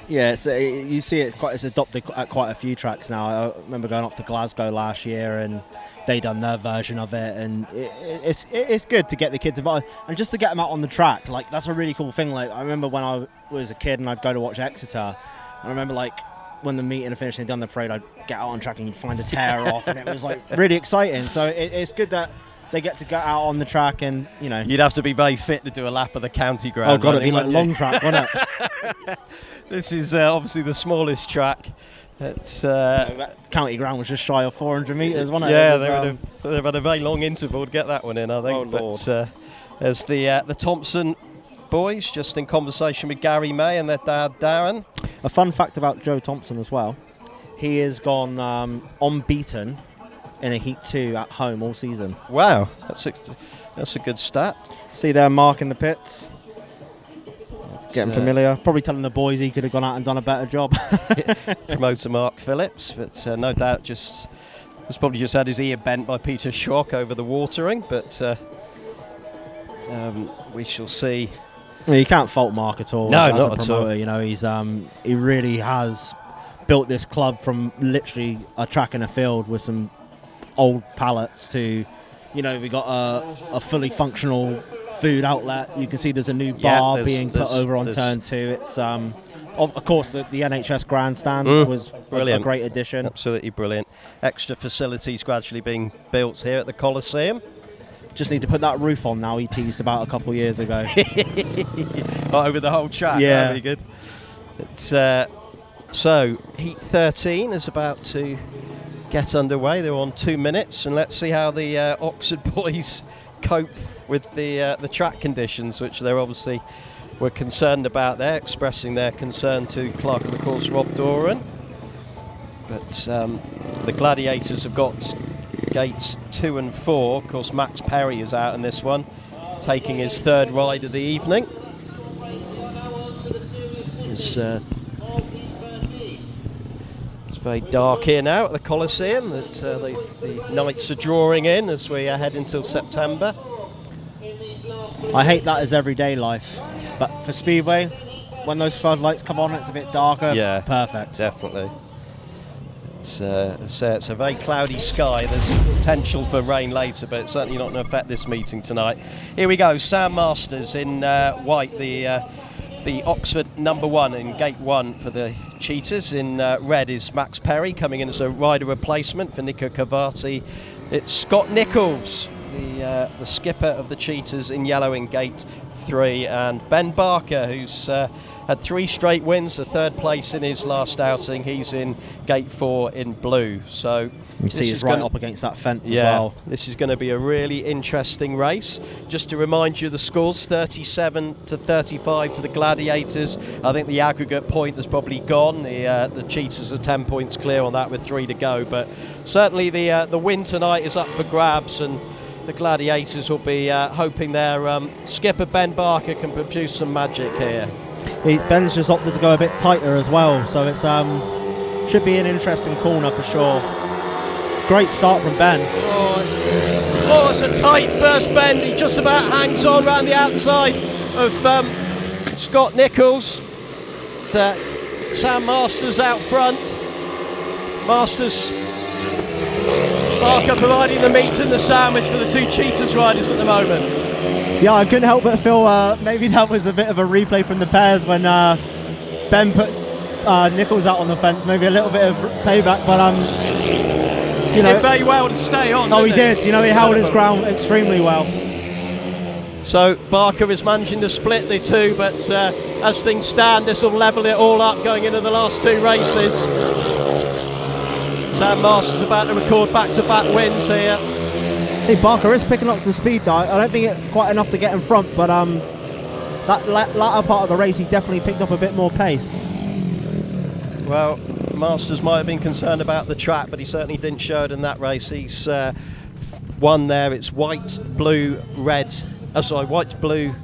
Yeah, you see it's adopted at quite a few tracks now. I remember going up to Glasgow last year and they done their version of it, and it's good to get the kids involved and just to get them out on the track. Like, that's a really cool thing. Like, I remember when I was a kid and I'd go to watch Exeter, and I remember like when the meeting had finished and they'd done the parade, I'd get out on track and you'd find a tear off, and it was like really exciting. So it's good that they get to go out on the track, and you know, you'd have to be very fit to do a lap of the county ground. Oh god, it'd be like long track, wouldn't it? This is obviously the smallest track. It's county ground was just shy of 400 metres, wasn't it? Yeah, they've had a very long interval to get that one in, I think. Oh, but there's the Thompson boys just in conversation with Garry May and their dad Darren. A fun fact about Joe Thompson as well: he has gone unbeaten in a Heat 2 at home all season. Wow, that's a good stat. See there, Mark in the pits. Getting familiar. Probably telling the boys he could have gone out and done a better job. Promoter Mark Phillips, but no doubt has probably just had his ear bent by Peter Schroeck over the watering, but we shall see. Yeah, you can't fault Mark at all. No, as not a at promoter, all. You know, he really has built this club from literally a track and a field with some old pallets to, you know, we got a fully functional food outlet. You can see there's a new bar being put over on turn 2. It's of course the NHS grandstand was brilliant. A great addition. Absolutely brilliant. Extra facilities gradually being built here at the Coliseum. Just need to put that roof on now, he teased about a couple of years ago. Over the whole track, yeah. That'd be good. It's, so, Heat 13 is about to get underway. They're on 2 minutes, and let's see how the Oxford boys cope with the track conditions, which they're obviously were concerned about there, expressing their concern to Clerk of the Course Rob Doran. But the Gladiators have got gates 2 and 4. Of course, Max Perry is out in this one, taking his 3rd ride of the evening. It's very dark here now at the Coliseum. That the nights are drawing in as we head until September. I hate that as everyday life, but for Speedway, when those floodlights come on, it's a bit darker. Yeah, perfect. Definitely. It's a very cloudy sky. There's potential for rain later, but it's certainly not going to affect this meeting tonight. Here we go. Sam Masters in white, the Oxford #1 in gate 1 for the Cheetahs. In red is Max Perry, coming in as a rider replacement for Nico Cavati. It's Scott Nicholls, the skipper of the Cheetahs, in yellow in gate 3, and Ben Barker, who's had 3 straight wins, the 3rd place in his last outing. He's in gate 4 in blue. So you see he's right up against that fence as well. This is going to be a really interesting race. Just to remind you, the scores 37 to 35 to the Gladiators. I think the aggregate point has probably gone. The Cheetahs are 10 points clear on that with 3 to go. But certainly the win tonight is up for grabs, and the Gladiators will be hoping their skipper Ben Barker can produce some magic here. Ben's just opted to go a bit tighter as well, so it's should be an interesting corner for sure. Great start from Ben. Oh, it's a tight first bend. He just about hangs on around the outside of Scott Nicholls. Sam Masters out front. Masters, Barker providing the meat and the sandwich for the 2 Cheetahs riders at the moment. Yeah, I couldn't help but feel maybe that was a bit of a replay from the pairs when Ben put Nicholls out on the fence. Maybe a little bit of payback, but he did very well to stay on. Oh, he did. You know, he held his ground extremely well. So Barker is managing to split the 2, but as things stand, this will level it all up going into the last 2 races. Sam Masters about to record back-to-back wins here. Hey, Barker is picking up some speed though. I don't think it's quite enough to get in front, but that latter part of the race he definitely picked up a bit more pace. Well, Masters might have been concerned about the track, but he certainly didn't show it in that race. He's won there. It's white, blue, red. White, blue,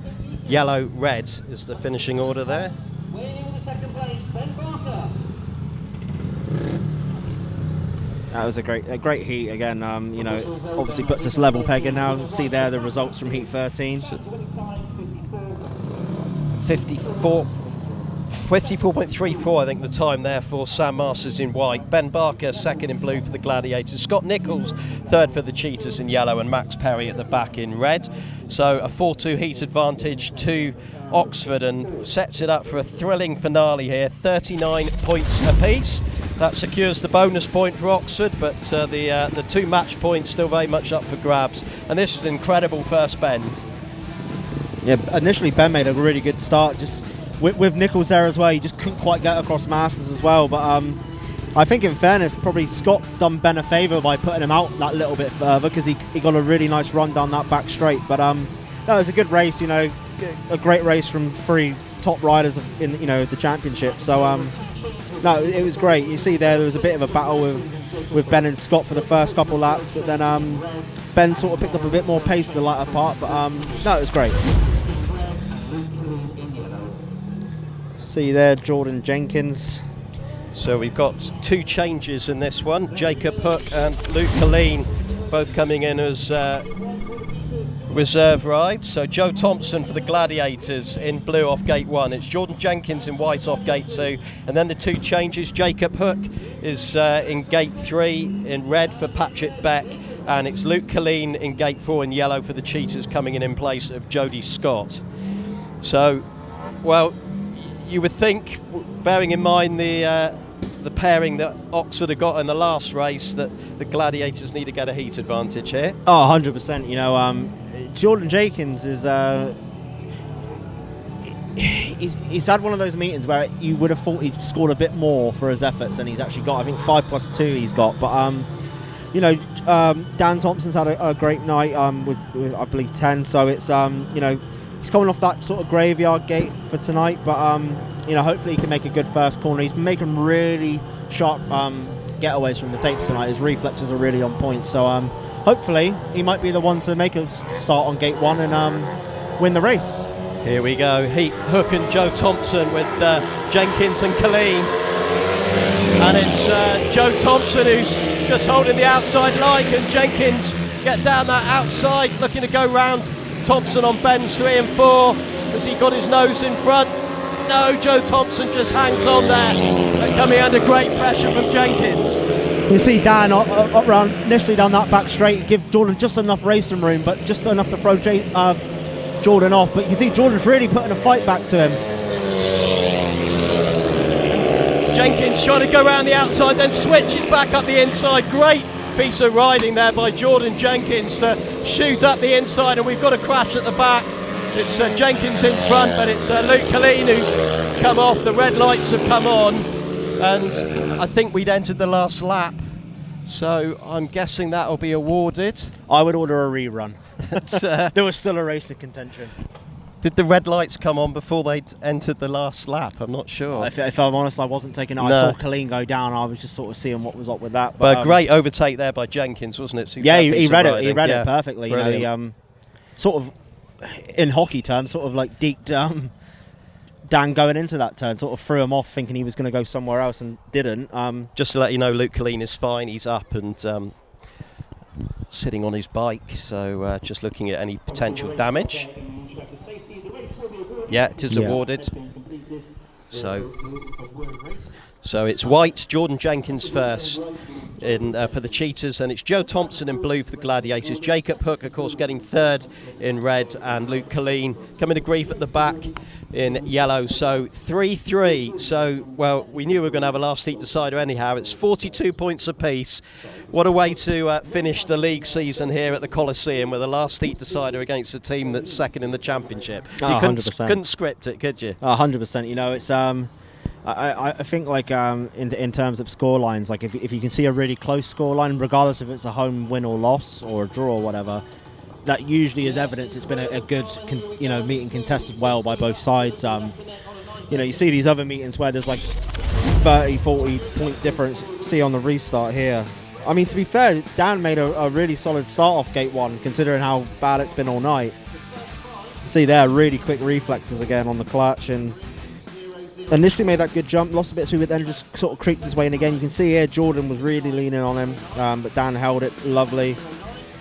yellow, red is the finishing order there. Winning the 2nd place, Ben Barker. That was a great heat again. You know, obviously puts us level pegging now. See there the results from heat 13. 54.34, I think, the time there for Sam Masters in white. Ben Barker 2nd in blue for the Gladiators. Scott Nicholls 3rd for the Cheetahs in yellow, and Max Perry at the back in red. So a 4-2 heat advantage to Oxford, and sets it up for a thrilling finale here. 39 points apiece. That secures the bonus point for Oxford, but the 2 match points still very much up for grabs. And this is an incredible first bend. Yeah, initially Ben made a really good start, just with Nicholls there as well. He just couldn't quite get across Masters as well. But I think in fairness, probably Scott done Ben a favour by putting him out that little bit further, because he got a really nice run down that back straight. But no, it was a good race, you know, a great race from 3 top riders in the championship. So no, it was great. You see there was a bit of a battle with Ben and Scott for the first couple laps, but then Ben sort of picked up a bit more pace the latter part. But no, it was great. See there, Jordan Jenkins. So we've got 2 changes in this one. Jacob Hook and Luke Killeen both coming in as reserve rides. So Joe Thompson for the Gladiators in blue off gate 1. It's Jordan Jenkins in white off gate 2. And then the 2 changes. Jacob Hook is in gate 3 in red for Patrick Baek. And it's Luke Killeen in gate 4 in yellow for the Cheetahs, coming in place of Jody SCOTT. So, well, you would think, bearing in mind the the pairing that Oxford have got in the last race, that the Gladiators need to get a heat advantage here. Oh, 100%. You know, Jordan Jenkins is... he's had one of those meetings where you would have thought he'd scored a bit more for his efforts than he's actually got. I think 5+2 he's got, but you know, Dan Thompson's had a great night with I believe 10. So it's you know, he's coming off that sort of graveyard gate for tonight, but you know, hopefully he can make a good first corner. He's been making really sharp getaways from the tapes tonight. His reflexes are really on point. So hopefully he might be the one to make us start on gate 1 and win the race. Here we go, Hook and Joe Thompson with Jenkins and Killeen. And it's Joe Thompson who's just holding the outside line. Can Jenkins get down that outside, looking to go round Thompson on bends 3 and 4? Has he got his nose in front? No, Joe Thompson just hangs on there. They're coming under great pressure from Jenkins. You see Dan up round initially down that back straight, give Jordan just enough racing room, but just enough to throw Jordan off, but you can see Jordan's really putting a fight back to him. Jenkins trying to go around the outside, then switches back up the inside. Great piece of riding there by Jordan Jenkins to shoot up the inside, and we've got a crash at the back. It's Jenkins in front, but it's Luke Killeen who's come off. The red lights have come on, and I think we'd entered the last lap, so I'm guessing that will be awarded. I would order a rerun. There was still a race in contention. Did the red lights come on before they'd entered the last lap? I'm not sure. If I'm honest, I wasn't taking it. No. I saw Killeen go down. I was just sort of seeing what was up with that. But a great overtake there by Jenkins, wasn't it? Superb, yeah, he read it. He read it perfectly. Brilliant. You know, he sort of, in hockey terms, sort of like deked Dan going into that turn, sort of threw him off thinking he was going to go somewhere else and didn't. Just to let you know, Luke Killeen is fine. He's up and sitting on his bike, so just looking at any potential damage. Yeah, it is awarded. So it's white, Jordan Jenkins first for the Cheetahs, and it's Joe Thompson in blue for the Gladiators. Jacob Hook, of course, getting third in red, and Luke Killeen coming to grief at the back in yellow. So 3-3. So, well, we knew we were going to have a last heat decider anyhow. It's 42 points apiece. What a way to finish the league season here at the Coliseum with a last heat decider against a team that's second in the championship. You couldn't script it, could you? 100%. You know, it's I think like in terms of score lines, like if you can see a really close score line, regardless if it's a home win or loss or a draw or whatever, that usually is evidence it's been a good meeting contested well by both sides. You know, you see these other meetings where there's like 30-40 point difference. See on the restart here. I mean, to be fair, Dan made a really solid start off gate 1 considering how bad it's been all night. See there, really quick reflexes again on the clutch, and initially made that good jump, lost a bit of speed, but then just sort of creaked his way in again. You can see here Jordan was really leaning on him, but Dan held it lovely.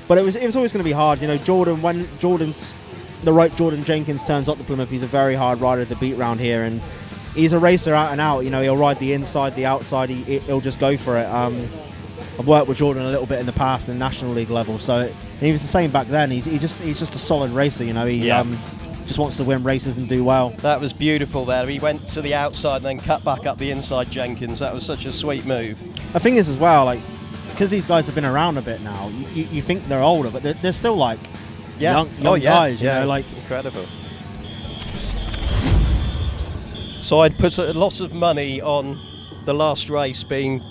But it was always going to be hard, you know. Jordan, when Jordan Jenkins turns up to Plymouth, he's a very hard rider to beat round here, and he's a racer out and out. You know, he'll ride the inside, the outside. He'll just go for it. I've worked with Jordan a little bit in the past in National League level, so he was the same back then. He's just a solid racer, you know. He just wants to win races and do well. That was beautiful there. He went to the outside and then cut back up the inside, Jenkins. That was such a sweet move. The thing is as well, like, because these guys have been around a bit now, you think they're older, but they're still like young guys, you know, like incredible. So I'd put lots of money on the last race being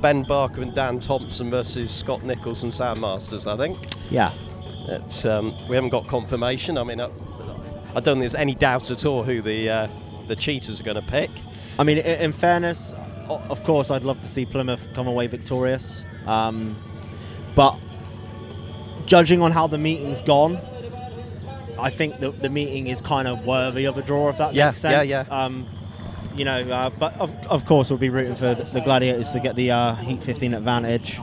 Ben Barker and Dan Thompson versus Scott Nicholls and Sam Masters, I think. Yeah. It's, we haven't got confirmation. I mean, I don't think there's any doubt at all who the Cheetahs are going to pick. I mean, in fairness, of course, I'd love to see Plymouth come away victorious. But judging on how the meeting's gone, I think the meeting is kind of worthy of a draw, if that makes sense. Yeah. You know, but of course we'll be rooting for the Gladiators to get the Heat 15 advantage.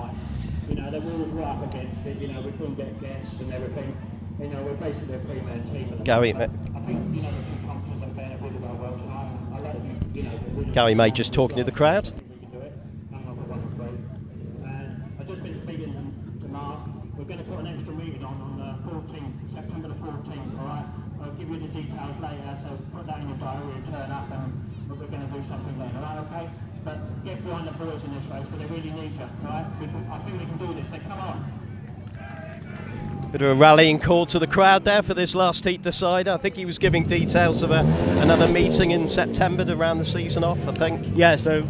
You know, the rules were up against it. You know, we couldn't get guests and everything. You know, we're basically a three-man team. Garry, I think, you know, the two punters are going really well tonight. I let them, you know, Garry May just talking to the crowd. I've just been speaking to Mark. We're going to put an extra meeting on September the 14th, all right? I'll give you the details later, so put that in your diary and turn up, and but we're going to do something then, all right, okay? But get behind the boys in this race, but they really need you, all right? I think we can do this, so come on. Bit of a rallying call to the crowd there for this last heat decider. I think he was giving details of another meeting in September to round the season off, I think. Yeah, so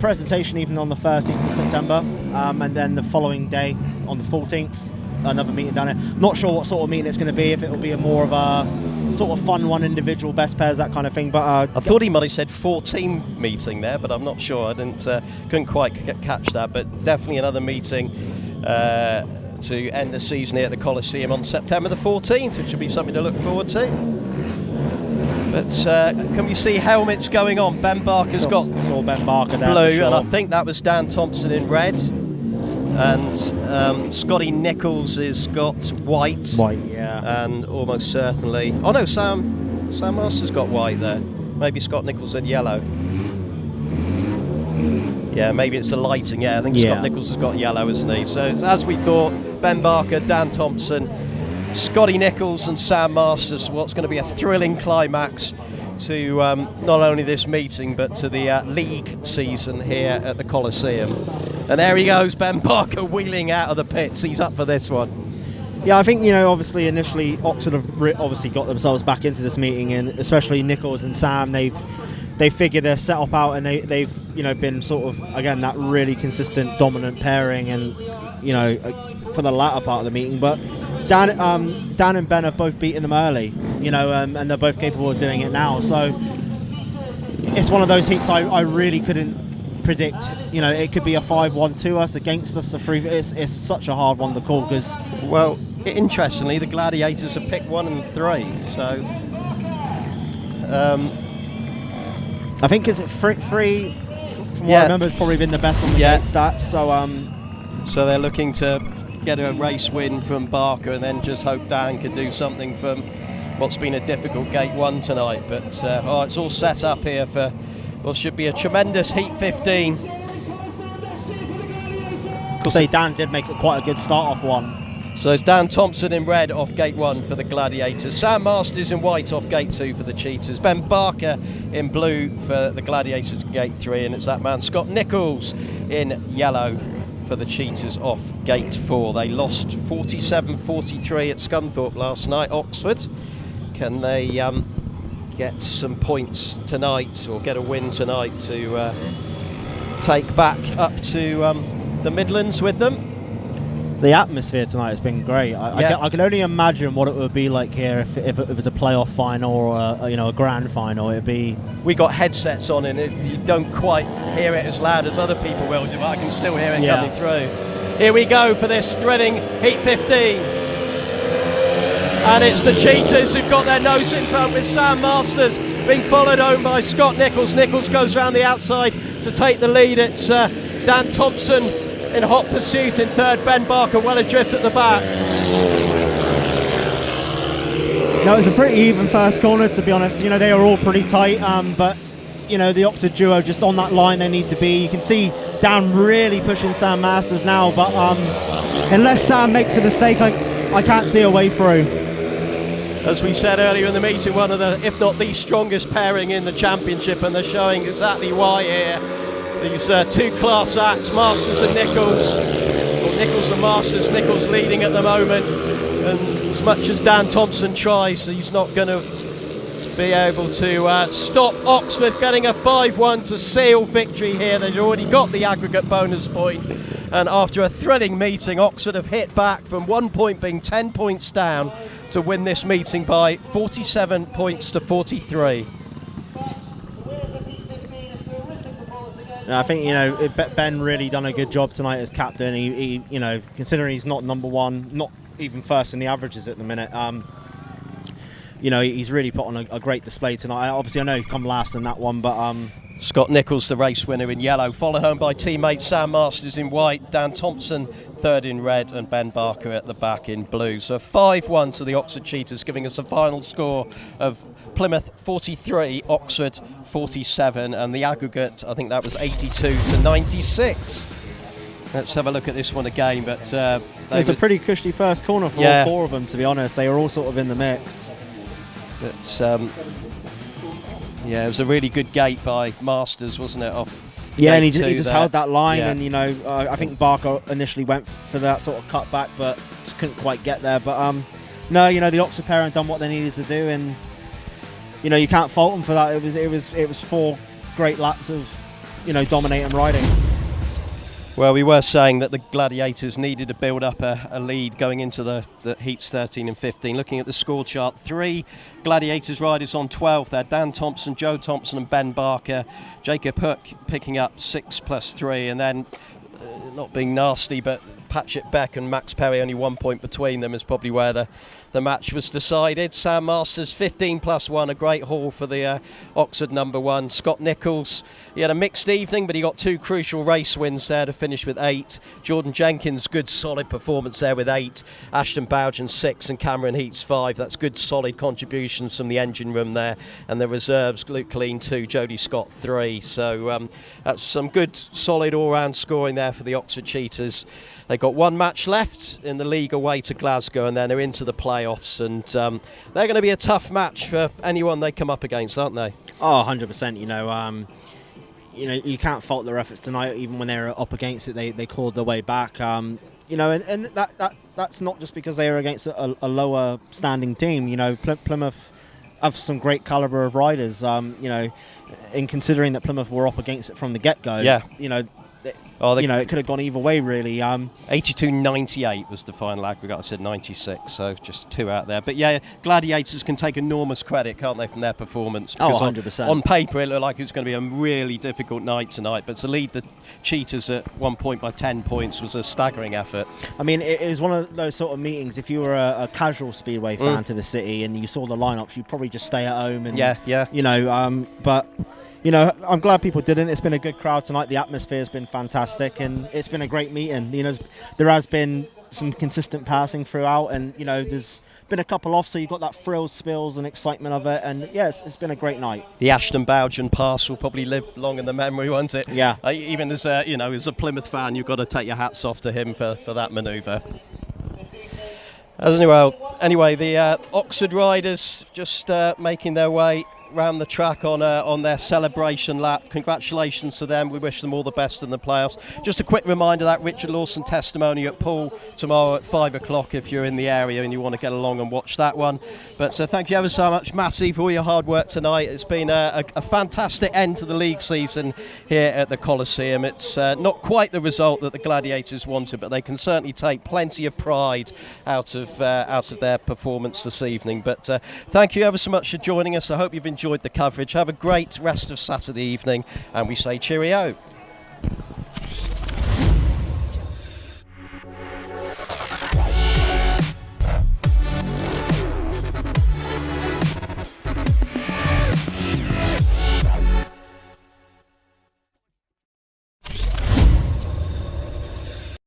presentation even on the 13th of September, and then the following day on the 14th, another meeting down there. Not sure what sort of meeting it's going to be, if it'll be a more of a sort of fun one, individual best pairs, that kind of thing. But I thought he might have said 4-team meeting there, but I'm not sure. I couldn't quite catch that. But definitely another meeting to end the season here at the Coliseum on September the 14th, which will be something to look forward to. But can we see helmets going on? Ben Barker's got Ben Barker there, blue, sure. and I think that was Dan Thompson in red. And Scotty Nicholls has got white. White, yeah. And almost certainly... Oh no, Sam Masters got white there. Maybe Scott Nicholls had yellow. Yeah, maybe it's the lighting. Yeah, I think Scott Nicholls has got yellow, hasn't he? So it's as we thought, Ben Barker, Dan Thompson, Scotty Nicholls and Sam Masters. What's going to be a thrilling climax to not only this meeting but to the league season here at the Coliseum. And there he goes, Ben Barker wheeling out of the pits. He's up for this one. Yeah, I think, you know, obviously initially Oxford have obviously got themselves back into this meeting, and especially Nicholls and Sam, they've figured their setup out, and they've, you know, been sort of, again, that really consistent dominant pairing, and, you know, for the latter part of the meeting. But Dan and Ben have both beaten them early, you know, and they're both capable of doing it now. So it's one of those heats I really couldn't predict. You know, it could be a 5-1 to us, against us, a 3. It's such a hard one to call, because, well, interestingly, the Gladiators have picked 1 and 3. So I think is it 3 from what I remember, it's probably been the best on the gate stats. So they're looking to get a race win from Barker, and then just hope Dan can do something from what's been a difficult gate 1 tonight. But it's all set up here for what should be a tremendous heat 15. I'll say Dan did make it quite a good start off one. So it's Dan Thompson in red off gate 1 for the Gladiators, Sam Masters in white off gate 2 for the Cheetahs, Ben Barker in blue for the Gladiators gate 3, and it's that man Scott Nicholls in yellow for the Cheetahs off gate 4. They lost 47-43 at Scunthorpe last night, Oxford. Can they get some points tonight, or get a win tonight, to take back up to the Midlands with them? The atmosphere tonight has been great. I can only imagine what it would be like here if it was a playoff final or a grand final. It'd be. We got headsets on, and you don't quite hear it as loud as other people will, but I can still hear it coming through. Here we go for this thrilling Heat 15, and it's the Cheetahs who've got their nose in front, with Sam Masters being followed home by Scott Nicholls. Nicholls goes round the outside to take the lead. It's Dan Thompson in hot pursuit in third, Ben Barker well adrift at the back. No, it was a pretty even first corner, to be honest. You know, they are all pretty tight, but, you know, the Oxford duo just on that line they need to be. You can see Dan really pushing Sam Masters now, but unless Sam makes a mistake, I can't see a way through. As we said earlier in the meeting, one of the, if not the strongest pairing in the championship, and they're showing exactly why here. These two class acts, Masters and Nicholls, or Nicholls and Masters. Nicholls leading at the moment, and as much as Dan Thompson tries, he's not going to be able to stop Oxford getting a 5-1 to seal victory here. They've already got the aggregate bonus point, and after a thrilling meeting, Oxford have hit back from 1 point being 10 points down to win this meeting by 47 points to 43. I think, you know, Ben really done a good job tonight as captain. He you know, considering he's not number 1, not even first in the averages at the minute, you know, he's really put on a great display tonight. Obviously, I know he's come last in that one, but Scott Nicholls, the race winner, in yellow, followed home by teammate Sam Masters in white, Dan Thompson third in red, and Ben Barker at the back in blue. So 5-1 to the Oxford Cheetahs, giving us a final score of Plymouth 43, Oxford 47, and the aggregate, I think that was 82 to 96. Let's have a look at this one again. But it's a pretty cushy first corner for all 4 of them, to be honest. They were all sort of in the mix. But Yeah, it was a really good gate by Masters, wasn't it? Off. Yeah, and he just held that line, yeah. and you know, I think Barker initially went for that sort of cutback, but just couldn't quite get there. But no, you know, the Oxford pair had done what they needed to do, and you know, you can't fault them for that. It was 4 great laps of, you know, dominating riding. Well, we were saying that the Gladiators needed to build up a lead going into the heats 13 and 15. Looking at the score chart, 3 Gladiators riders on 12 there. Dan Thompson, Joe Thompson and Ben Barker. Jacob Hook picking up 6 plus 3, and then, not being nasty, but Patrick Baek and Max Perry, only 1 point between them, is probably where the match was decided. Sam Masters 15 plus 1, a great haul for the Oxford number 1. Scott Nicholls, he had a mixed evening, but he got 2 crucial race wins there to finish with 8. Jordan Jenkins, good solid performance there with 8. Ashton BOUGHEN 6 and Cameron Heeps 5. That's good solid contributions from the engine room there. And the reserves, Luke Killeen 2, Jody SCOTT 3. So that's some good solid all-round scoring there for the Oxford Cheetahs. They've got 1 match left in the league away to Glasgow, and then they're into the playoffs, and they're going to be a tough match for anyone they come up against, aren't they? Oh, 100%. You know, you can't fault their efforts tonight. Even when they were up against it, they clawed their way back. You know, and that's not just because they were against a lower standing team. You know, Plymouth have some great calibre of riders. You know, in considering that Plymouth were up against it from the get-go. Yeah. You know. You know, it could have gone either way, really. 82.98 was the final aggregate. I said 96, so just 2 out there. But yeah, Gladiators can take enormous credit, can't they, from their performance? Because 100%. On paper, it looked like it was going to be a really difficult night tonight, but to lead the Cheetahs at 1 point by 10 points was a staggering effort. I mean, it was one of those sort of meetings. If you were a casual Speedway fan to the city and you saw the lineups, you'd probably just stay at home. And yeah. You know, but. You know, I'm glad people didn't. It's been a good crowd tonight. The atmosphere has been fantastic, and it's been a great meeting. You know, there has been some consistent passing throughout, and you know, there's been a couple off, so you've got that thrills, spills, and excitement of it. And yeah, it's been a great night. The Ashton BOUGHEN pass will probably live long in the memory, won't it? Yeah. Even as as a Plymouth fan, you've got to take your hats off to him for that manoeuvre. Anyway, the Oxford riders just making their way round the track on their celebration lap. Congratulations to them. We wish them all the best in the playoffs. Just a quick reminder, that Richard Lawson testimony at Poole tomorrow at 5 o'clock if you're in the area and you want to get along and watch that one. But thank you ever so much, Mattie, for all your hard work tonight. It's been a fantastic end to the league season here at the Coliseum. It's not quite the result that the Gladiators wanted, but they can certainly take plenty of pride out of their performance this evening. But thank you ever so much for joining us. I hope you've enjoyed the coverage. Have a great rest of Saturday evening, and we say cheerio.